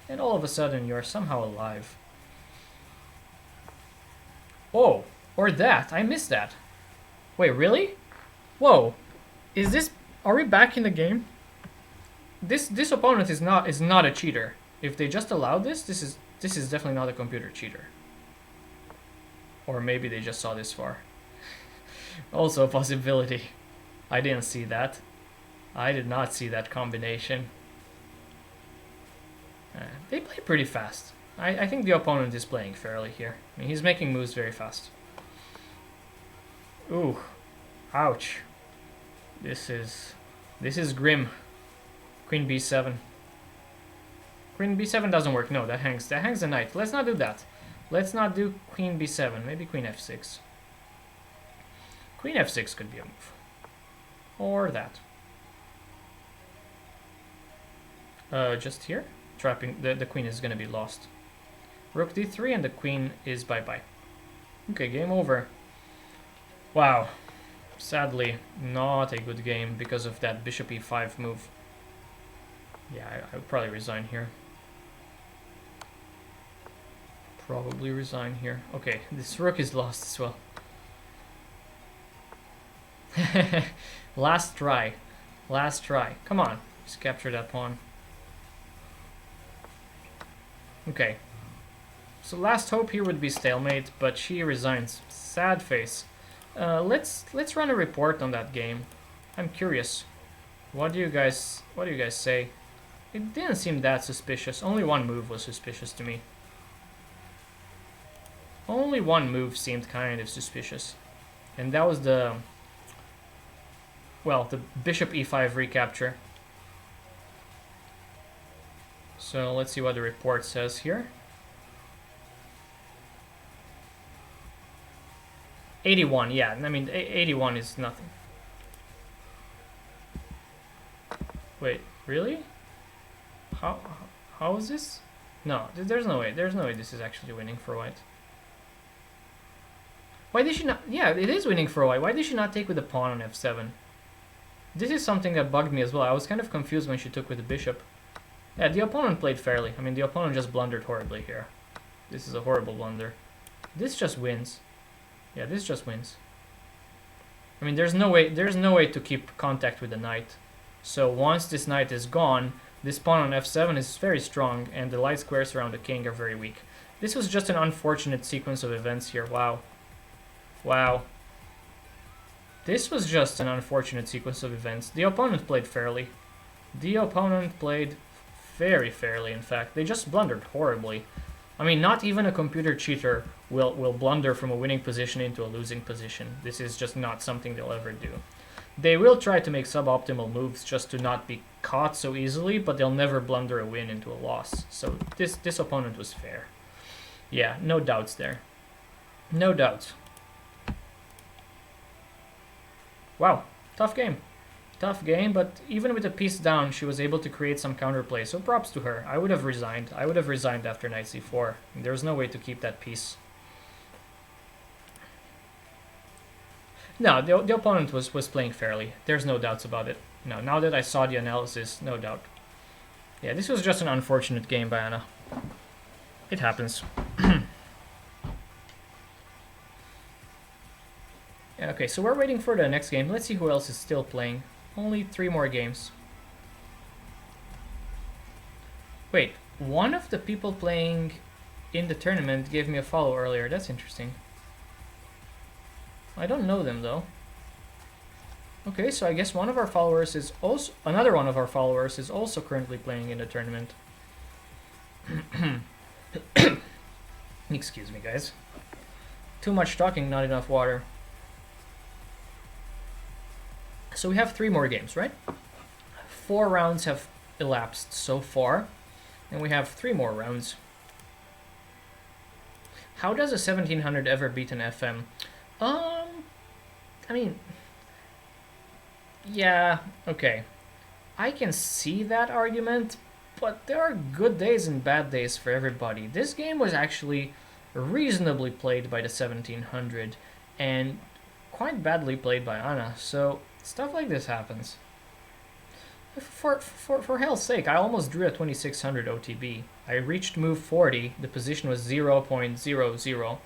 And all of a sudden you're somehow alive. Oh, or that, I missed that. Wait, really? Whoa, is this, are we back in the game? This opponent is not a cheater. If they just allowed this is definitely not a computer cheater. Or maybe they just saw this far. Also a possibility. I didn't see that. I did not see that combination. They play pretty fast. I think the opponent is playing fairly here. I mean, he's making moves very fast. Ooh, ouch. This is grim. Queen b7. Queen b7 doesn't work. No, that hangs the knight. Let's not do that. Let's not do queen b7. Maybe queen f6. Queen f6 could be a move. Or that. Just here. Trapping the queen is gonna be lost. Rook d3 and the queen is bye-bye. Okay, game over. Wow. Sadly, not a good game because of that bishop e5 move. Yeah, I would probably resign here. Probably resign here. Okay, this rook is lost as well. Last try. Last try. Come on. Just capture that pawn. Okay. So last hope here would be stalemate, but she resigns. Sad face. Let's run a report on that game. I'm curious. What do you guys say? It didn't seem that suspicious. Only one move was suspicious to me. Only one move seemed kind of suspicious. And that was the bishop e5 recapture. So let's see what the report says here. 81, yeah, I mean 81 is nothing. Wait, really? How is this? No, there's no way this is actually winning for white. Why did she not? Yeah, it is winning for white. Why did she not take with the pawn on f7? This is something that bugged me as well. I was kind of confused when she took with the bishop. Yeah, the opponent played fairly. I mean, the opponent just blundered horribly here. This is a horrible blunder. This just wins. Yeah, this just wins. I mean, there's no way to keep contact with the knight. So once this knight is gone, this pawn on f7 is very strong, and the light squares around the king are very weak. This was just an unfortunate sequence of events here. Wow. Wow. This was just an unfortunate sequence of events. The opponent played fairly. The opponent played very fairly, in fact. They just blundered horribly. I mean, not even a computer cheater will blunder from a winning position into a losing position. This is just not something they'll ever do. They will try to make suboptimal moves just to not be caught so easily, but they'll never blunder a win into a loss. So this opponent was fair. Yeah, no doubts there. No doubts. Wow, tough game. Tough game, but even with a piece down, she was able to create some counterplay, so props to her. I would have resigned. I would have resigned after knight c4. There's no way to keep that piece. No, the opponent was playing fairly. There's no doubts about it. No, now that I saw the analysis, no doubt. Yeah, this was just an unfortunate game by Anna. It happens. Okay, so we're waiting for the next game. Let's see who else is still playing. Only 3 more games. Wait, one of the people playing in the tournament gave me a follow earlier. That's interesting. I don't know them though. Okay, so I guess one of our followers is also another one of our followers is also currently playing in the tournament. Excuse me, guys. Too much talking, not enough water. So we have 3 more games, right? 4 rounds have elapsed so far, and we have 3 more rounds. How does a 1700 ever beat an FM? I mean, yeah, okay. I can see that argument, but there are good days and bad days for everybody. This game was actually reasonably played by the 1700 and quite badly played by Anna, so stuff like this happens. For hell's sake, I almost drew a 2600 OTB. I reached move 40, the position was 0.00.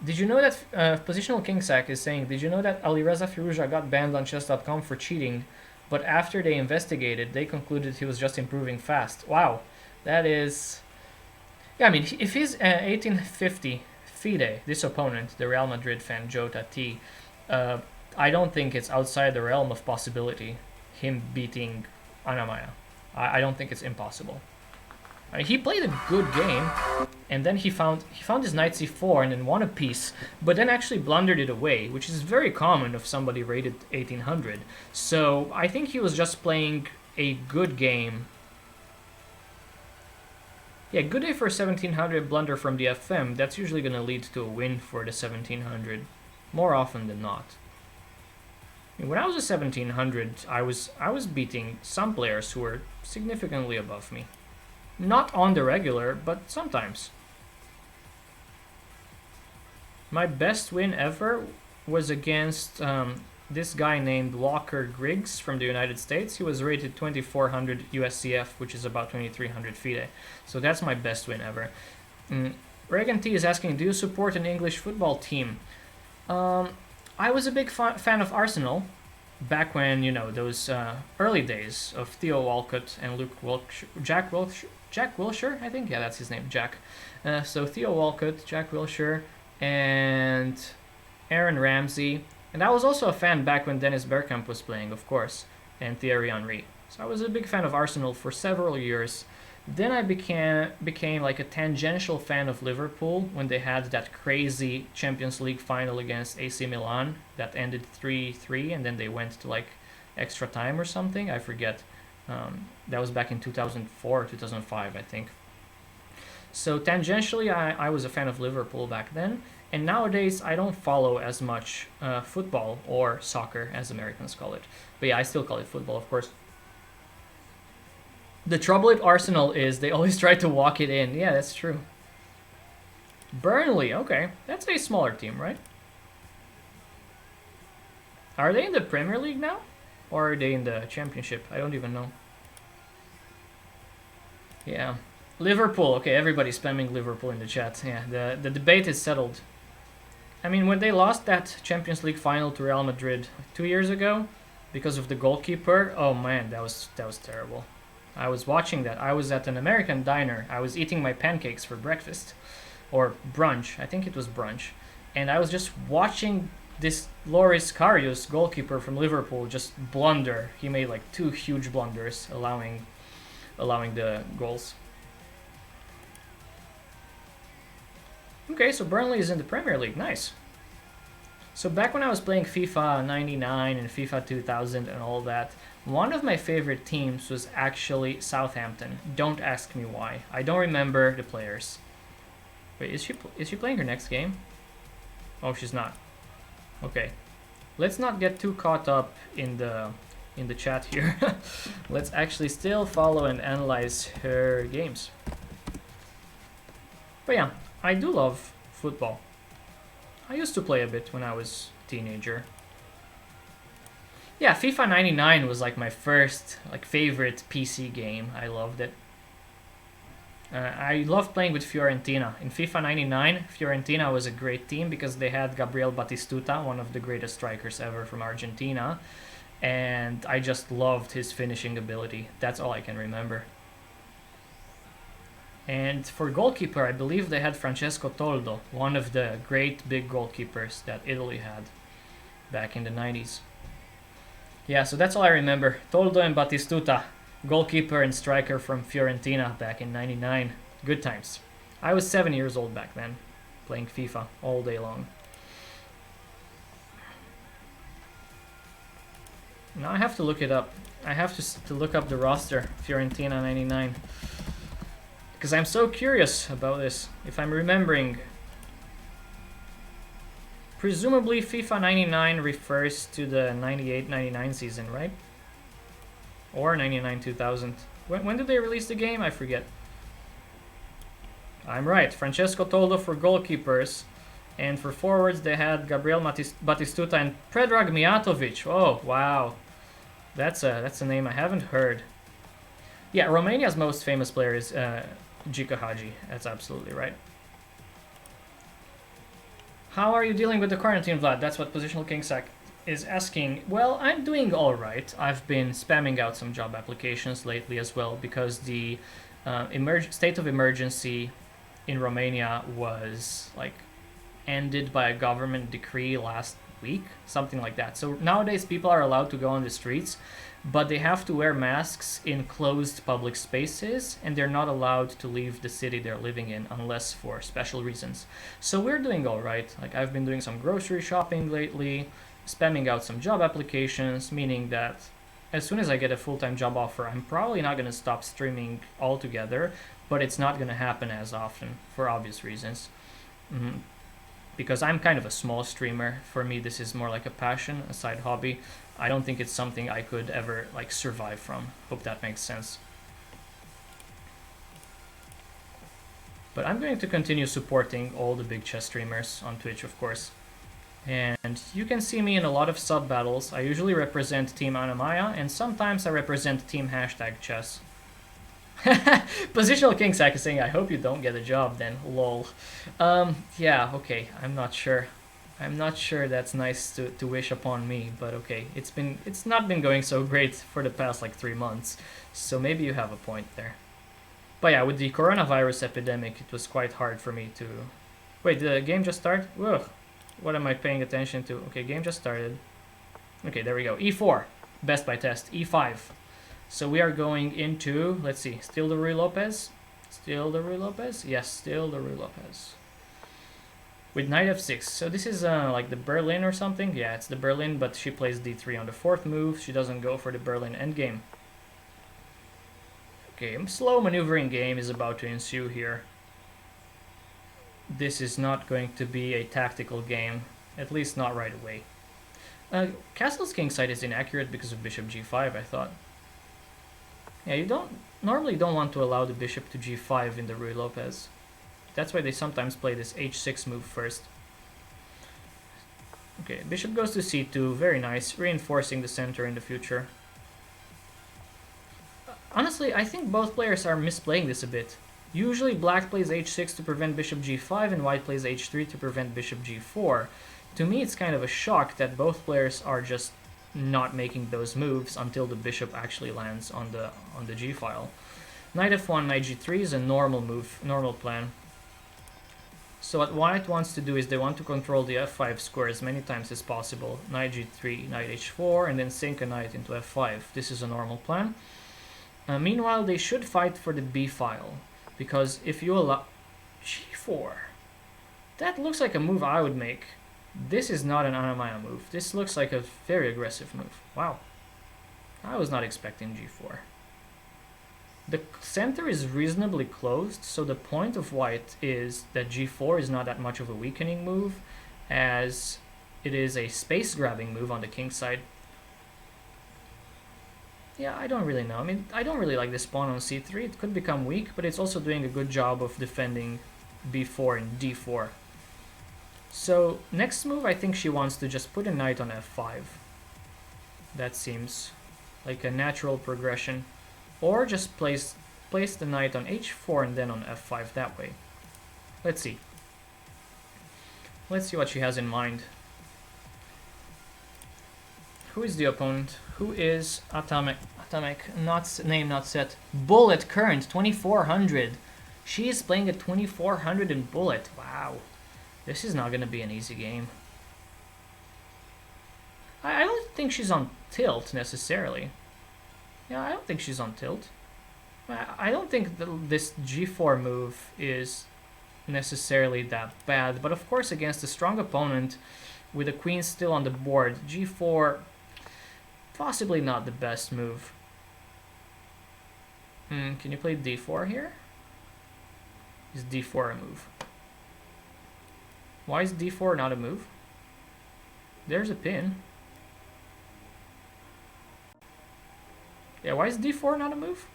Did you know that Positional Kingsack is saying, did you know that Alireza Firouzja got banned on chess.com for cheating, but after they investigated, they concluded he was just improving fast? Wow, that is... Yeah, I mean, if he's 1850 FIDE, this opponent, the Real Madrid fan Jota T, I don't think it's outside the realm of possibility, him beating Anna-Maja. I don't think it's impossible. I mean, he played a good game, and then he found his knight c4 and then won a piece, but then actually blundered it away, which is very common of somebody rated 1800. So I think he was just playing a good game. Yeah, good day for 1700 blunder from the FM. That's usually going to lead to a win for the 1700, more often than not. I mean, when I was a 1700, I was beating some players who were significantly above me. Not on the regular, but sometimes. My best win ever was against this guy named Walker Griggs from the United States. He was rated 2400 USCF, which is about 2300 FIDE. So that's my best win ever. Reagan T is asking, do you support an English football team? I was a big fan of Arsenal back when, you know, those early days of Theo Walcott and Jack Wilshere, I think? Yeah, that's his name, Jack. So Theo Walcott, Jack Wilshere, and Aaron Ramsey. And I was also a fan back when Dennis Bergkamp was playing, of course, and Thierry Henry. So I was a big fan of Arsenal for several years. Then I became like a tangential fan of Liverpool when they had that crazy Champions League final against AC Milan that ended 3-3, and then they went to like extra time or something. I forget. That was back in 2004, 2005, I think. So tangentially, I was a fan of Liverpool back then, and nowadays I don't follow as much football or soccer, as Americans call it. But yeah, I still call it football, of course. The trouble with Arsenal is they always try to walk it in. Yeah, that's true. Burnley, okay. That's a smaller team, right? Are they in the Premier League now? Or are they in the Championship? I don't even know. Yeah. Liverpool. Okay, everybody's spamming Liverpool in the chat. Yeah, the debate is settled. I mean, when they lost that Champions League final to Real Madrid 2 years ago because of the goalkeeper, oh man, that was terrible. I was watching that. I was at an American diner. I was eating my pancakes for breakfast. Or brunch. I think it was brunch. And I was just watching this Loris Karius, goalkeeper from Liverpool, just blunder. He made like 2 huge blunders, allowing the goals. Okay, so Burnley is in the Premier League. Nice. So back when I was playing FIFA 99 and FIFA 2000 and all that, one of my favorite teams was actually Southampton. Don't ask me why. I don't remember the players. Wait, is she playing her next game? Oh, she's not. Okay. Let's not get too caught up in the chat here. Let's actually still follow and analyze her games. But yeah, I do love football. I used to play a bit when I was a teenager. Yeah, FIFA 99 was like my first favorite PC game. I loved it. I loved playing with Fiorentina. In FIFA 99, Fiorentina was a great team because they had Gabriel Batistuta, one of the greatest strikers ever from Argentina. And I just loved his finishing ability. That's all I can remember. And for goalkeeper, I believe they had Francesco Toldo, one of the great big goalkeepers that Italy had back in the 90s. Yeah, so that's all I remember. Toldo and Batistuta, goalkeeper and striker from Fiorentina back in 99. Good times. I was 7 years old back then, playing FIFA all day long. Now I have to look it up. I have to look up the roster, Fiorentina 99. Because I'm so curious about this. If I'm remembering, presumably FIFA 99 refers to the 98-99 season, right? Or 99-2000. When did they release the game? I forget. I'm right. Francesco Toldo for goalkeepers. And for forwards, they had Gabriel Batistuta and Predrag Mijatovic. Oh, wow. That's a name I haven't heard. Yeah, Romania's most famous player is Gica Hagi. That's absolutely right. How are you dealing with the quarantine, Vlad? That's what Positional Kingsack is asking. Well, I'm doing all right. I've been spamming out some job applications lately as well because the state of emergency in Romania was like ended by a government decree last week, something like that. So nowadays people are allowed to go on the streets, but they have to wear masks in closed public spaces, and they're not allowed to leave the city they're living in unless for special reasons. So we're doing all right. Like, I've been doing some grocery shopping lately, spamming out some job applications, meaning that as soon as I get a full-time job offer, I'm probably not going to stop streaming altogether, but it's not going to happen as often for obvious reasons. Because I'm kind of a small streamer. For me, this is more like a passion, a side hobby. I don't think it's something I could ever like survive from. Hope that makes sense. But I'm going to continue supporting all the big chess streamers on Twitch, of course. And you can see me in a lot of sub battles. I usually represent Team Anna-Maja, and sometimes I represent Team #chess. Positional Kingsack is saying, I hope you don't get a job then, lol. Yeah, okay, I'm not sure. I'm not sure that's nice to wish upon me, but okay. It's not been going so great for the past like 3 months, so maybe you have a point there. But yeah, with the coronavirus epidemic, it was quite hard for me to... Wait, did the game just start? Ugh, what am I paying attention to? Okay, game just started. Okay, there we go. E4, best by test. E5. So we are going into, let's see, still the Ruy Lopez? Still the Ruy Lopez? Yes, still the Ruy Lopez. With knight f6. So this is like the Berlin or something? Yeah, it's the Berlin, but she plays d3 on the 4th move. She doesn't go for the Berlin endgame. Okay, a slow maneuvering game is about to ensue here. This is not going to be a tactical game, at least not right away. Castle's kingside is inaccurate because of bishop g5, I thought. Yeah, you normally don't want to allow the bishop to g5 in the Ruy Lopez. That's why they sometimes play this h6 move first. Okay, bishop goes to c2, very nice, reinforcing the center in the future. Honestly, I think both players are misplaying this a bit. Usually black plays h6 to prevent bishop g5 and white plays h3 to prevent bishop g4. To me, it's kind of a shock that both players are just not making those moves until the bishop actually lands on the g file. Knight f1, knight g3 is a normal move, normal plan. So what white wants to do is they want to control the f5 square as many times as possible. Knight g3, knight h4, and then sink a knight into f5. This is a normal plan. Meanwhile, they should fight for the b file, because if you allow g4, that looks like a move I would make. This is not an Anna-Maja move. This looks like a very aggressive move. Wow. I was not expecting g4. The center is reasonably closed, so the point of white is that g4 is not that much of a weakening move, as it is a space-grabbing move on the king side. Yeah, I don't really know. I mean, I don't really like this pawn on c3. It could become weak, but it's also doing a good job of defending b4 and d4. So, next move, I think she wants to just put a knight on f5. That seems like a natural progression. Or just place the knight on h4 and then on f5 that way. Let's see. Let's see what she has in mind. Who is the opponent? Who is Atomic, name not set. Bullet Current 2400. She is playing a 2400 in bullet. Wow. This is not going to be an easy game. I don't think she's on tilt necessarily. Yeah, I don't think she's on tilt. I don't think this g4 move is necessarily that bad, but of course against a strong opponent with the queen still on the board, g4 possibly not the best move. Can you play d4 here? Is d4 a move? Why is d4 not a move? There's a pin. Yeah, why is d4 not a move?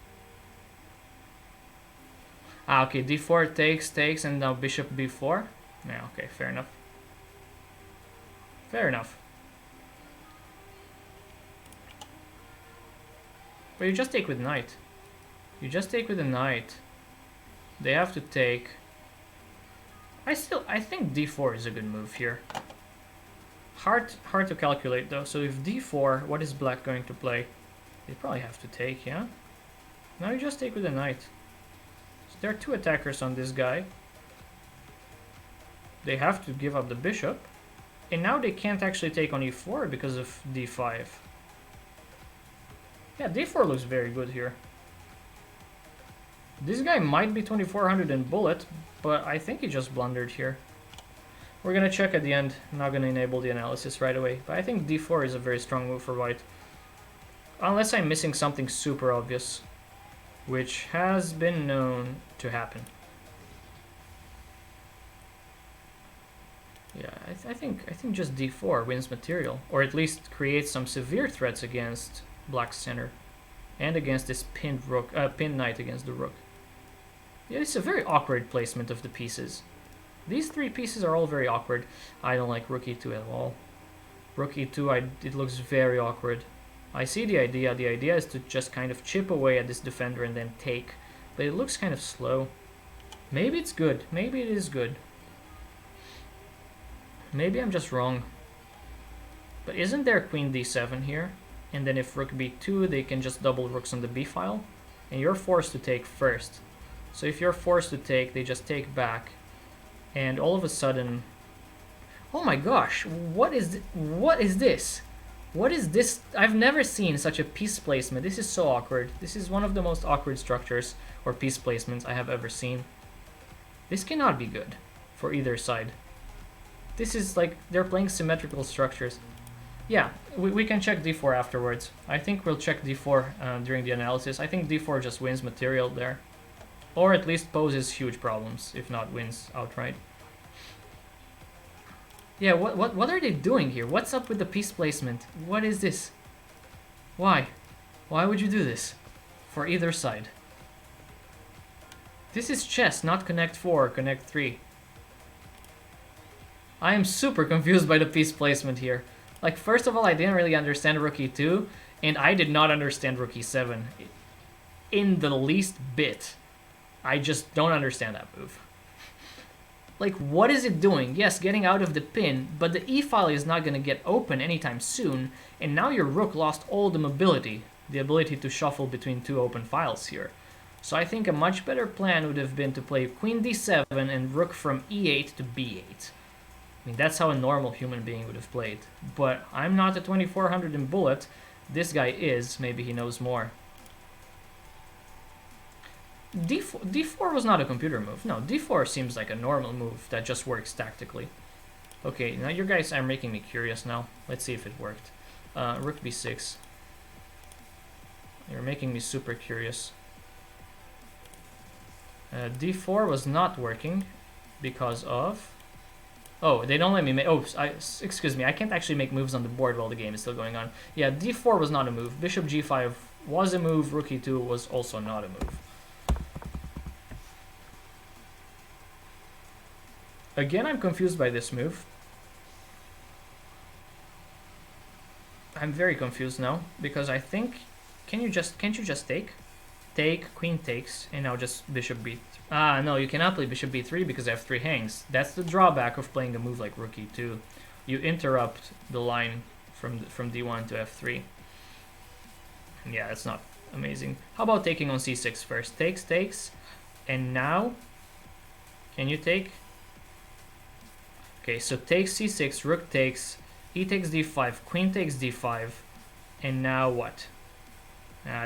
Ah, okay, d4 takes, and now bishop b4. Yeah, okay, fair enough. Fair enough. But you just take with knight. You just take with the knight. They have to take. I think d4 is a good move here. Hard to calculate though. So if d4, what is black going to play? They probably have to take, yeah? Now you just take with the knight. So there are two attackers on this guy. They have to give up the bishop. And now they can't actually take on e4 because of d5. Yeah, d4 looks very good here. This guy might be 2400 in bullet, but I think he just blundered here. We're gonna check at the end. I'm not gonna enable the analysis right away, but I think d4 is a very strong move for white. Unless I'm missing something super obvious, which has been known to happen. Yeah, I think just d4 wins material, or at least creates some severe threats against black's center, and against this pinned rook, pinned knight against the rook. Yeah, it's a very awkward placement of the pieces. These three pieces are all very awkward. I don't like rook e2 at all. Rook e2, it looks very awkward. I see the idea. The idea is to just kind of chip away at this defender and then take, but it looks kind of slow. Maybe it's good. Maybe it is good. Maybe I'm just wrong. But isn't there queen d7 here? And then if rook b2, they can just double rooks on the b file. And you're forced to take first. So if you're forced to take, they just take back. And all of a sudden... Oh my gosh, what is this? What is this? I've never seen such a piece placement. This is so awkward. This is one of the most awkward structures or piece placements I have ever seen. This cannot be good for either side. This is like they're playing symmetrical structures. Yeah, we can check d4 afterwards. I think we'll check d4 during the analysis. I think d4 just wins material there. Or at least poses huge problems, if not wins outright. Yeah, what are they doing here? What's up with the piece placement? What is this? Why? Why would you do this? For either side. This is chess, not connect 4 or connect 3. I am super confused by the piece placement here. Like, first of all, I didn't really understand rook e2, and I did not understand rook e7 in the least bit. I just don't understand that move. Like, what is it doing? Yes, getting out of the pin, but the e-file is not going to get open anytime soon, and now your rook lost all the mobility, the ability to shuffle between two open files here. So I think a much better plan would have been to play queen d7 and rook from e8 to b8. I mean, that's how a normal human being would have played. But I'm not a 2400 in bullet. This guy is. Maybe he knows more. D4 was not a computer move. No, d4 seems like a normal move that just works tactically. Okay, now you guys are making me curious now. Let's see if it worked. Rook b6. You're making me super curious. D4 was not working because of... Oh, they don't let me make... Oh, excuse me. I can't actually make moves on the board while the game is still going on. Yeah, d4 was not a move. Bishop g5 was a move. Rook e2 was also not a move. Again, I'm confused by this move. I'm very confused now because I think... Can't you just take? Take, queen takes, and now just bishop b3. Ah, no, you cannot play bishop b3 because f3 hangs. That's the drawback of playing a move like rook e2. You interrupt the line from d1 to f3. Yeah, that's not amazing. How about taking on c6 first? Takes, And now, can you take? Okay, so takes c6, rook takes, e takes d5, queen takes d5, and now what?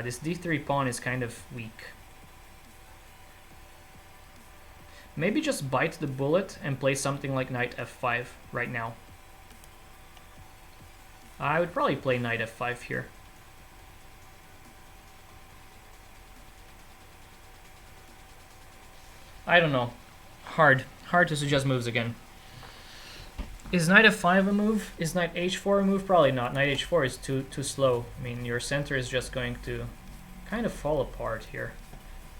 This d3 pawn is kind of weak. Maybe just bite the bullet and play something like knight f5 right now. I would probably play knight f5 here. I don't know. Hard to suggest moves again. Is knight f5 a move? Is knight h4 a move? Probably not. Knight h4 is too slow. I mean, your center is just going to kind of fall apart here.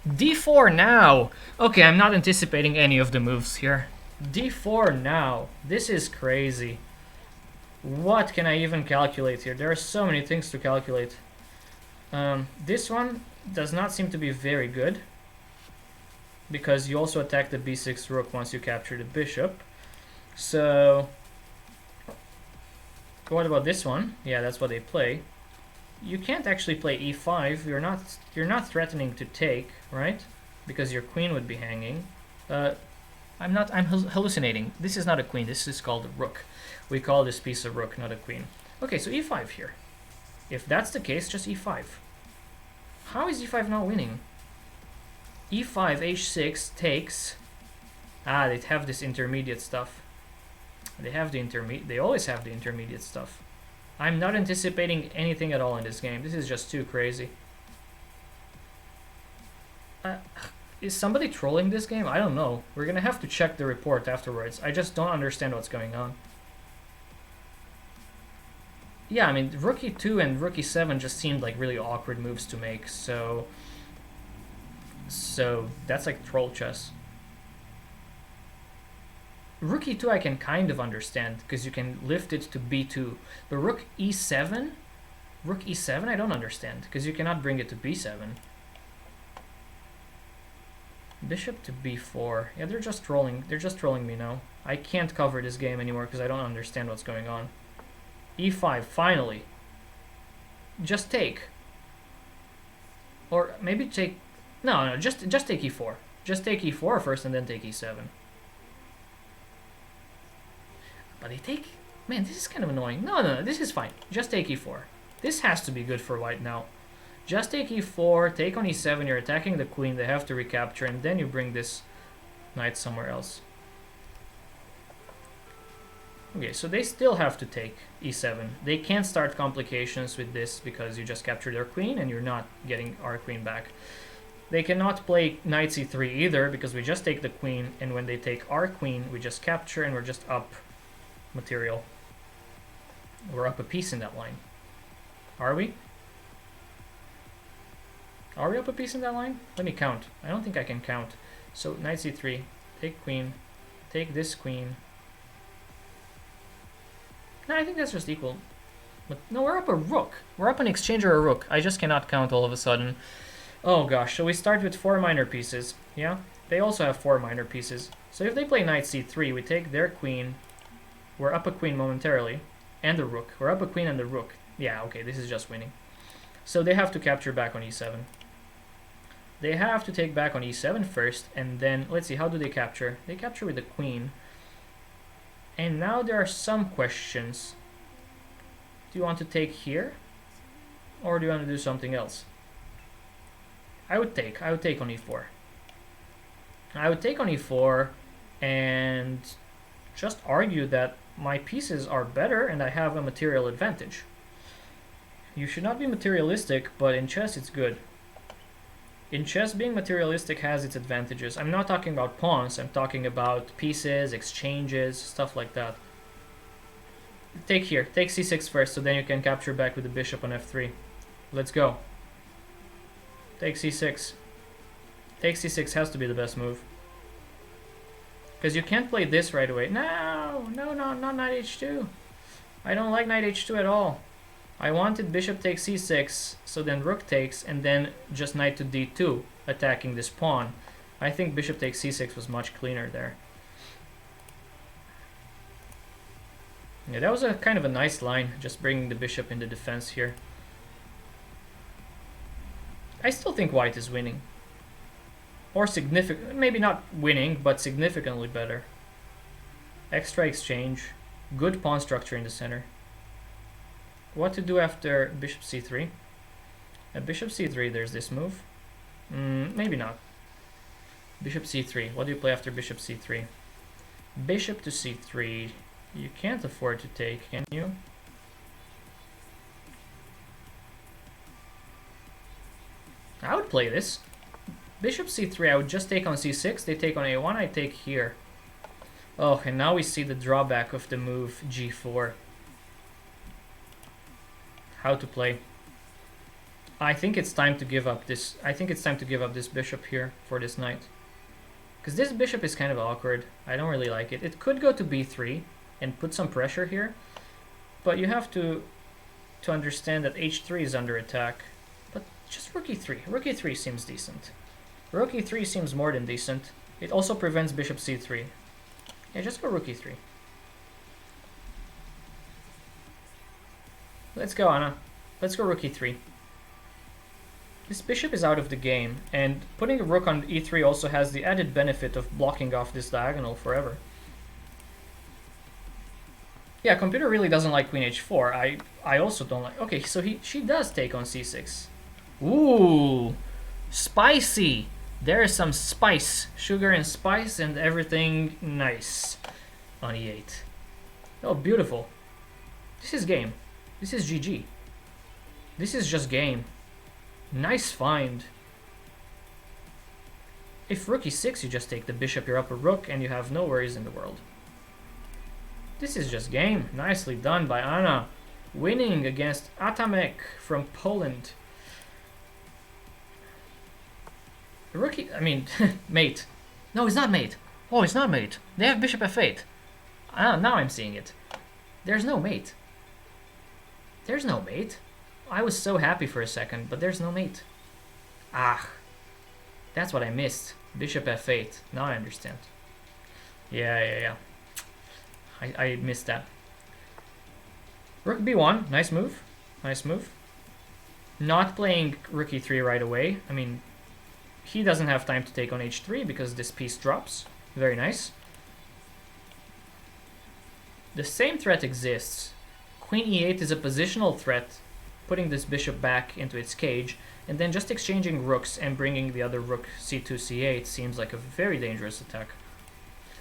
d4 now! Okay, I'm not anticipating any of the moves here. d4 now. This is crazy. What can I even calculate here? There are so many things to calculate. This one does not seem to be very good, because you also attack the b6 rook once you capture the bishop. So what about this one? Yeah, that's what they play. You can't actually play e5. You're not threatening to take, right? Because your queen would be hanging. I'm hallucinating. This is not a queen. This is called a rook. We call this piece a rook, not a queen. Okay, so e5 here. If that's the case, just e5. How is e5 not winning? e5, h6 takes. They have this intermediate stuff. They always have the intermediate stuff. I'm not anticipating anything at all in this game. This is just too crazy. Is somebody trolling this game? I don't know. We're gonna have to check the report afterwards. I just don't understand what's going on. Yeah, I mean, rook e2 and rook e7 just seemed like really awkward moves to make, so that's like troll chess. Rook e2 I can kind of understand, because you can lift it to b2. But rook e7 I don't understand, because you cannot bring it to b7. Bishop to b4. Yeah, they're just trolling me now. I can't cover this game anymore because I don't understand what's going on. e5, finally. Just take. Or maybe take... No, just take e4. Just take e4 first and then take e7. But they take... Man, this is kind of annoying. No, this is fine. Just take e4. This has to be good for white now. Just take e4, take on e7, you're attacking the queen, they have to recapture, and then you bring this knight somewhere else. Okay, so they still have to take e7. They can't start complications with this because you just captured their queen and you're not getting our queen back. They cannot play knight c3 either because we just take the queen, and when they take our queen, we just capture and we're just up material. We're up a piece in that line. Are we? Are we up a piece in that line? Let me count. I don't think I can count. So knight c3, take queen, take this queen. No, I think that's just equal. But no, we're up a rook. We're up an exchange or a rook. I just cannot count all of a sudden. Oh gosh, so we start with 4 minor pieces. Yeah? They also have 4 minor pieces. So if they play knight c3, we take their queen. We're up a queen momentarily. And the rook. We're up a queen and the rook. Yeah, okay, this is just winning. So they have to capture back on e7. They have to take back on e7 first, and then, let's see, how do they capture? They capture with the queen. And now there are some questions. Do you want to take here? Or do you want to do something else? I would take on e4. I would take on e4 and just argue that my pieces are better and I have a material advantage. You should not be materialistic, but in chess it's good. In chess, being materialistic has its advantages. I'm not talking about pawns, I'm talking about pieces, exchanges, stuff like that. Take here, take c6 first, so then you can capture back with the bishop on f3. Let's go. Take c6. Take c6 has to be the best move. Because you can't play this right away. No, not knight h2. I don't like knight h2 at all. I wanted bishop takes c6, so then rook takes, and then just knight to d2, attacking this pawn. I think bishop takes c6 was much cleaner there. Yeah, that was a kind of a nice line, just bringing the bishop into defense here. I still think white is winning. Or significant, maybe not winning, but significantly better. Extra exchange. Good pawn structure in the center. What to do after bishop c3? At bishop c3 there's this move. Maybe not. Bishop c3. What do you play after bishop c3? Bishop to c3. You can't afford to take, can you? I would play this. Bishop c3, I would just take on c6. They take on a1, I take here. Oh, and now we see the drawback of the move g4. How to play. I think it's time to give up this. I think it's time to give up this bishop here for this knight. Because this bishop is kind of awkward. I don't really like it. It could go to b3 and put some pressure here. But you have to understand that h3 is under attack. But just rook e3. Rook e3 seems decent. Rook e3 seems more than decent. It also prevents bishop c3. Yeah, just go rook e3. Let's go, Anna. Let's go rook e3. This bishop is out of the game, and putting a rook on e3 also has the added benefit of blocking off this diagonal forever. Yeah, computer really doesn't like queen h4. I also don't like... Okay, so she does take on c6. Ooh, spicy. There is some spice, sugar and spice and everything nice on e8. Oh, beautiful. This is game. This is GG. This is just game. Nice find. If rook e6, you just take the bishop, your upper rook, and you have no worries in the world. This is just game. Nicely done by Anna. Winning against Ata-Mek from Poland. Rookie, I mean, mate. No, it's not mate. Oh, it's not mate. They have bishop f8. Ah, now I'm seeing it. There's no mate. There's no mate. I was so happy for a second, but there's no mate. Ah, that's what I missed. Bishop f8. Now I understand. Yeah. I missed that. Rook b1. Nice move. Nice move. Not playing rook e3 right away. I mean, he doesn't have time to take on h3 because this piece drops. Very nice. The same threat exists. Queen e8 is a positional threat, putting this bishop back into its cage, and then just exchanging rooks and bringing the other rook c2, c8 seems like a very dangerous attack.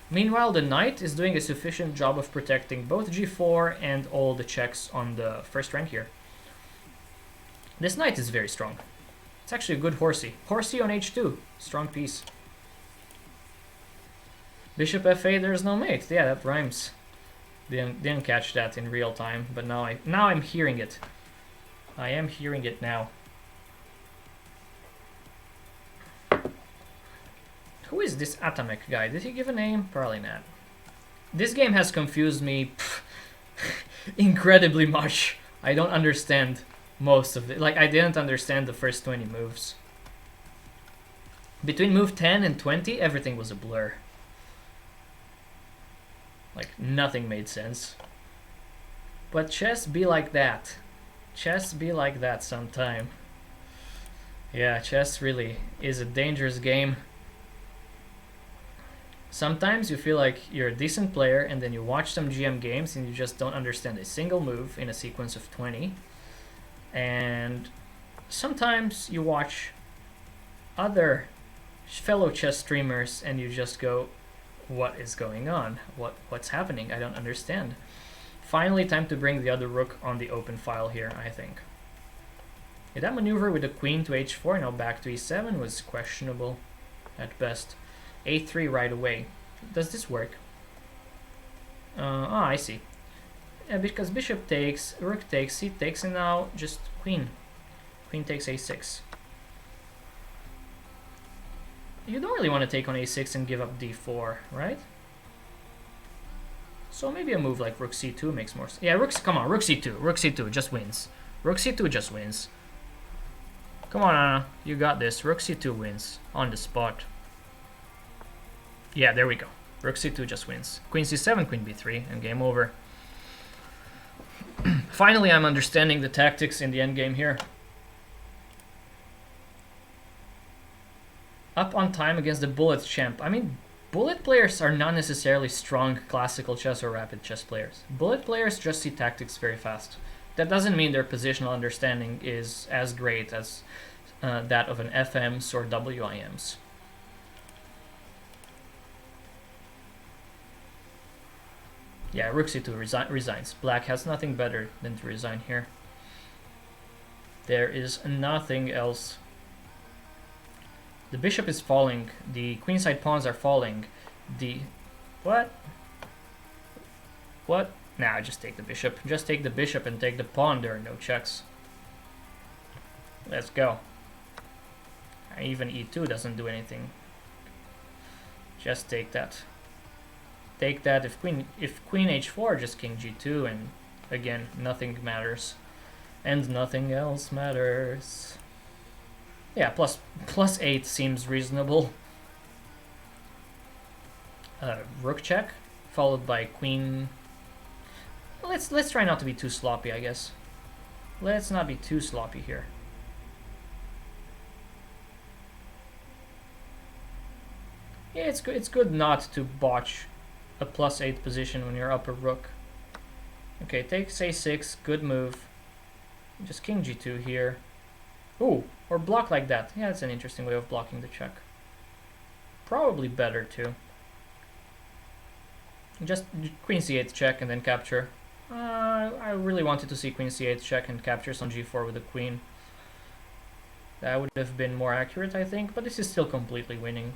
Meanwhile, the knight is doing a sufficient job of protecting both g4 and all the checks on the first rank here. This knight is very strong. It's actually a good horsey. Horsey on h2. Strong piece. Bishop f8, there's no mate. Yeah, that rhymes. Didn't catch that in real time, but now I'm hearing it. I am hearing it now. Who is this Ata-Mek guy? Did he give a name? Probably not. This game has confused me incredibly much. I don't understand most of it. Like, I didn't understand the first 20 moves. Between move 10 and 20, everything was a blur. Like, nothing made sense. But chess be like that. Chess be like that sometime. Yeah, chess really is a dangerous game. Sometimes you feel like you're a decent player and then you watch some GM games and you just don't understand a single move in a sequence of 20. And sometimes you watch other fellow chess streamers and you just go, what is going on? What's happening? I don't understand. Finally, time to bring the other rook on the open file here, I think. Yeah, that maneuver with the queen to h4, now back to e7 was questionable at best. a3 right away. Does this work? I see. Yeah, because bishop takes, rook takes, c takes, and now just queen. Queen takes a6. You don't really want to take on a6 and give up d4, right? So maybe a move like rook c2 makes more sense. Yeah, come on, rook c2. Rook c2 just wins. Rook c2 just wins. Come on, Anna. You got this. Rook c2 wins. On the spot. Yeah, there we go. Rook c2 just wins. Queen c7, queen b3, and game over. Finally, I'm understanding the tactics in the endgame here. Up on time against the bullet champ. I mean, bullet players are not necessarily strong classical chess or rapid chess players. Bullet players just see tactics very fast. That doesn't mean their positional understanding is as great as that of an FMs or WIMs. Yeah, rook c2 resigns. Black has nothing better than to resign here. There is nothing else. The bishop is falling. The queenside pawns are falling. The... What? What? Nah, just take the bishop. Just take the bishop and take the pawn. There are no checks. Let's go. Even e2 doesn't do anything. Just take that. Take that. If queen h4, just king g2, and again, nothing matters. And nothing else matters. Yeah, plus 8 seems reasonable. Rook check, followed by queen. Let's try not to be too sloppy, I guess. Let's not be too sloppy here. Yeah, it's good not to botch a plus 8 position when you're up a rook. Okay, takes a6, good move. Just king g2 here. Ooh, or block like that. Yeah, that's an interesting way of blocking the check. Probably better too. Just queen c8 check and then capture. I really wanted to see queen c8 check and captures on g4 with the queen. That would have been more accurate, I think, but this is still completely winning.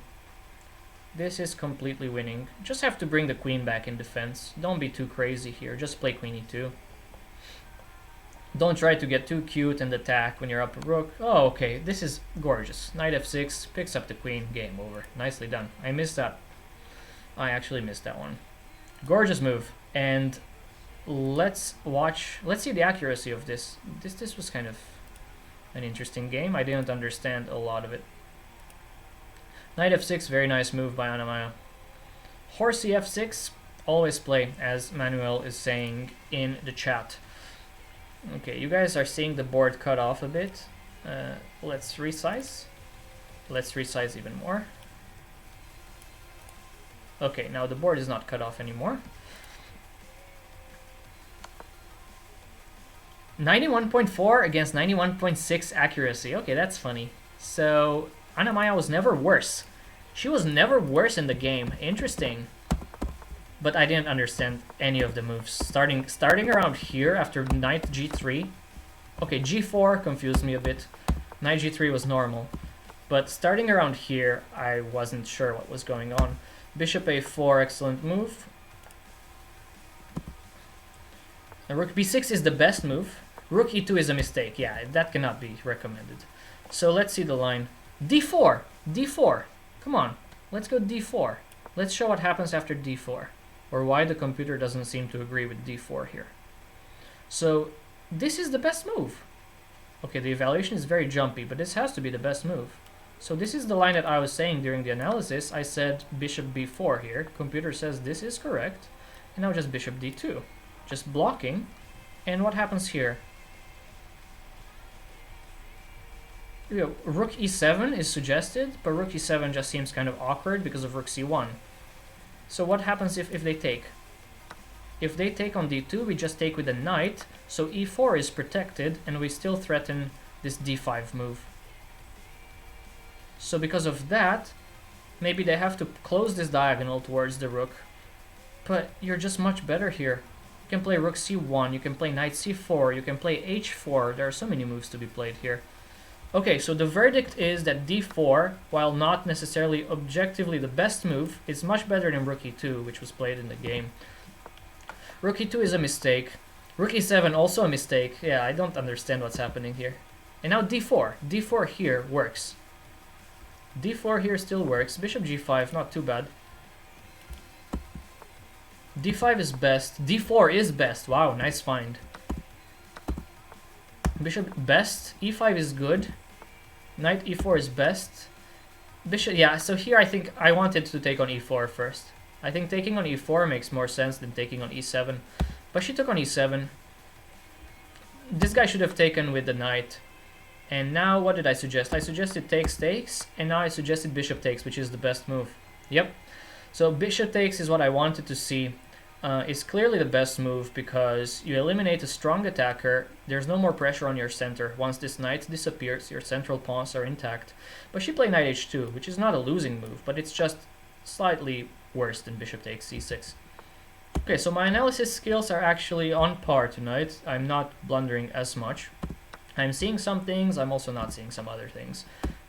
This is completely winning. Just have to bring the queen back in defense. Don't be too crazy here. Just play queen e2. Don't try to get too cute and attack when you're up a rook. Oh, okay. This is gorgeous. Knight f6, picks up the queen. Game over. Nicely done. I missed that. I actually missed that one. Gorgeous move. And let's see the accuracy of this. This was kind of an interesting game. I didn't understand a lot of it. Knight f6, very nice move by Anna-Maja. Horsey f6, always play, as Manuel is saying in the chat. Okay, you guys are seeing the board cut off a bit. Let's resize. Let's resize even more. Okay, now the board is not cut off anymore. 91.4 against 91.6 accuracy. Okay, that's funny. So Anna-Maja was never worse. She was never worse in the game. Interesting. But I didn't understand any of the moves. Starting around here after knight g3. Okay, g4 confused me a bit. Knight g3 was normal. But starting around here, I wasn't sure what was going on. Bishop a4, excellent move. And rook b6 is the best move. Rook e2 is a mistake. Yeah, that cannot be recommended. So let's see the line. d4. d4. Come on. Let's go d4. Let's show what happens after d4. Or why the computer doesn't seem to agree with d4 here. So this is the best move. Okay, the evaluation is very jumpy, but this has to be the best move. So this is the line that I was saying during the analysis. I said bishop b4 here. Computer says this is correct. And now just bishop d2. Just blocking. And what happens here? You know, rook e7 is suggested, but rook e7 just seems kind of awkward because of rook c1. So what happens if they take? If they take on d2, we just take with a knight, so e4 is protected, and we still threaten this d5 move. So because of that, maybe they have to close this diagonal towards the rook, but you're just much better here. You can play rook c1, you can play knight c4, you can play h4, there are so many moves to be played here. Okay, so the verdict is that d4, while not necessarily objectively the best move, is much better than rook e2, which was played in the game. Rook e2 is a mistake. Rook e7 also a mistake. Yeah, I don't understand what's happening here. And now d4. d4 here works. d4 here still works. Bishop g5, not too bad. d5 is best. d4 is best. Wow, nice find. Bishop best. e5 is good. Knight e4 is best. Bishop, yeah, so here I think I wanted to take on e4 first. I think taking on e4 makes more sense than taking on e7. But she took on e7. This guy should have taken with the knight. And now what did I suggest? I suggested takes, and now I suggested bishop takes, which is the best move. Yep. So bishop takes is what I wanted to see. It's clearly the best move because you eliminate a strong attacker. There's no more pressure on your center. Once this knight disappears, your central pawns are intact. But she played knight h2, which is not a losing move, but it's just slightly worse than bishop takes c6. Okay, so my analysis skills are actually on par tonight. I'm not blundering as much. I'm seeing some things, I'm also not seeing some other things.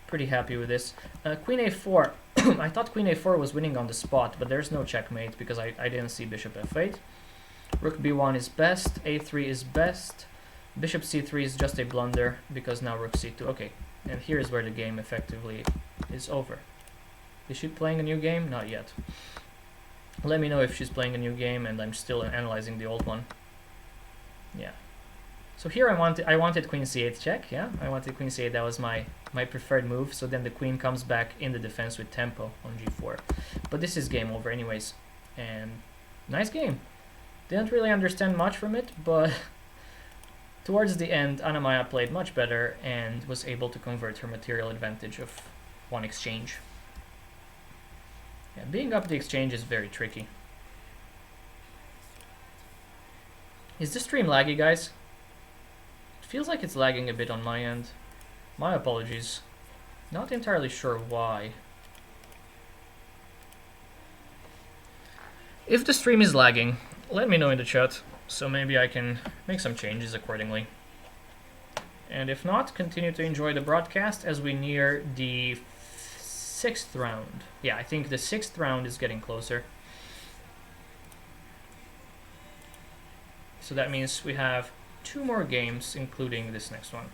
Pretty happy with this. Queen a4. I thought queen a4 was winning on the spot, but there's no checkmate because I didn't see bishop f8. Rook b1 is best, a3 is best. Bishop c3 is just a blunder because now rook c2. Okay, and here's where the game effectively is over. Is she playing a new game? Not yet. Let me know if she's playing a new game and I'm still analyzing the old one. Yeah. So here I wanted queen c8 check, yeah? I wanted queen c8, that was my preferred move, so then the queen comes back in the defense with tempo on g4. But this is game over anyways, and nice game. Didn't really understand much from it, but towards the end, Anna-Maja played much better and was able to convert her material advantage of one exchange. Yeah, being up the exchange is very tricky. Is the stream laggy, guys? Feels like it's lagging a bit on my end. My apologies. Not entirely sure why. If the stream is lagging, let me know in the chat, so maybe I can make some changes accordingly. And if not, continue to enjoy the broadcast as we near the 6th round. Yeah, I think the 6th round is getting closer. So that means we have 2 more games, including this next one.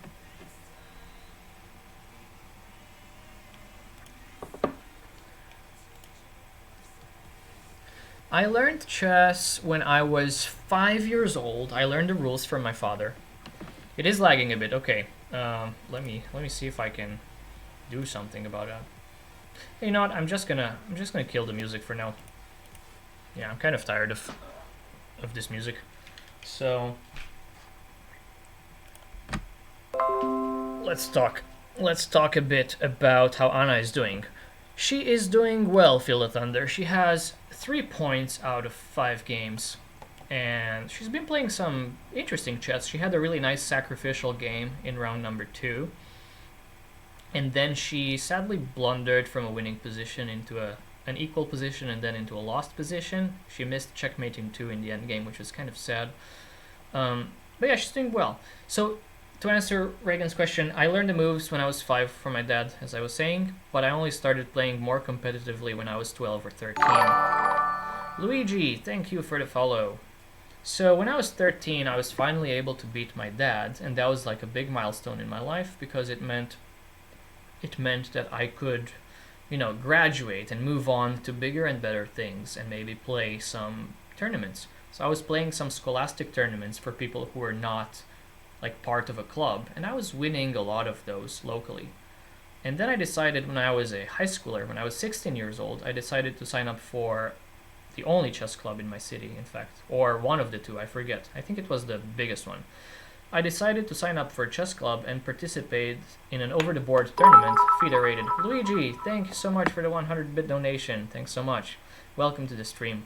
I learned chess when I was 5 years old. I learned the rules from my father. It is lagging a bit. Okay, let me see if I can do something about that. You know what? I'm just gonna kill the music for now. Yeah, I'm kind of tired of this music. So let's talk a bit about how Anna is doing. She is doing well, Feel the Thunder. She has 3 points out of 5 games, and she's been playing some interesting chess. She had a really nice sacrificial game in round number 2, and then she sadly blundered from a winning position into an equal position and then into a lost position. She missed checkmating 2 in the end game, which was kind of sad. But yeah, she's doing well. So to answer Reagan's question, I learned the moves when I was 5 from my dad, as I was saying, but I only started playing more competitively when I was 12 or 13. Luigi, thank you for the follow. So when I was 13, I was finally able to beat my dad, and that was like a big milestone in my life because it meant that I could, you know, graduate and move on to bigger and better things and maybe play some tournaments. So I was playing some scholastic tournaments for people who were not like part of a club, and I was winning a lot of those locally. And then I decided when I was a high schooler, when I was 16 years old, I decided to sign up for the only chess club in my city, in fact, or one of the 2, I forget. I think it was the biggest one. I decided to sign up for a chess club and participate in an over-the-board tournament, FIDE-rated. Luigi, thank you so much for the 100-bit donation. Thanks so much. Welcome to the stream.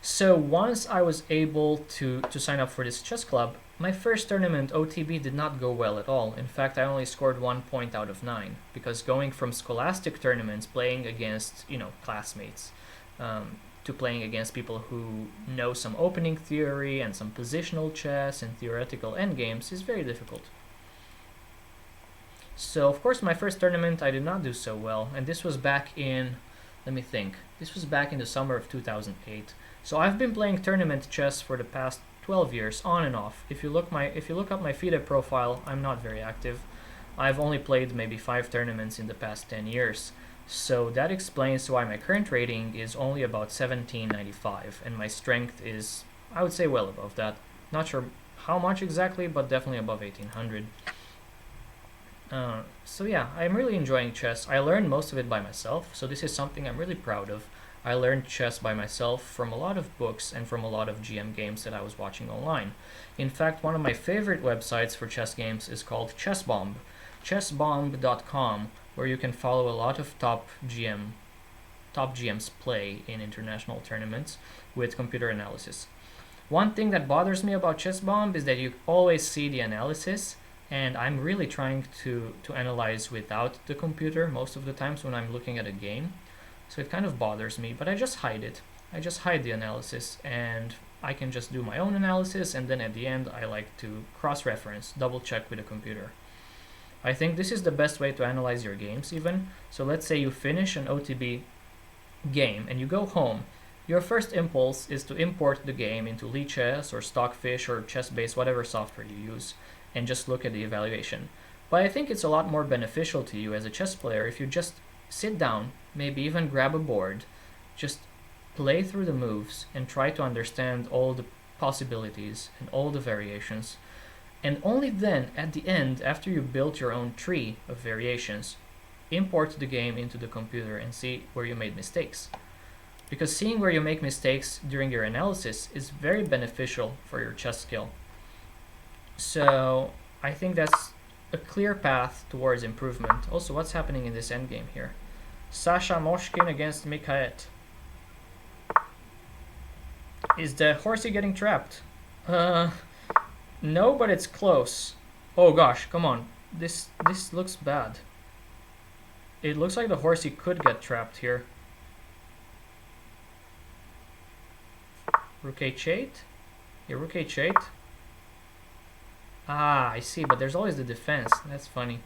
So once I was able to sign up for this chess club, my first tournament, OTB, did not go well at all. In fact, I only scored 1 point out of 9, because going from scholastic tournaments, playing against, you know, classmates, to playing against people who know some opening theory and some positional chess and theoretical endgames is very difficult. So, of course, my first tournament, I did not do so well, and this was back in, let me think, this was back in the summer of 2008. So I've been playing tournament chess for the past 12 years, on and off. If you look up my FIDE profile, I'm not very active. I've only played maybe 5 tournaments in the past 10 years. So that explains why my current rating is only about 1795, and my strength is, I would say, well above that. Not sure how much exactly, but definitely above 1800. So yeah, I'm really enjoying chess. I learned most of it by myself, so this is something I'm really proud of. I learned chess by myself from a lot of books and from a lot of GM games that I was watching online. In fact, one of my favorite websites for chess games is called Chessbomb, chessbomb.com, where you can follow a lot of top GMs play in international tournaments with computer analysis. One thing that bothers me about Chessbomb is that you always see the analysis, and I'm really trying to analyze without the computer most of the times when I'm looking at a game. So it kind of bothers me, but I just hide it. I just hide the analysis, and I can just do my own analysis, and then at the end I like to cross-reference, double-check with the computer. I think this is the best way to analyze your games even. So let's say you finish an OTB game and you go home. Your first impulse is to import the game into Lichess or Stockfish or Chessbase, whatever software you use, and just look at the evaluation. But I think it's a lot more beneficial to you as a chess player if you just sit down, maybe even grab a board, just play through the moves and try to understand all the possibilities and all the variations. And only then, at the end, after you built your own tree of variations, import the game into the computer and see where you made mistakes. Because seeing where you make mistakes during your analysis is very beneficial for your chess skill. So I think that's a clear path towards improvement. Also, what's happening in this endgame here? Sasha Moshkin against Mikhaet. Is the horsey getting trapped? No, but it's close. Oh gosh, come on. This looks bad. It looks like the horsey could get trapped here. Rook h8? Yeah, rook h8. Ah, I see, but there's always the defense. That's funny.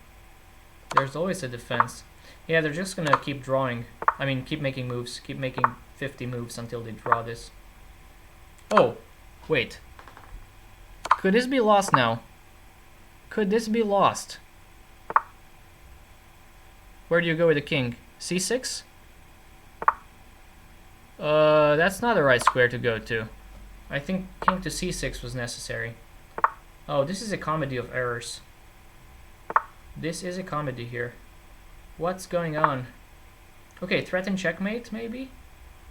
There's always a defense. Yeah, they're just gonna keep drawing. I mean, keep making moves. Keep making 50 moves until they draw this. Oh, wait. Could this be lost now? Could this be lost? Where do you go with the king? c6? That's not the right square to go to. I think king to c6 was necessary. Oh, this is a comedy of errors. This is a comedy here. What's going on? Okay, threaten checkmate, maybe?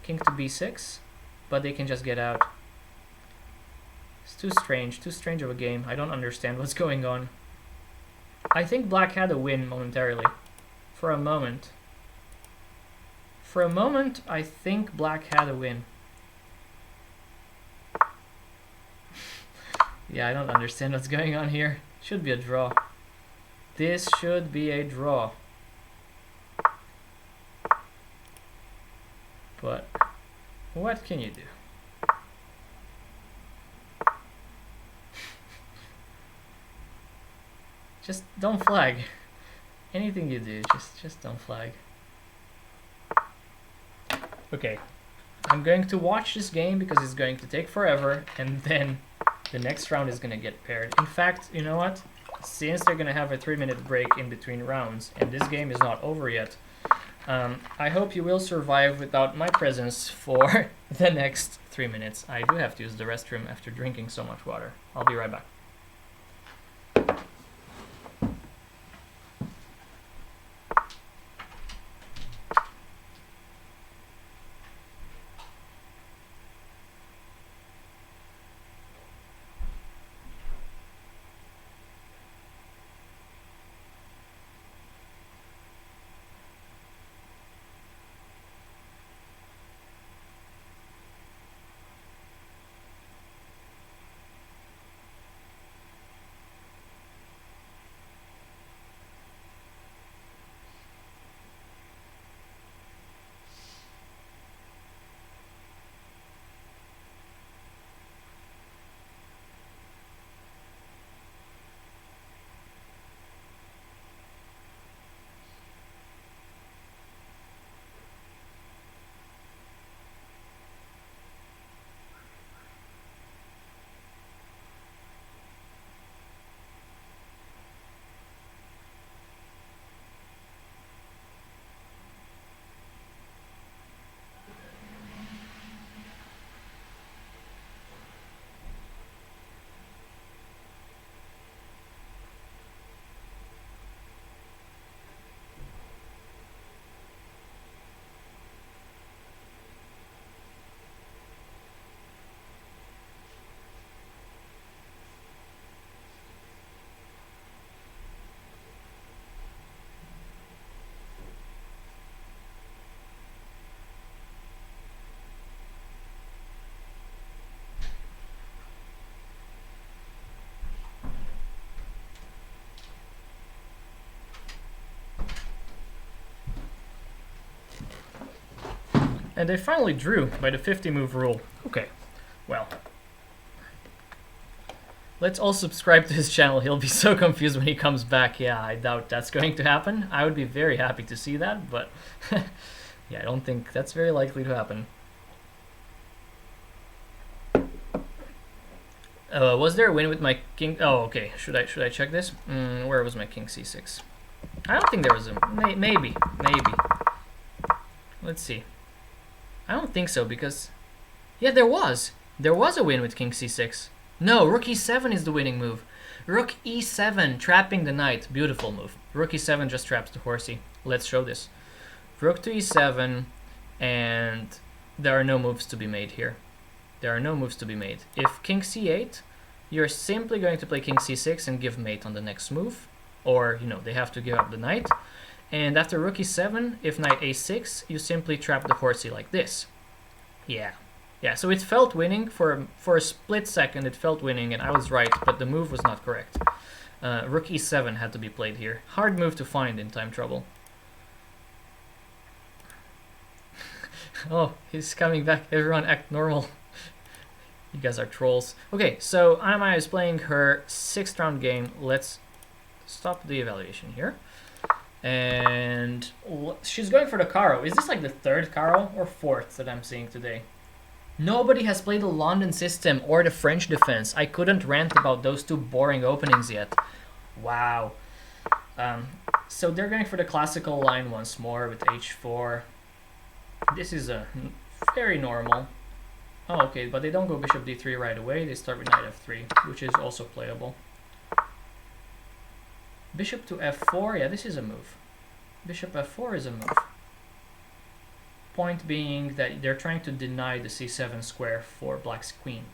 King to b6, but they can just get out. It's too strange of a game. I don't understand what's going on. I think black had a win momentarily. For a moment. For a moment, I think black had a win. Yeah, I don't understand what's going on here. Should be a draw. This should be a draw. But what can you do? Just don't flag. Anything you do, just don't flag. Okay. I'm going to watch this game because it's going to take forever, and then the next round is gonna get paired. In fact, you know what? Since they're gonna have a 3-minute break in between rounds, and this game is not over yet, I hope you will survive without my presence for the next 3 minutes. I do have to use the restroom after drinking so much water. I'll be right back. And they finally drew by the 50 move rule. Okay, well. Let's all subscribe to his channel. He'll be so confused when he comes back. Yeah, I doubt that's going to happen. I would be very happy to see that, but yeah, I don't think that's very likely to happen. Was there a win with my king? Oh, okay. Should I check this? Where was my king c6? I don't think there was a... Maybe. Let's see. I don't think so, because... Yeah, there was. There was a win with king c6. No, rook e7 is the winning move. Rook e7, trapping the knight. Beautiful move. Rook e7 just traps the horsey. Let's show this. Rook to e7, and there are no moves to be made here. There are no moves to be made. If king c8, you're simply going to play king c6 and give mate on the next move. Or, you know, they have to give up the knight. And after rook e7, if knight a6, you simply trap the horsey like this. Yeah. Yeah, so it felt winning. For a split second, it felt winning, and I was right, but the move was not correct. Rook e7 had to be played here. Hard move to find in time trouble. Oh, he's coming back. Everyone act normal. You guys are trolls. Okay, so Anna-Maja is playing her 6th round game. Let's stop the evaluation here. And she's going for the Caro. Is this like the 3rd Caro or 4th that I'm seeing today? Nobody has played the London system or the French defense. I couldn't rant about those 2 boring openings yet. Wow. So they're going for the classical line once more with h4. This is a very normal. Oh, okay, but they don't go bishop d3 right away. They start with knight f3, which is also playable. Bishop to f4, yeah, this is a move. Bishop f4 is a move. Point being that they're trying to deny the c7 square for black's queen.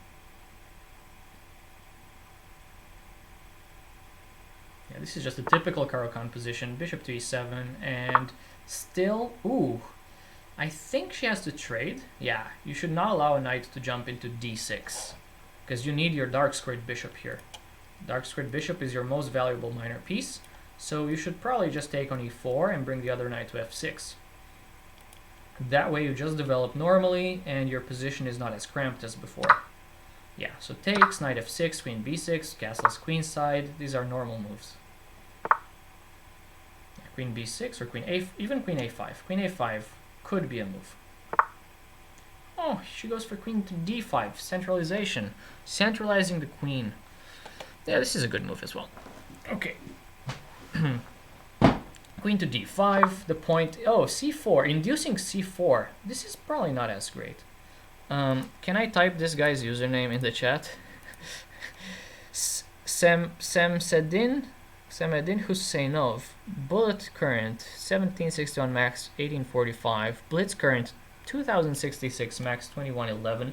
Yeah, this is just a typical Caro-Kann position. Bishop to e7, and still, ooh, I think she has to trade. Yeah, you should not allow a knight to jump into d6, because you need your dark squared bishop here. Dark squared bishop is your most valuable minor piece, so you should probably just take on e4 and bring the other knight to f6. That way you just develop normally, and your position is not as cramped as before. Yeah, so takes, knight f6, queen b6, castles queenside. These are normal moves. Yeah, queen b6 or queen a, even queen a5. Queen a5 could be a move. Oh, she goes for queen to d5, centralization, centralizing the queen. Yeah, this is a good move as well. Okay. Queen to d5, the point, oh, c4, inducing c4. This is probably not as great. Can I type this guy's username in the chat? Semedin Husseinov, bullet current 1761 max 1845, blitz current 2066 max 2111.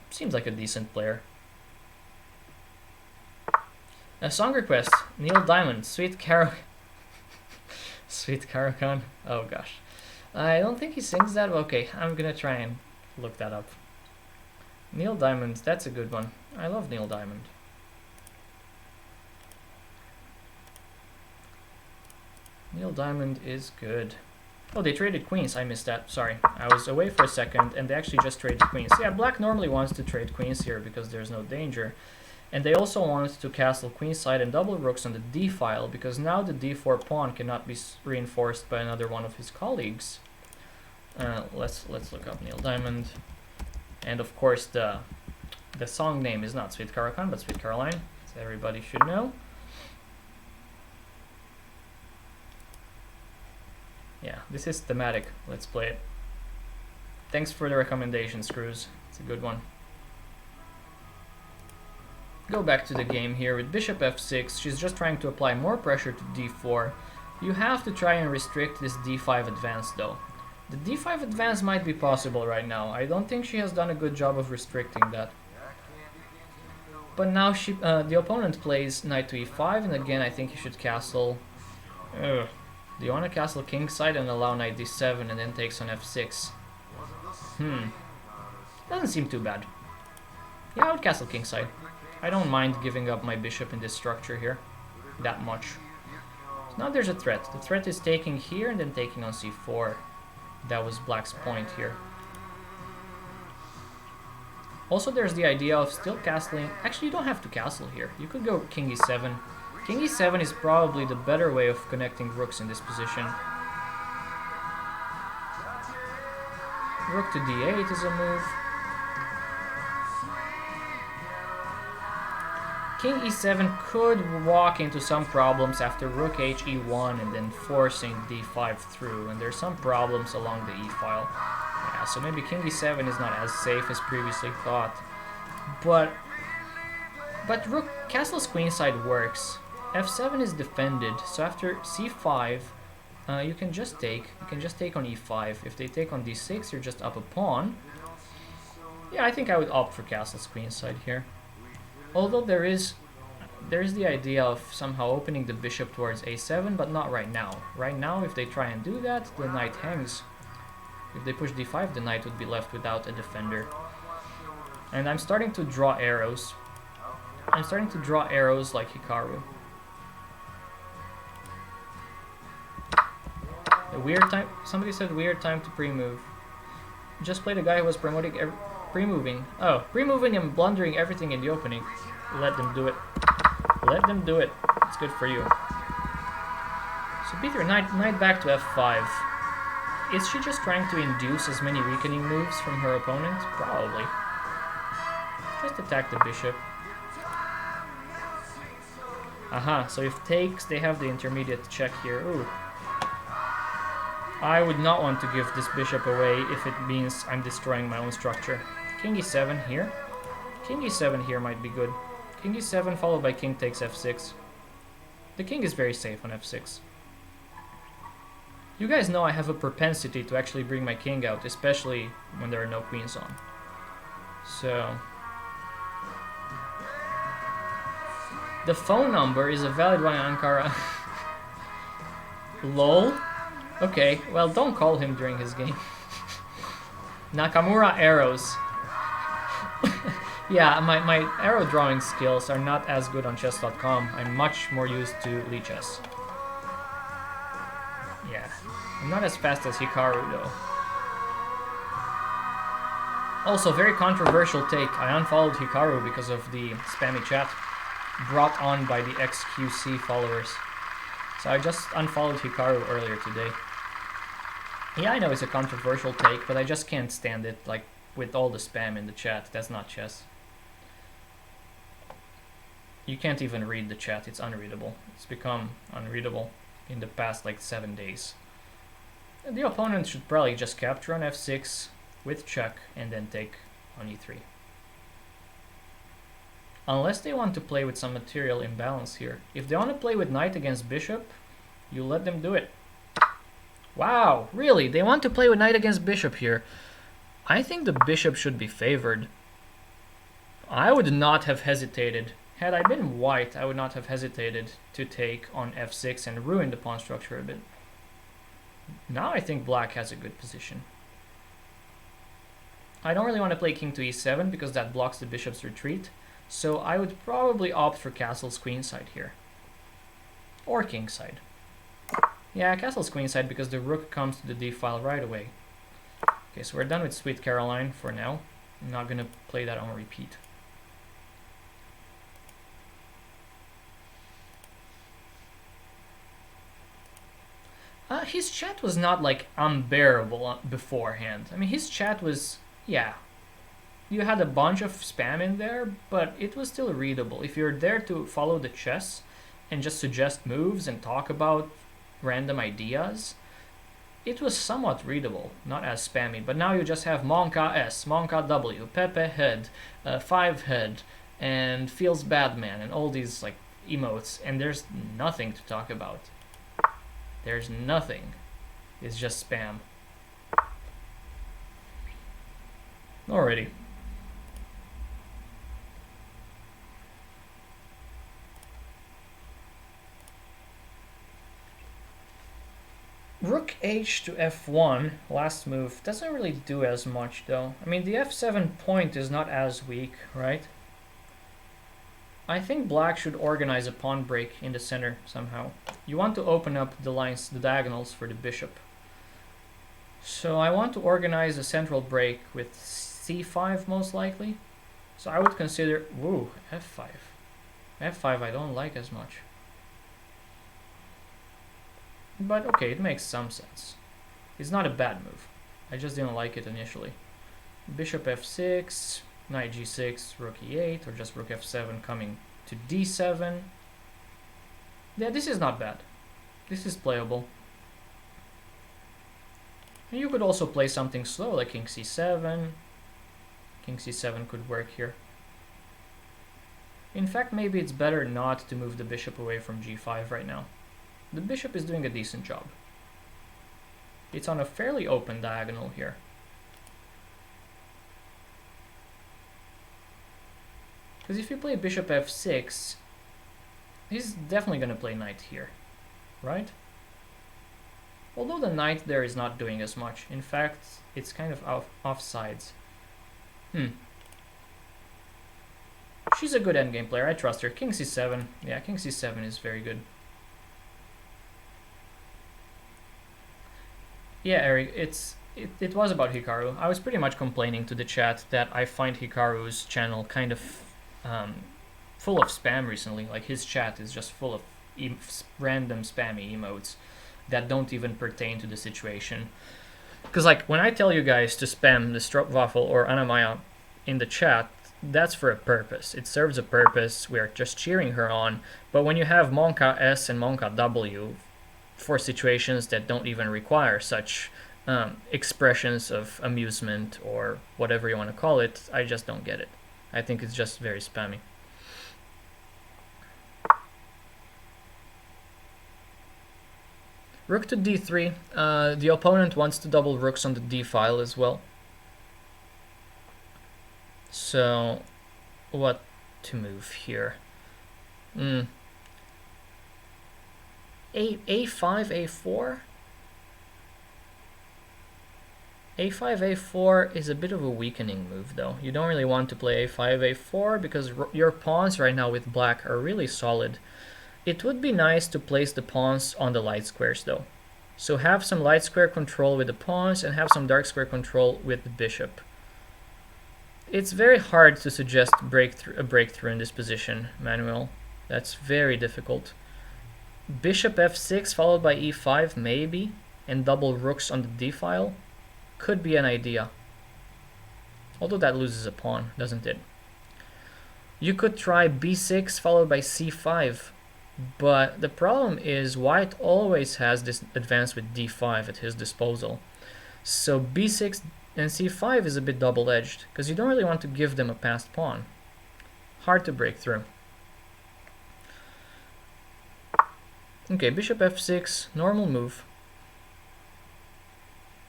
Seems like a decent player. A song request, Neil Diamond, Sweet Caro. Sweet Caro-Kann. Oh gosh. I don't think he sings that. Okay, I'm gonna try and look that up. Neil Diamond, that's a good one. I love Neil Diamond. Neil Diamond is good. Oh, they traded queens. I missed that. Sorry. I was away for a second, and they actually just traded queens. Yeah, black normally wants to trade queens here because there's no danger. And they also wanted to castle queenside and double rooks on the d file, because now the d4 pawn cannot be reinforced by another one of his colleagues. Let's look up Neil Diamond. And of course the song name is not Sweet Caro-Kann, but Sweet Caroline, so everybody should know. Yeah, this is thematic. Let's play it. Thanks for the recommendation, Screws. It's a good one. Go back to the game here with bishop f6. She's just trying to apply more pressure to d4. You have to try and restrict this d5 advance though. The d5 advance might be possible right now. I don't think she has done a good job of restricting that. But now the opponent plays knight to e5, and again I think you should castle. Do you want to castle kingside and allow knight d7 and then takes on f6? Doesn't seem too bad. Yeah, I would castle kingside. I don't mind giving up my bishop in this structure here that much. So now there's a threat. The threat is taking here and then taking on c4. That was black's point here. Also, there's the idea of still castling. Actually, you don't have to castle here. You could go king e7. King e7 is probably the better way of connecting rooks in this position. Rook to d8 is a move. King e7 could walk into some problems after rook h e1 and then forcing d5 through, and there's some problems along the e-file. Yeah, so maybe king e7 is not as safe as previously thought. But rook castle's queenside works. f7 is defended, so after c5 you can just take on e5. If they take on d6, you're just up a pawn. Yeah, I think I would opt for castle's queenside here. Although there is the idea of somehow opening the bishop towards a7, but not right now. Right now, if they try and do that, the knight hangs. If they push d5, the knight would be left without a defender. And I'm starting to draw arrows. I'm starting to draw arrows like Hikaru. A weird time. Somebody said weird time to pre-move. Just played a guy who was pre-moving. Oh, pre-moving and blundering everything in the opening. Let them do it. Let them do it. It's good for you. So Peter, knight back to f5. Is she just trying to induce as many weakening moves from her opponent? Probably. Just attack the bishop. Aha, so if takes, they have the intermediate check here. Ooh. I would not want to give this bishop away if it means I'm destroying my own structure. King e7 here. King e7 here might be good. King e7 followed by king takes f6. The king is very safe on f6. You guys know I have a propensity to actually bring my king out, especially when there are no queens on. So... the phone number is a valid one in Ankara. LOL? Okay, well, don't call him during his game. Nakamura arrows. Yeah, my arrow drawing skills are not as good on chess.com. I'm much more used to Lichess. Yeah, I'm not as fast as Hikaru though. Also, very controversial take. I unfollowed Hikaru because of the spammy chat brought on by the XQC followers. So I just unfollowed Hikaru earlier today. Yeah, I know it's a controversial take, but I just can't stand it, like, with all the spam in the chat. That's not chess. You can't even read the chat, it's unreadable. It's become unreadable in the past, like, 7 days. The opponent should probably just capture on f6 with check and then take on e3. Unless they want to play with some material imbalance here. If they want to play with knight against bishop, you let them do it. Wow, really? They want to play with knight against bishop here. I think the bishop should be favored. I would not have hesitated. Had I been white, I would not have hesitated to take on f6 and ruin the pawn structure a bit. Now I think black has a good position. I don't really want to play king to e7 because that blocks the bishop's retreat. So I would probably opt for castle's queenside here. Or kingside. Yeah, castle's queenside because the rook comes to the d-file right away. Okay, so we're done with Sweet Caroline for now. I'm not gonna play that on repeat. His chat was not like unbearable beforehand. I mean, his chat was, yeah. You had a bunch of spam in there, but it was still readable. If you're there to follow the chess and just suggest moves and talk about random ideas, it was somewhat readable, not as spammy. But now you just have Monka S, Monka W, Pepe Head, 5 Head, and Feels Bad Man, and all these like emotes, and there's nothing to talk about. There's nothing. It's just spam. Alrighty. Rook h to f1, last move, doesn't really do as much though. I mean, the f7 point is not as weak, right? I think black should organize a pawn break in the center somehow. You want to open up the lines, the diagonals for the bishop. So I want to organize a central break with c5 most likely. So I would consider, woo, f5. f5 I don't like as much. But okay, it makes some sense. It's not a bad move. I just didn't like it initially. Bishop f6, knight g6, rook e8, or just rook f7 coming to d7. Yeah, this is not bad. This is playable. And you could also play something slow like king c7. King c7 could work here. In fact, maybe it's better not to move the bishop away from g5 right now. The bishop is doing a decent job. It's on a fairly open diagonal here. Because if you play bishop f6, he's definitely going to play knight here, right? Although the knight there is not doing as much. In fact, it's kind of offsides. She's a good endgame player. I trust her. King c7. Yeah, king c7 is very good. Yeah, Eric, it was about Hikaru. I was pretty much complaining to the chat that I find Hikaru's channel kind of full of spam recently. Like, his chat is just full of random spammy emotes that don't even pertain to the situation. Because, like, when I tell you guys to spam the Stroopwafel or Anna-Maja in the chat, that's for a purpose. It serves a purpose. We're just cheering her on. But when you have Monka S and Monka W for situations that don't even require such expressions of amusement or whatever you want to call it, I just don't get it. I think it's just very spammy. Rook to d3. The opponent wants to double rooks on the d file as well. So, what to move here? A5, A4? A5, A4 is a bit of a weakening move, though. You don't really want to play A5, A4 because your pawns right now with black are really solid. It would be nice to place the pawns on the light squares, though. So have some light square control with the pawns and have some dark square control with the bishop. It's very hard to suggest a breakthrough in this position, Manuel. That's very difficult. Bishop f6 followed by e5, maybe, and double rooks on the d file could be an idea. Although that loses a pawn, doesn't it? You could try b6 followed by c5, but the problem is white always has this advance with d5 at his disposal. So b6 and c5 is a bit double-edged, because you don't really want to give them a passed pawn. Hard to break through. Okay, bishop f6, normal move.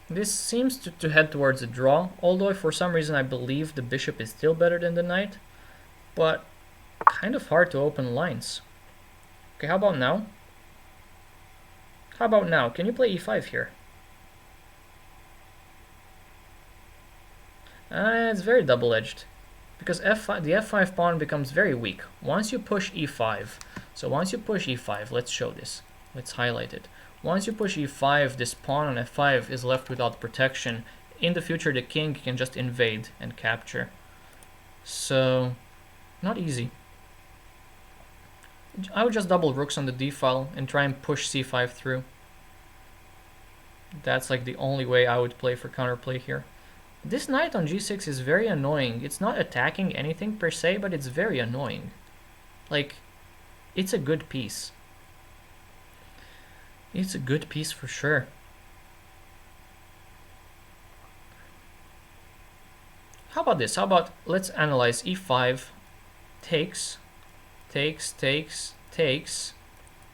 This seems to head towards a draw, although for some reason I believe the bishop is still better than the knight, but kind of hard to open lines. Okay, how about now? How about now? Can you play e5 here? It's very double-edged, because f5, the f5 pawn becomes very weak once you push e5. So once you push e5, let's show this. Let's highlight it. Once you push e5, this pawn on f5 is left without protection. In the future, the king can just invade and capture. So, not easy. I would just double rooks on the d file and try and push c5 through. That's like the only way I would play for counterplay here. This knight on g6 is very annoying. It's not attacking anything per se, but it's very annoying. Like, it's a good piece. It's a good piece for sure. How about this? How about let's analyze e5, takes, takes, takes, takes,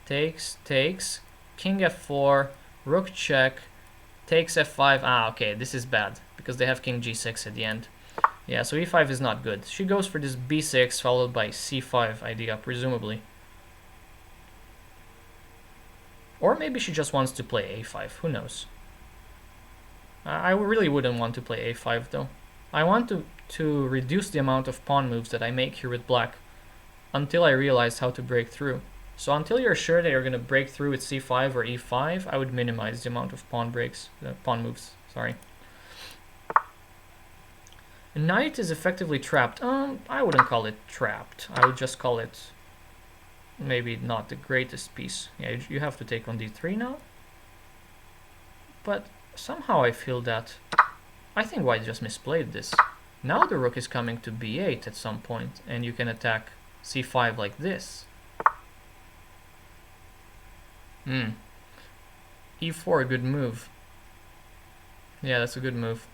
takes, takes, king f4, rook check, takes f5. Ah, okay, this is bad because they have king g6 at the end. Yeah, so e5 is not good. She goes for this b6 followed by c5 idea, presumably. Or maybe she just wants to play a5, who knows. I really wouldn't want to play a5 though. I want to reduce the amount of pawn moves that I make here with black until I realize how to break through. So until you're sure that you're going to break through with c5 or e5, I would minimize the amount of pawn moves, sorry. Knight is effectively trapped. I wouldn't call it trapped. I would just call it maybe not the greatest piece. Yeah, you have to take on d3 now. But somehow I feel that I think white just misplayed this. Now the rook is coming to b8 at some point, and you can attack c5 like this. e4, a good move. Yeah, that's a good move.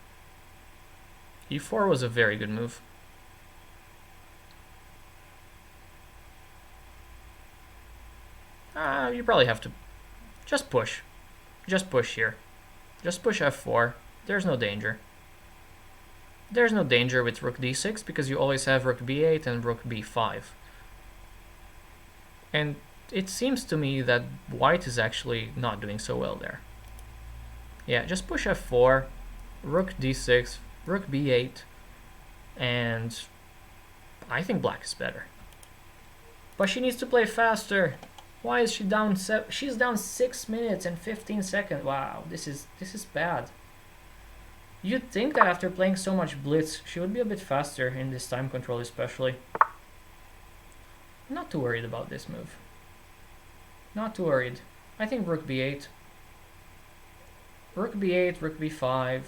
e4 was a very good move. You probably have to just push. Just push here. Just push f4. There's no danger. There's no danger with rook d6 because you always have rook b8 and rook b5. And it seems to me that white is actually not doing so well there. Yeah, just push f4, rook d6, rook b8, and I think black is better. But she needs to play faster. Why is she down? She's down 6 minutes and 15 seconds. Wow, this is bad. You'd think that after playing so much blitz, she would be a bit faster in this time control especially. Not too worried about this move. Not too worried. I think rook b8. Rook b8, rook b5.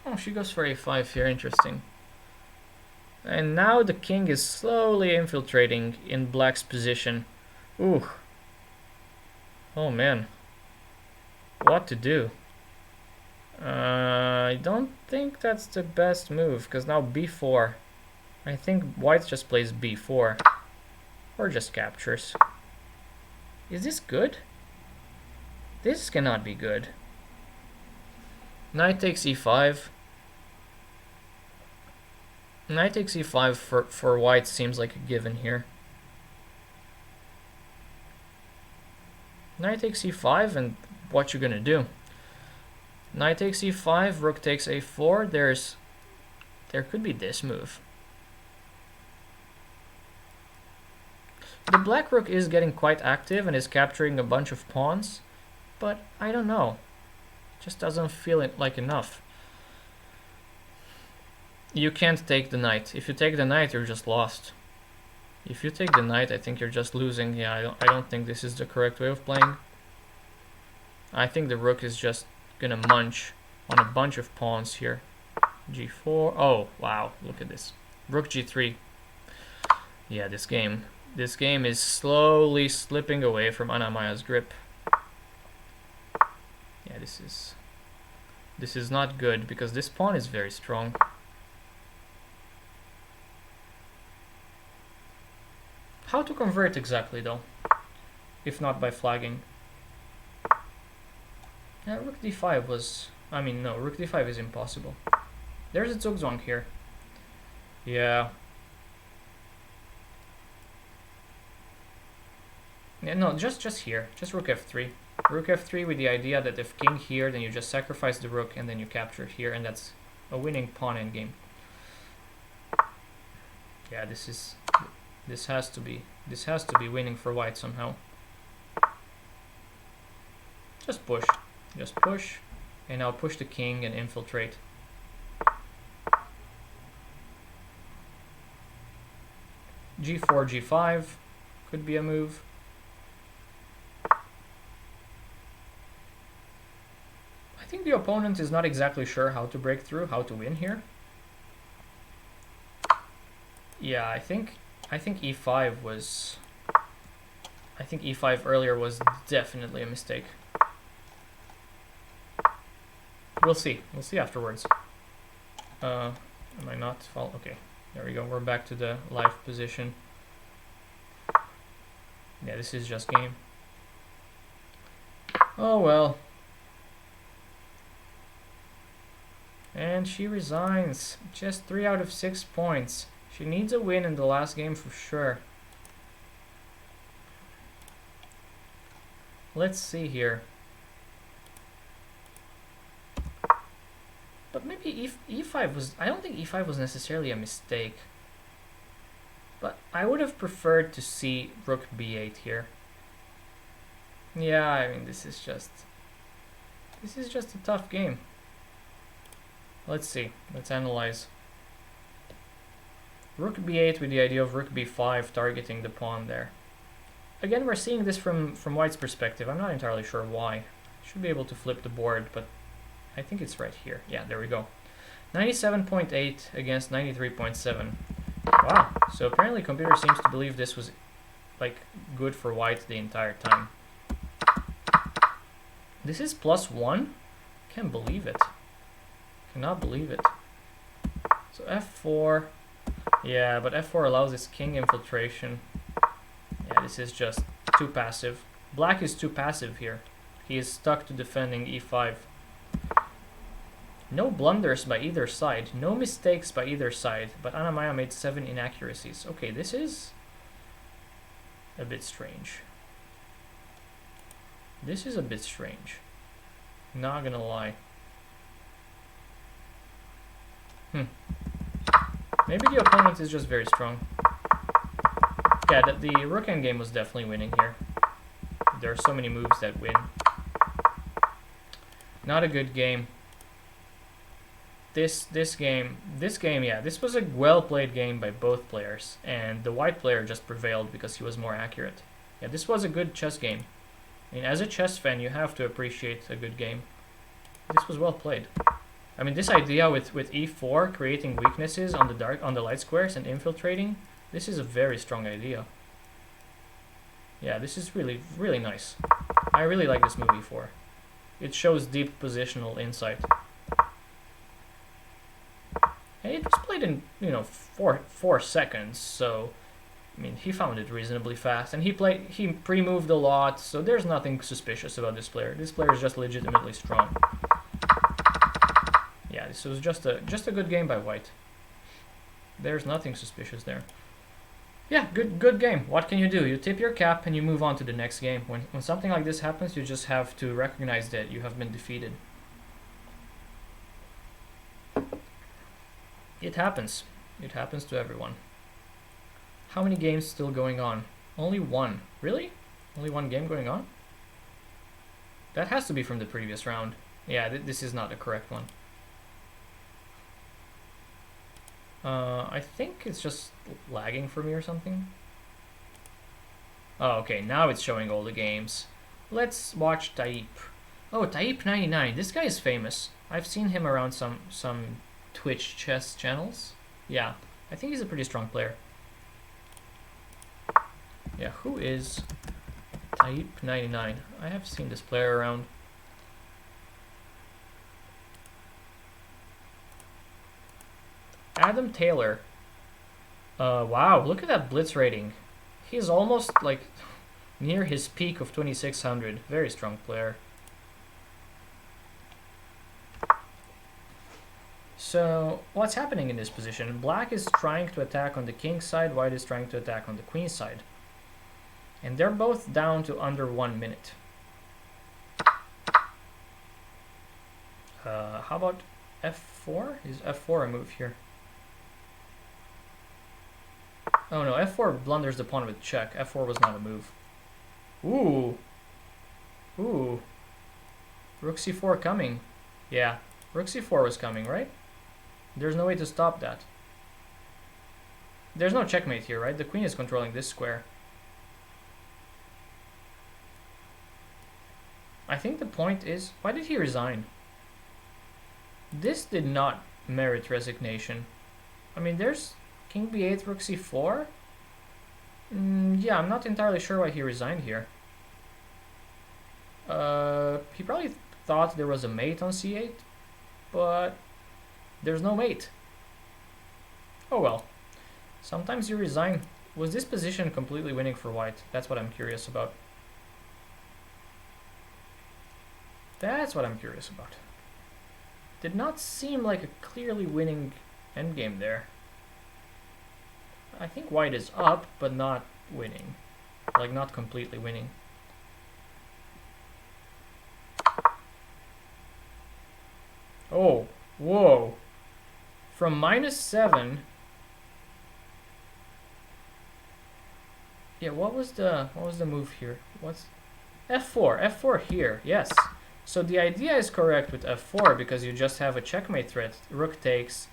Oh, she goes for a5 here, interesting. And now the king is slowly infiltrating in black's position. Ooh. Oh man. What to do? I don't think that's the best move, because now b4. I think white just plays b4. Or just captures. Is this good? This cannot be good. Knight takes e5. Knight takes e5 for white seems like a given here. Knight takes e5, and what you gonna do? Knight takes e5, rook takes a4. There could be this move. The black rook is getting quite active and is capturing a bunch of pawns, but I don't know. Just doesn't feel it like enough. You can't take the knight. If you take the knight, you're just lost. If you take the knight, I think you're just losing. Yeah, I don't think this is the correct way of playing. I think the rook is just gonna munch on a bunch of pawns here. g4. Oh, wow, look at this. Rook g3. Yeah, this game is slowly slipping away from Anna-Maja's grip. Yeah, this is not good because this pawn is very strong. How to convert exactly though, if not by flagging? Yeah, rook d5 was... I mean, no, rook d5 is impossible. There's a zugzwang here. Yeah. Yeah, no, just here. Just rook f3. Rook f3 with the idea that if king here, then you just sacrifice the rook and then you capture here, and that's a winning pawn endgame. Yeah, this has to be winning for white somehow. Just push, and now push the king and infiltrate. g4, g5 could be a move. I think the opponent is not exactly sure how to break through, how to win here. Yeah, I think e5 was... I think e5 earlier was definitely a mistake. We'll see afterwards. Am I not? Okay, there we go. We're back to the live position. Yeah, this is just game. Oh well. And she resigns. Just 3 out of 6 points. She needs a win in the last game for sure. Let's see here. But maybe e5 was... I don't think e5 was necessarily a mistake. But I would have preferred to see rook b8 here. Yeah, I mean, this is just... This is just a tough game. Let's see. Let's analyze. Rook b8 with the idea of rook b5 targeting the pawn there. Again, we're seeing this from white's perspective. I'm not entirely sure why. Should be able to flip the board, but I think it's right here. Yeah, there we go. 97.8 against 93.7. Wow. So apparently computer seems to believe this was like good for white the entire time. This is +1? Can't believe it. Cannot believe it. So f4. Yeah, but f4 allows this king infiltration. Yeah, this is just too passive. Black is too passive here. He is stuck to defending e5. No blunders by either side. No mistakes by either side. But Anna-Maja made 7 inaccuracies. Okay, this is a bit strange. This is a bit strange. Not gonna lie. Maybe the opponent is just very strong. Yeah, the rook endgame was definitely winning here. There are so many moves that win. Not a good game. This game, yeah, this was a well-played game by both players, and the white player just prevailed because he was more accurate. Yeah, this was a good chess game. I mean, as a chess fan, you have to appreciate a good game. This was well played. I mean, this idea with e4 creating weaknesses on the light squares and infiltrating, this is a very strong idea. Yeah, this is really, really nice. I really like this move e4. It shows deep positional insight. And it was played in, you know, 4 seconds, so I mean, he found it reasonably fast, and he pre-moved a lot, so there's nothing suspicious about this player. This player is just legitimately strong. Yeah, this was just a good game by white. There's nothing suspicious there. Yeah, good game. What can you do? You tip your cap and you move on to the next game. When something like this happens, you just have to recognize that you have been defeated. It happens. It happens to everyone. How many games still going on? Only one. Really? Only one game going on? That has to be from the previous round. Yeah, this is not the correct one. I think it's just lagging for me or something. Oh, okay, now it's showing all the games. Let's watch Taip. Oh, Taip99. This guy is famous. I've seen him around some Twitch chess channels. Yeah, I think he's a pretty strong player. Yeah, who is Taip99? I have seen this player around. Adam Taylor. Wow, look at that blitz rating. He's almost like near his peak of 2600. Very strong player. So, what's happening in this position? Black is trying to attack on the king's side, white is trying to attack on the queen's side. And they're both down to under 1 minute. How about f4? Is f4 a move here? Oh no, f4 blunders the pawn with check. f4 was not a move. Ooh. Ooh. Rook c4 coming. Yeah, rook c4 was coming, right? There's no way to stop that. There's no checkmate here, right? The queen is controlling this square. I think the point is, why did he resign? This did not merit resignation. I mean, there's king b8, rook c4. Yeah, I'm not entirely sure why he resigned here. He probably thought there was a mate on c8, but there's no mate. Oh well. Sometimes you resign. Was this position completely winning for white? That's what I'm curious about. That's what I'm curious about. Did not seem like a clearly winning endgame there. I think white is up, but not winning. Like, not completely winning. Oh, whoa. From -7. Yeah, what was the move here? What's f4? F4 here. Yes. So the idea is correct with f4 because you just have a checkmate threat. Rook takes,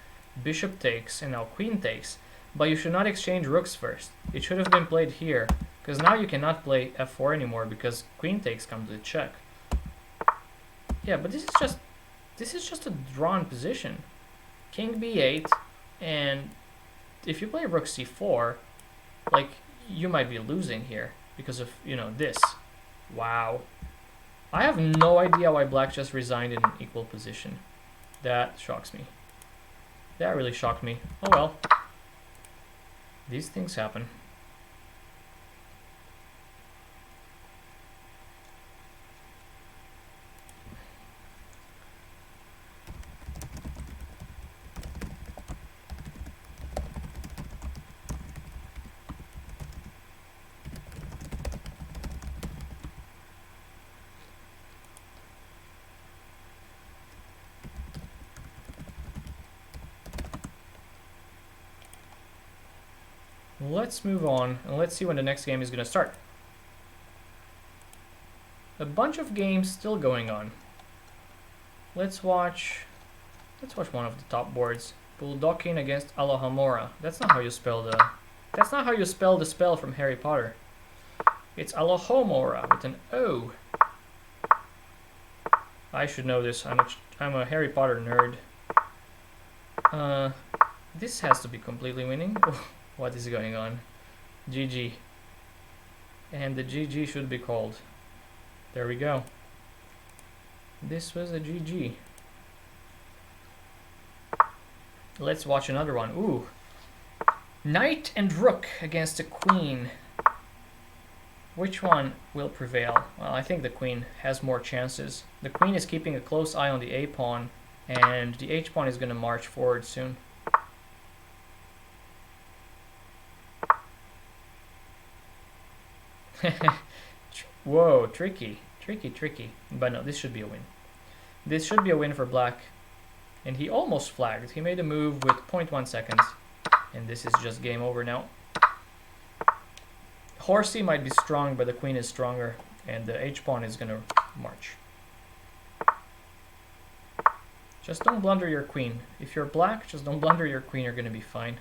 bishop takes, and now queen takes. But you should not exchange rooks first. It should have been played here, because now you cannot play f4 anymore because queen takes comes with check. Yeah, but this is just a drawn position. King b8, and if you play rook c4, like, you might be losing here because of, you know, this. Wow. I have no idea why black just resigned in an equal position. That shocks me. That really shocked me. Oh well. These things happen. Let's move on and let's see when the next game is going to start. A bunch of games still going on. Let's watch one of the top boards. Bulldogging against Alohomora. That's not how you spell the spell from Harry Potter. It's Alohomora with an O. I should know this. I'm a Harry Potter nerd. This has to be completely winning. What is going on? GG. And the GG should be called. There we go. This was a GG. Let's watch another one. Ooh. Knight and rook against the queen. Which one will prevail? Well, I think the queen has more chances. The queen is keeping a close eye on the A pawn, and the H pawn is going to march forward soon. Whoa, tricky. But no, this should be a win. This should be a win for black. And he almost flagged. He made a move with 0.1 seconds. And this is just game over now. Horsey might be strong, but the queen is stronger. And the H-pawn is going to march. Just don't blunder your queen. If you're black, just don't blunder your queen. You're going to be fine.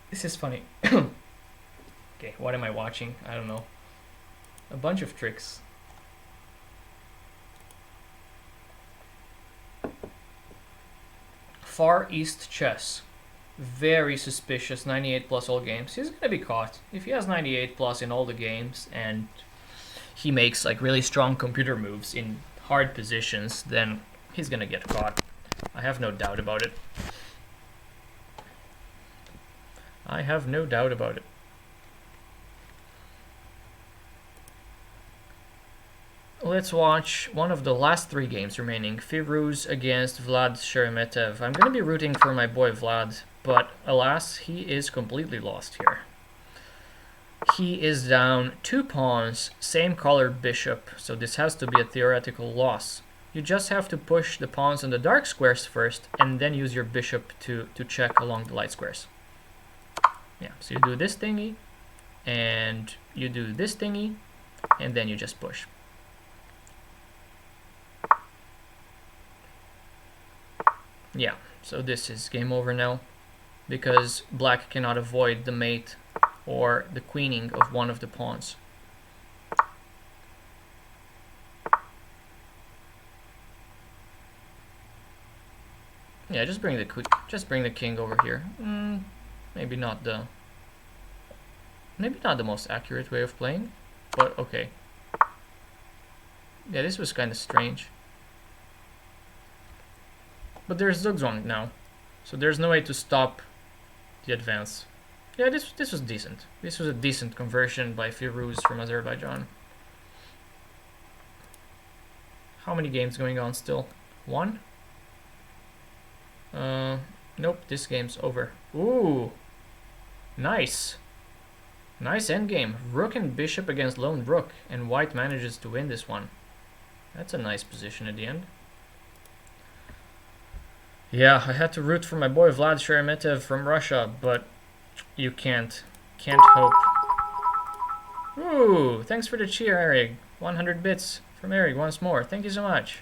This is funny. Okay, what am I watching? I don't know. A bunch of tricks. Far East Chess. Very suspicious. 98 plus all games. He's gonna be caught. If he has 98 plus in all the games and he makes like really strong computer moves in hard positions, then he's gonna get caught. I have no doubt about it. I have no doubt about it. Let's watch one of the last 3 games remaining. Firuz against Vlad Sheremetev. I'm going to be rooting for my boy Vlad, but alas, he is completely lost here. He is down 2 pawns, same color bishop, so this has to be a theoretical loss. You just have to push the pawns on the dark squares first, and then use your bishop to check along the light squares. Yeah, so you do this thingy, and you do this thingy, and then you just push. Yeah, so this is game over now, because black cannot avoid the mate or the queening of one of the pawns. Yeah, just bring the king over here. Maybe not the most accurate way of playing, but okay. Yeah, this was kind of strange. But there's Zugzwang now, so there's no way to stop the advance. Yeah, this was decent. This was a decent conversion by Firuz from Azerbaijan. How many games going on still? 1? Nope, this game's over. Ooh, nice. Nice endgame. Rook and bishop against lone rook, and white manages to win this one. That's a nice position at the end. Yeah, I had to root for my boy Vlad Sheremetev from Russia, but you can't hope. Ooh, thanks for the cheer, Eric. 100 bits from Eric once more. Thank you so much.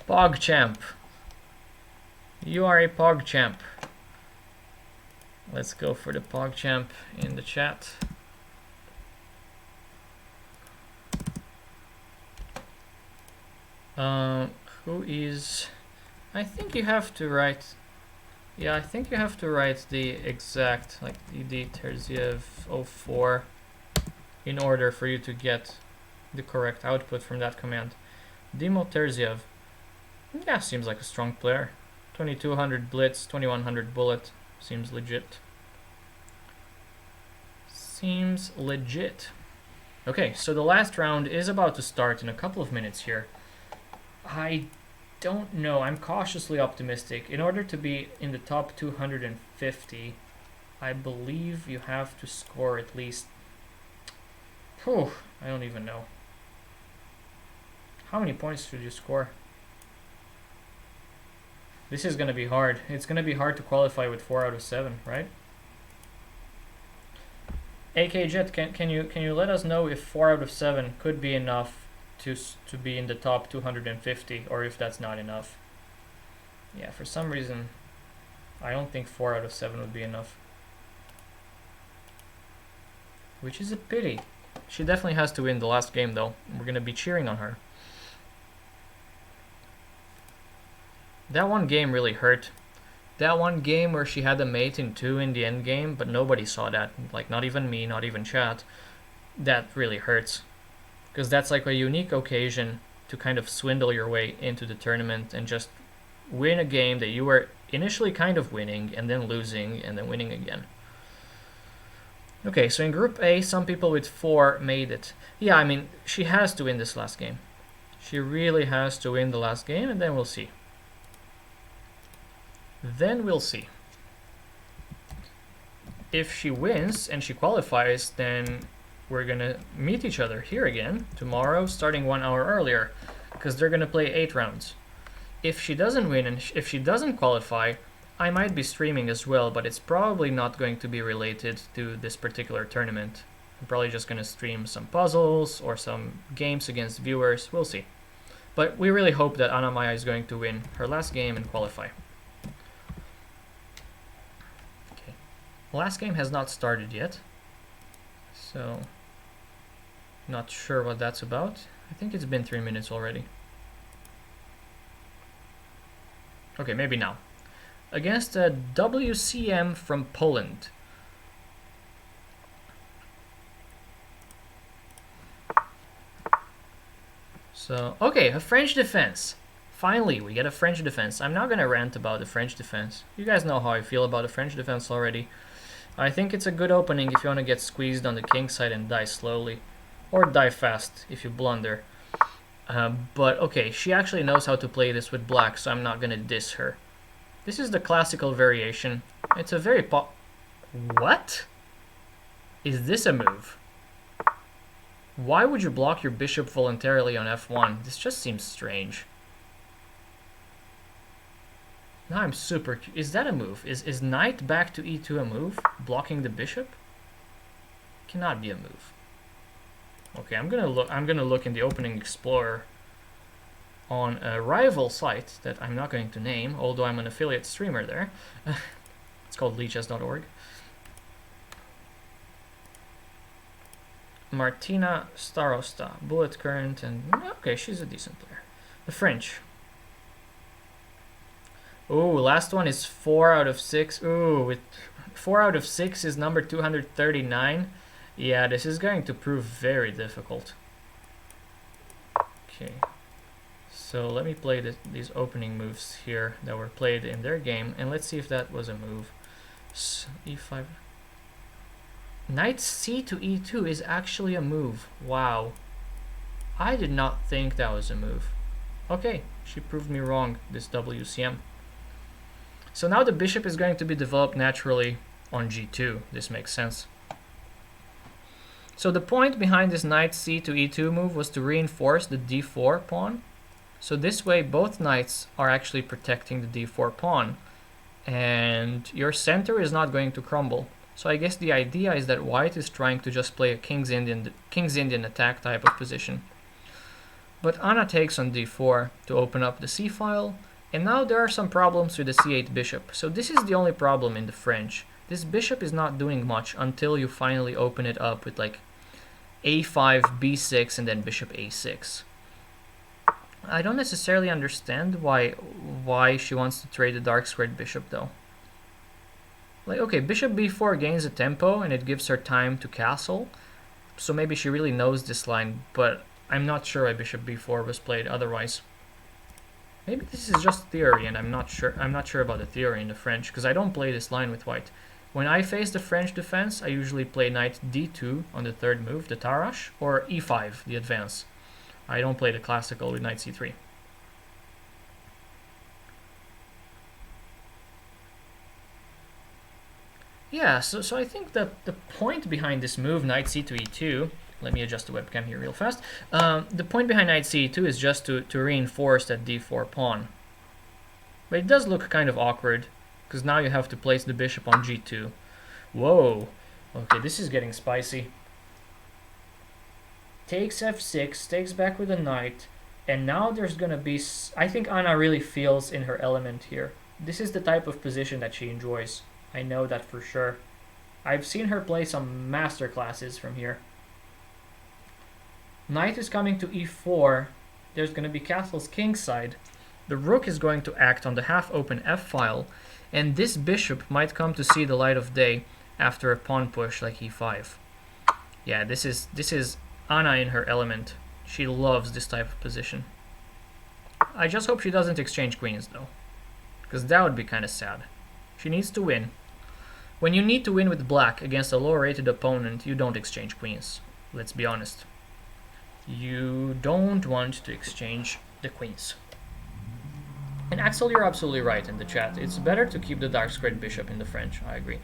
PogChamp. You are a PogChamp. Let's go for the PogChamp in the chat. Who is... I think you have to write... Yeah, I think you have to write the exact, like, ED Terziev 04 in order for you to get the correct output from that command. Dimo Terziev. Yeah, seems like a strong player. 2200 blitz, 2100 bullet. Seems legit. Seems legit. Okay, so the last round is about to start in a couple of minutes here. I don't know. I'm cautiously optimistic. In order to be in the top 250, I believe you have to score at least... Whew, I don't even know. How many points should you score? This is going to be hard. It's going to be hard to qualify with 4 out of 7, right? AK Jet, can you let us know if 4 out of 7 could be enough to be in the top 250, or if that's not enough? Yeah, for some reason, I don't think 4 out of 7 would be enough. Which is a pity. She definitely has to win the last game, though. We're going to be cheering on her. That one game really hurt. That one game where she had a mate in 2 in the end game, but nobody saw that. Like, not even me, not even chat. That really hurts. Because that's like a unique occasion to kind of swindle your way into the tournament and just win a game that you were initially kind of winning and then losing and then winning again. Okay, so in Group A, some people with 4 made it. Yeah, I mean, she has to win this last game. She really has to win the last game, and then we'll see. Then we'll see. If she wins and she qualifies, then we're gonna meet each other here again tomorrow, starting 1 hour earlier, because they're gonna play 8 rounds. If she doesn't win and if she doesn't qualify, I might be streaming as well, but it's probably not going to be related to this particular tournament. I'm probably just gonna stream some puzzles or some games against viewers. We'll see. But we really hope that Anna-Maja is going to win her last game and qualify. Last game has not started yet, so not sure what that's about. I think it's been 3 minutes already. Okay, maybe now. Against a WCM from Poland. So, okay, a French defense. Finally, we get a French defense. I'm not gonna rant about the French defense. You guys know how I feel about the French defense already. I think it's a good opening if you want to get squeezed on the king side and die slowly. Or die fast if you blunder. But okay, she actually knows how to play this with black, so I'm not going to diss her. This is the classical variation. It's a very What? Is this a move? Why would you block your bishop voluntarily on f1? This just seems strange. Now I'm super... Is that a move? Is knight back to e2 a move? Blocking the bishop? Cannot be a move. Okay, I'm gonna look in the opening explorer on a rival site that I'm not going to name, although I'm an affiliate streamer there. It's called leechess.org. Martina Starosta, bullet current, and okay, she's a decent player. The French. Ooh, last one is 4 out of 6. Ooh, with 4 out of 6 is number 239. Yeah, this is going to prove very difficult. Okay, so let me play these opening moves here that were played in their game, and let's see if that was a move. So, e5. Knight c to e2 is actually a move. Wow. I did not think that was a move. Okay, she proved me wrong, this WCM. So now the bishop is going to be developed naturally on g2. This makes sense. So the point behind this knight c to e2 move was to reinforce the d4 pawn. So this way both knights are actually protecting the d4 pawn. And your center is not going to crumble. So I guess the idea is that white is trying to just play a King's Indian attack type of position. But Anna takes on d4 to open up the c-file, and now there are some problems with the c8 bishop. So this is the only problem in the French. This bishop is not doing much until you finally open it up with like a5, b6, and then bishop a6. I don't necessarily understand why she wants to trade the dark squared bishop though. Like, okay, bishop b4 gains a tempo and it gives her time to castle, so maybe she really knows this line, but I'm not sure why bishop b4 was played otherwise. Maybe this is just theory and I'm not sure about the theory in the French, because I don't play this line with white. When I face the French defense, I usually play knight d2 on the third move, the Tarrasch, or e5, the advance. I don't play the classical with knight c3. Yeah, so I think that the point behind this move, knight c to e2, let me adjust the webcam here real fast. The point behind knight c2 is just to reinforce that d4 pawn. But it does look kind of awkward, because now you have to place the bishop on g2. Whoa, okay, this is getting spicy. Takes f6, takes back with a knight, and now there's gonna be... I think Anna really feels in her element here. This is the type of position that she enjoys. I know that for sure. I've seen her play some master classes from here. Knight is coming to e4. There's gonna be castle's kingside. The rook is going to act on the half-open f-file, and this bishop might come to see the light of day after a pawn push like e5. Yeah, this is Anna in her element. She loves this type of position. I just hope she doesn't exchange queens though, because that would be kind of sad. She needs to win. When you need to win with black against a low-rated opponent, you don't exchange queens. Let's be honest. You don't want to exchange the queens. And Axel, you're absolutely right in the chat. It's better to keep the dark squared bishop in the French. I agree.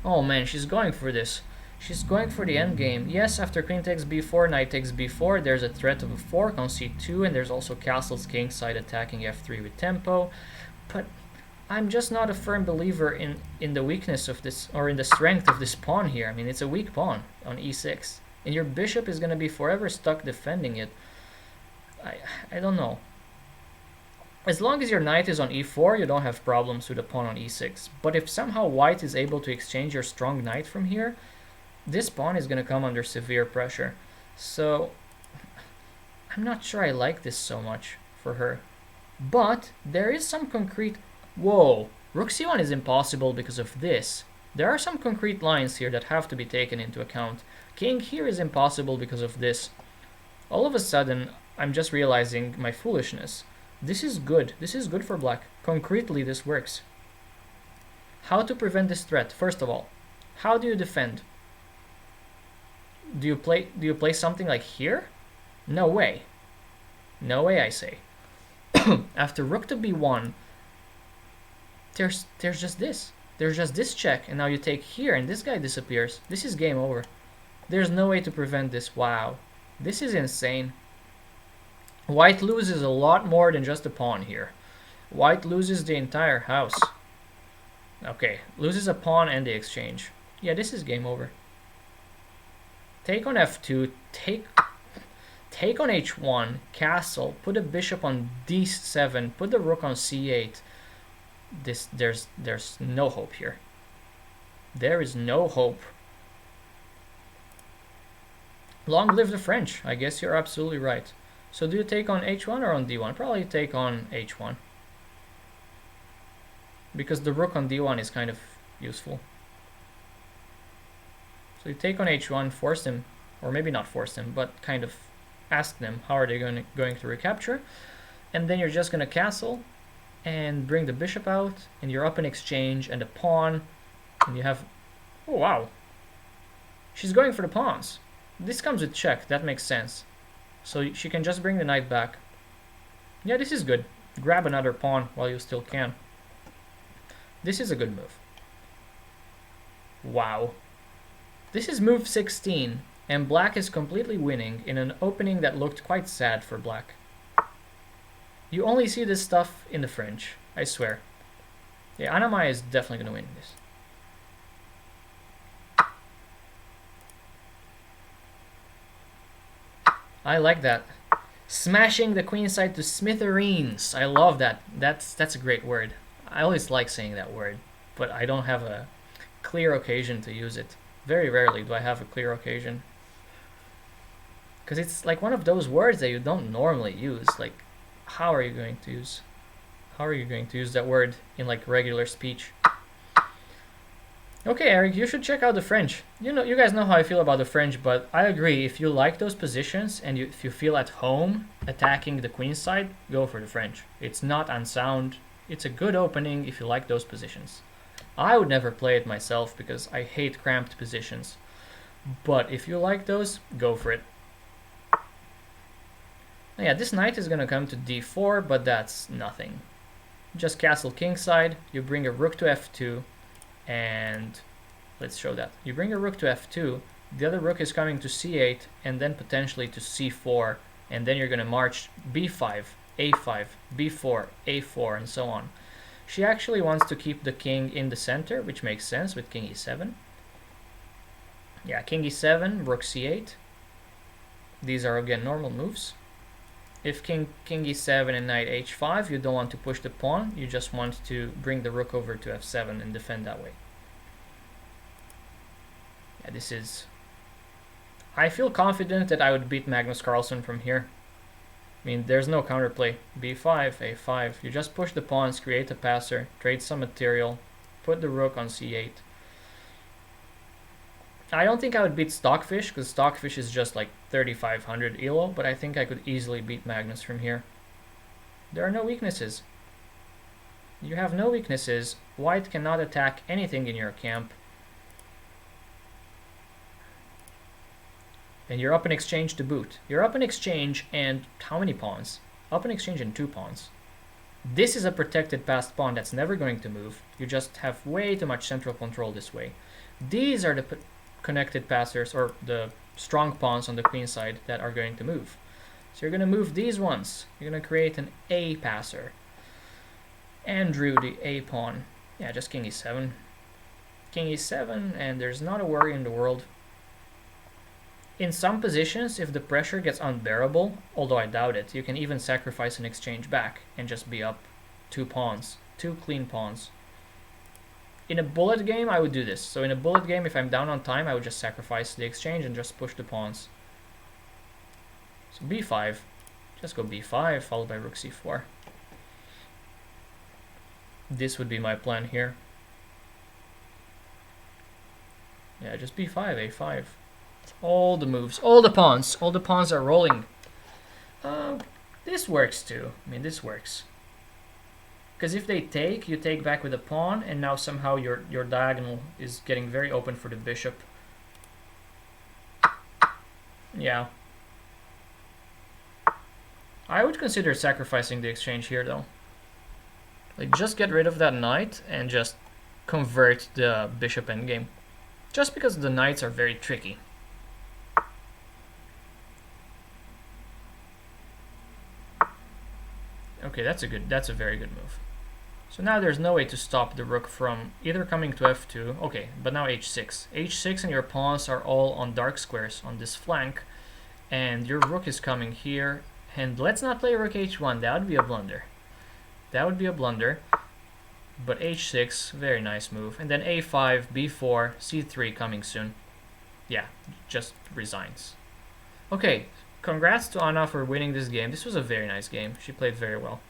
Oh man, she's going for this. She's going for the endgame. Yes, after queen takes b4, knight takes b4, there's a threat of a fork on c2, and there's also castle's kingside attacking f3 with tempo. But I'm just not a firm believer in the weakness of this, or in the strength of this pawn here. I mean, it's a weak pawn on e6, and your bishop is going to be forever stuck defending it. I don't know. As long as your knight is on e4, you don't have problems with a pawn on e6. But if somehow white is able to exchange your strong knight from here, this pawn is going to come under severe pressure. So I'm not sure I like this so much for her. But there is some concrete... Whoa, rook c1 is impossible because of this. There are some concrete lines here that have to be taken into account. King here is impossible because of this. All of a sudden, I'm just realizing my foolishness. This is good. This is good for black. Concretely, this works. How to prevent this threat? First of all, how do you defend? Do you play something like here? No way. No way, I say. After rook to b1, there's just this. There's just this check, and now you take here, and this guy disappears. This is game over. There's no way to prevent this. Wow. This is insane. White loses a lot more than just a pawn here. White loses the entire house. Okay, loses a pawn and the exchange. Yeah, this is game over. Take on f2, take on h1, castle, put a bishop on d7, put the rook on c8. There's no hope here. There is no hope. Long live the French. I guess you're absolutely right. So do you take on h1 or on d1? Probably take on h1. Because the rook on d1 is kind of useful. So you take on h1, force them, or maybe not force them, but kind of ask them how are they going to recapture. And then you're just going to castle and bring the bishop out, and you're up in exchange, and a pawn, and you have... Oh, wow. She's going for the pawns. This comes with check, that makes sense. So she can just bring the knight back. Yeah, this is good. Grab another pawn while you still can. This is a good move. Wow. This is move 16, and black is completely winning in an opening that looked quite sad for black. You only see this stuff in the French, I swear. Yeah, Anna-Maja is definitely going to win this. I like that. Smashing the queenside to smithereens. I love that. That's a great word. I always like saying that word, but I don't have a clear occasion to use it. Very rarely do I have a clear occasion. Because it's like one of those words that you don't normally use. Like, how are you going to use that word in like regular speech? Okay, Eric, you should check out the French. You guys know how I feel about the French, but I agree. If you like those positions and if you feel at home attacking the queenside, go for the French. It's not unsound. It's a good opening if you like those positions. I would never play it myself because I hate cramped positions. But if you like those, go for it. Yeah, this knight is gonna come to d4, but that's nothing. Just castle kingside, you bring a rook to f2, and let's show that. You bring a rook to f2, the other rook is coming to c8, and then potentially to c4, and then you're gonna march b5, a5, b4, a4, and so on. She actually wants to keep the king in the center, which makes sense with king e7. Yeah, king e7, rook c8. These are again normal moves. If king e7 and knight h5, you don't want to push the pawn, you just want to bring the rook over to f7 and defend that way. Yeah, this is... I feel confident that I would beat Magnus Carlsen from here. I mean, there's no counterplay. b5, a5, you just push the pawns, create a passer, trade some material, put the rook on c8. I don't think I would beat Stockfish, because Stockfish is just like 3500 ELO, but I think I could easily beat Magnus from here. There are no weaknesses. You have no weaknesses. White cannot attack anything in your camp. And you're up in exchange to boot. You're up in exchange and how many pawns? Up in exchange and 2 pawns. This is a protected passed pawn that's never going to move. You just have way too much central control this way. These are the connected passers, or the strong pawns on the queen side that are going to move. So you're going to move these ones. You're going to create an A passer. Andrew, the A pawn. Yeah, just king e7. King e7, and there's not a worry in the world. In some positions, if the pressure gets unbearable, although I doubt it, you can even sacrifice an exchange back and just be up 2 pawns. 2 clean pawns. In a bullet game, I would do this. So in a bullet game, if I'm down on time, I would just sacrifice the exchange and just push the pawns. So b5. Just go b5, followed by rook c4. This would be my plan here. Yeah, just b5, a5. All the moves, all the pawns are rolling. This works too. I mean, this works. Because if they take, you take back with a pawn, and now somehow your diagonal is getting very open for the bishop. Yeah. I would consider sacrificing the exchange here, though. Like, just get rid of that knight and just convert the bishop endgame. Just because the knights are very tricky. Okay, that's a very good move. So now there's no way to stop the rook from either coming to f2. Okay, but now h6. h6 and your pawns are all on dark squares on this flank. And your rook is coming here. And let's not play rook h1. That would be a blunder. That would be a blunder. But h6, very nice move. And then a5, b4, c3 coming soon. Yeah, just resigns. Okay, congrats to Anna for winning this game. This was a very nice game. She played very well.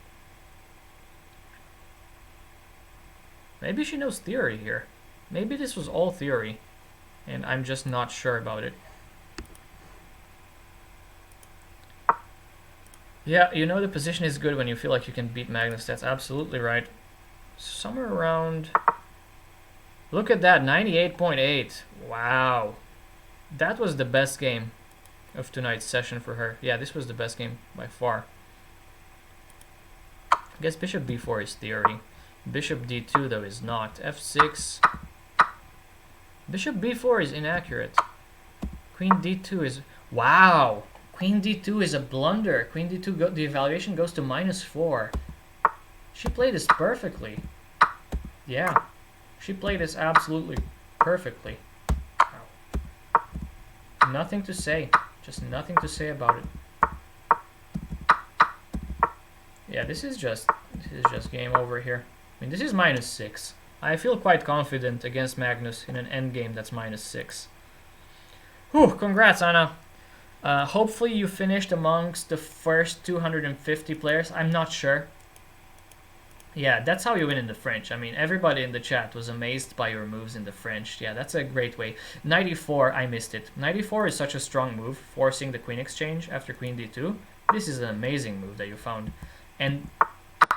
Maybe she knows theory here. Maybe this was all theory, and I'm just not sure about it. Yeah, you know the position is good when you feel like you can beat Magnus. That's absolutely right. Somewhere around... Look at that, 98.8. Wow. That was the best game of tonight's session for her. Yeah, this was the best game by far. I guess bishop b4 is theory. Bishop d2 though is not. f6. Bishop b4 is inaccurate. Queen d2 is... Wow! Queen d2 is a blunder. Queen d2, the evaluation goes to -4. She played this perfectly. Yeah. She played this absolutely perfectly. Wow. Nothing to say. Just nothing to say about it. Yeah, this is just game over here. I mean, this is -6. I feel quite confident against Magnus in an endgame that's -6. Whew, congrats, Anna. Hopefully you finished amongst the first 250 players. I'm not sure. Yeah, that's how you win in the French. I mean, everybody in the chat was amazed by your moves in the French. Yeah, that's a great way. 94, I missed it. 94 is such a strong move, forcing the queen exchange after queen d2. This is an amazing move that you found. And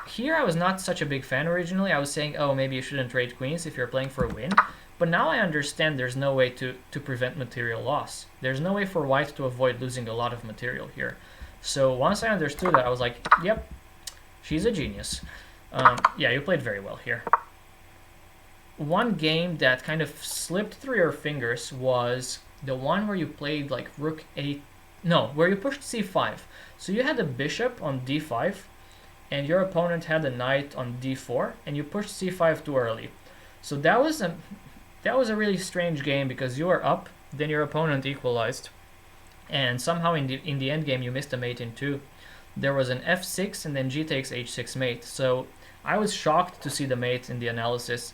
here I was not such a big fan originally. I was saying, oh, maybe you shouldn't trade queens if you're playing for a win. But now I understand there's no way to prevent material loss. There's no way for white to avoid losing a lot of material here. So once I understood that, I was like, yep, she's a genius. Yeah, you played very well here. One game that kind of slipped through your fingers was the one where you played like rook 8. No, where you pushed c5. So you had a bishop on d5, and your opponent had a knight on d4, and you pushed c5 too early. So that was a really strange game because you were up, then your opponent equalized, and somehow in the end game you missed a mate in 2. There was an f6 and then g takes h6 mate. So I was shocked to see the mate in the analysis.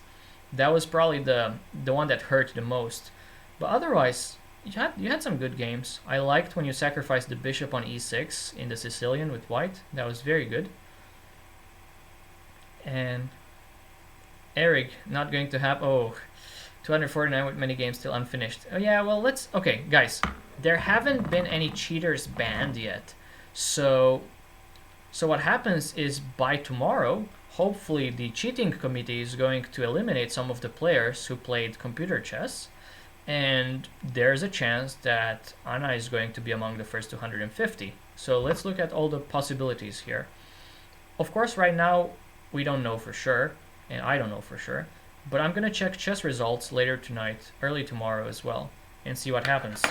That was probably the one that hurt the most. But otherwise, you had some good games. I liked when you sacrificed the bishop on e6 in the Sicilian with white. That was very good. And Eric, not going to have 249 with many games still unfinished. Oh yeah, well okay, guys. There haven't been any cheaters banned yet. So what happens is by tomorrow, hopefully the cheating committee is going to eliminate some of the players who played computer chess, and there's a chance that Anna is going to be among the first 250. So let's look at all the possibilities here. Of course, right now we don't know for sure, and I don't know for sure, but I'm gonna check chess results later tonight, early tomorrow as well, and see what happens.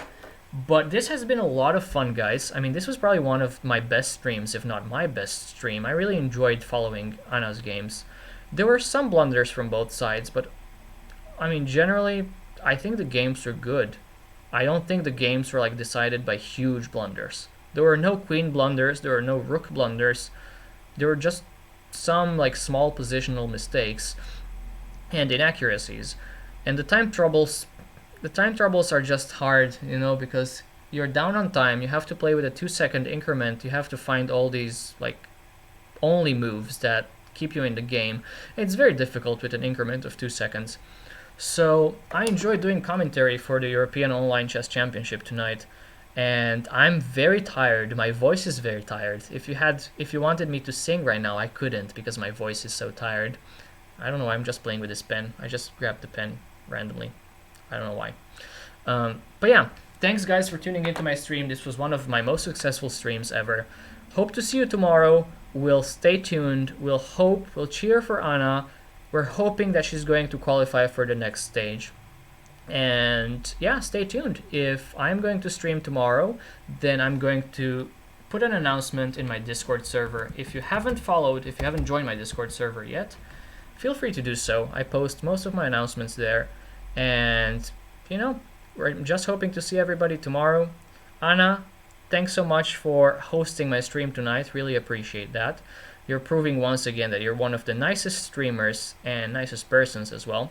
But this has been a lot of fun, guys. I mean, this was probably one of my best streams, if not my best stream. I really enjoyed following Anna's games. There were some blunders from both sides, but I mean, generally, I think the games were good. I don't think the games were like decided by huge blunders. There were no queen blunders, there were no rook blunders. There were just some like small positional mistakes and inaccuracies. And the time troubles are just hard, you know, because you're down on time, you have to play with a 2-second increment, you have to find all these like only moves that keep you in the game. It's very difficult with an increment of 2 seconds. So I enjoyed doing commentary for the European Online Chess Championship tonight, and I'm very tired. My voice is very tired. If you wanted me to sing right now, I couldn't because my voice is so tired. I don't know, I'm just playing with this pen. I just grabbed the pen randomly. I don't know why. But yeah, thanks guys for tuning into my stream. This was one of my most successful streams ever. Hope to see you tomorrow. We'll stay tuned. We'll cheer for Anna. We're hoping that she's going to qualify for the next stage. And yeah, stay tuned. If I'm going to stream tomorrow, then I'm going to put an announcement in my Discord server. If you haven't joined my Discord server yet, feel free to do so. I post most of my announcements there. And, you know, we're just hoping to see everybody tomorrow. Anna, thanks so much for hosting my stream tonight. Really appreciate that. You're proving once again that you're one of the nicest streamers and nicest persons as well.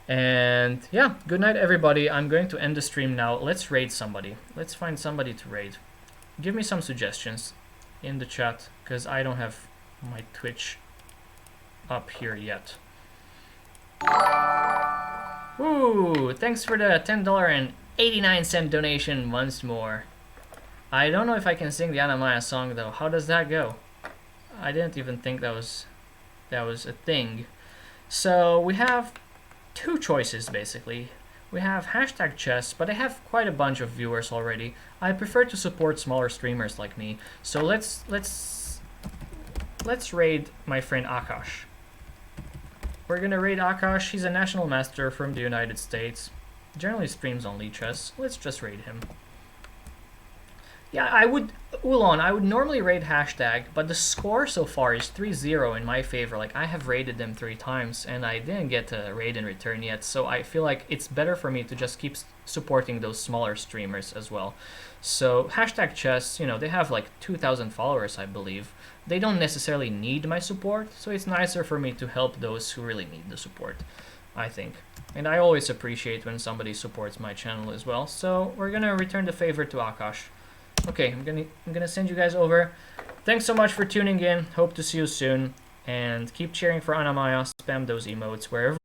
And yeah, good night everybody. I'm going to end the stream now. Let's raid somebody. Let's find somebody to raid. Give me some suggestions in the chat, because I don't have my Twitch up here yet. Ooh, thanks for the $10.89 donation once more. I don't know if I can sing the Anna-Maja song though. How does that go? I didn't even think that was a thing. So we have two choices basically. We have #chess, but I have quite a bunch of viewers already. I prefer to support smaller streamers like me. So let's raid my friend Akash. We're gonna raid Akash. He's a national master from the United States. Generally streams only chess. Let's just raid him. Yeah, I would, Ulon, I would normally rate hashtag, but the score so far is 3-0 in my favor. Like, I have rated them 3 times, and I didn't get a raid in return yet, so I feel like it's better for me to just keep supporting those smaller streamers as well. So, hashtag chess, you know, they have like 2,000 followers, I believe. They don't necessarily need my support, so it's nicer for me to help those who really need the support, I think. And I always appreciate when somebody supports my channel as well. So, we're gonna return the favor to Akash. Okay, I'm gonna send you guys over. Thanks so much for tuning in. Hope to see you soon. And keep cheering for Anna-Maja. Spam those emotes wherever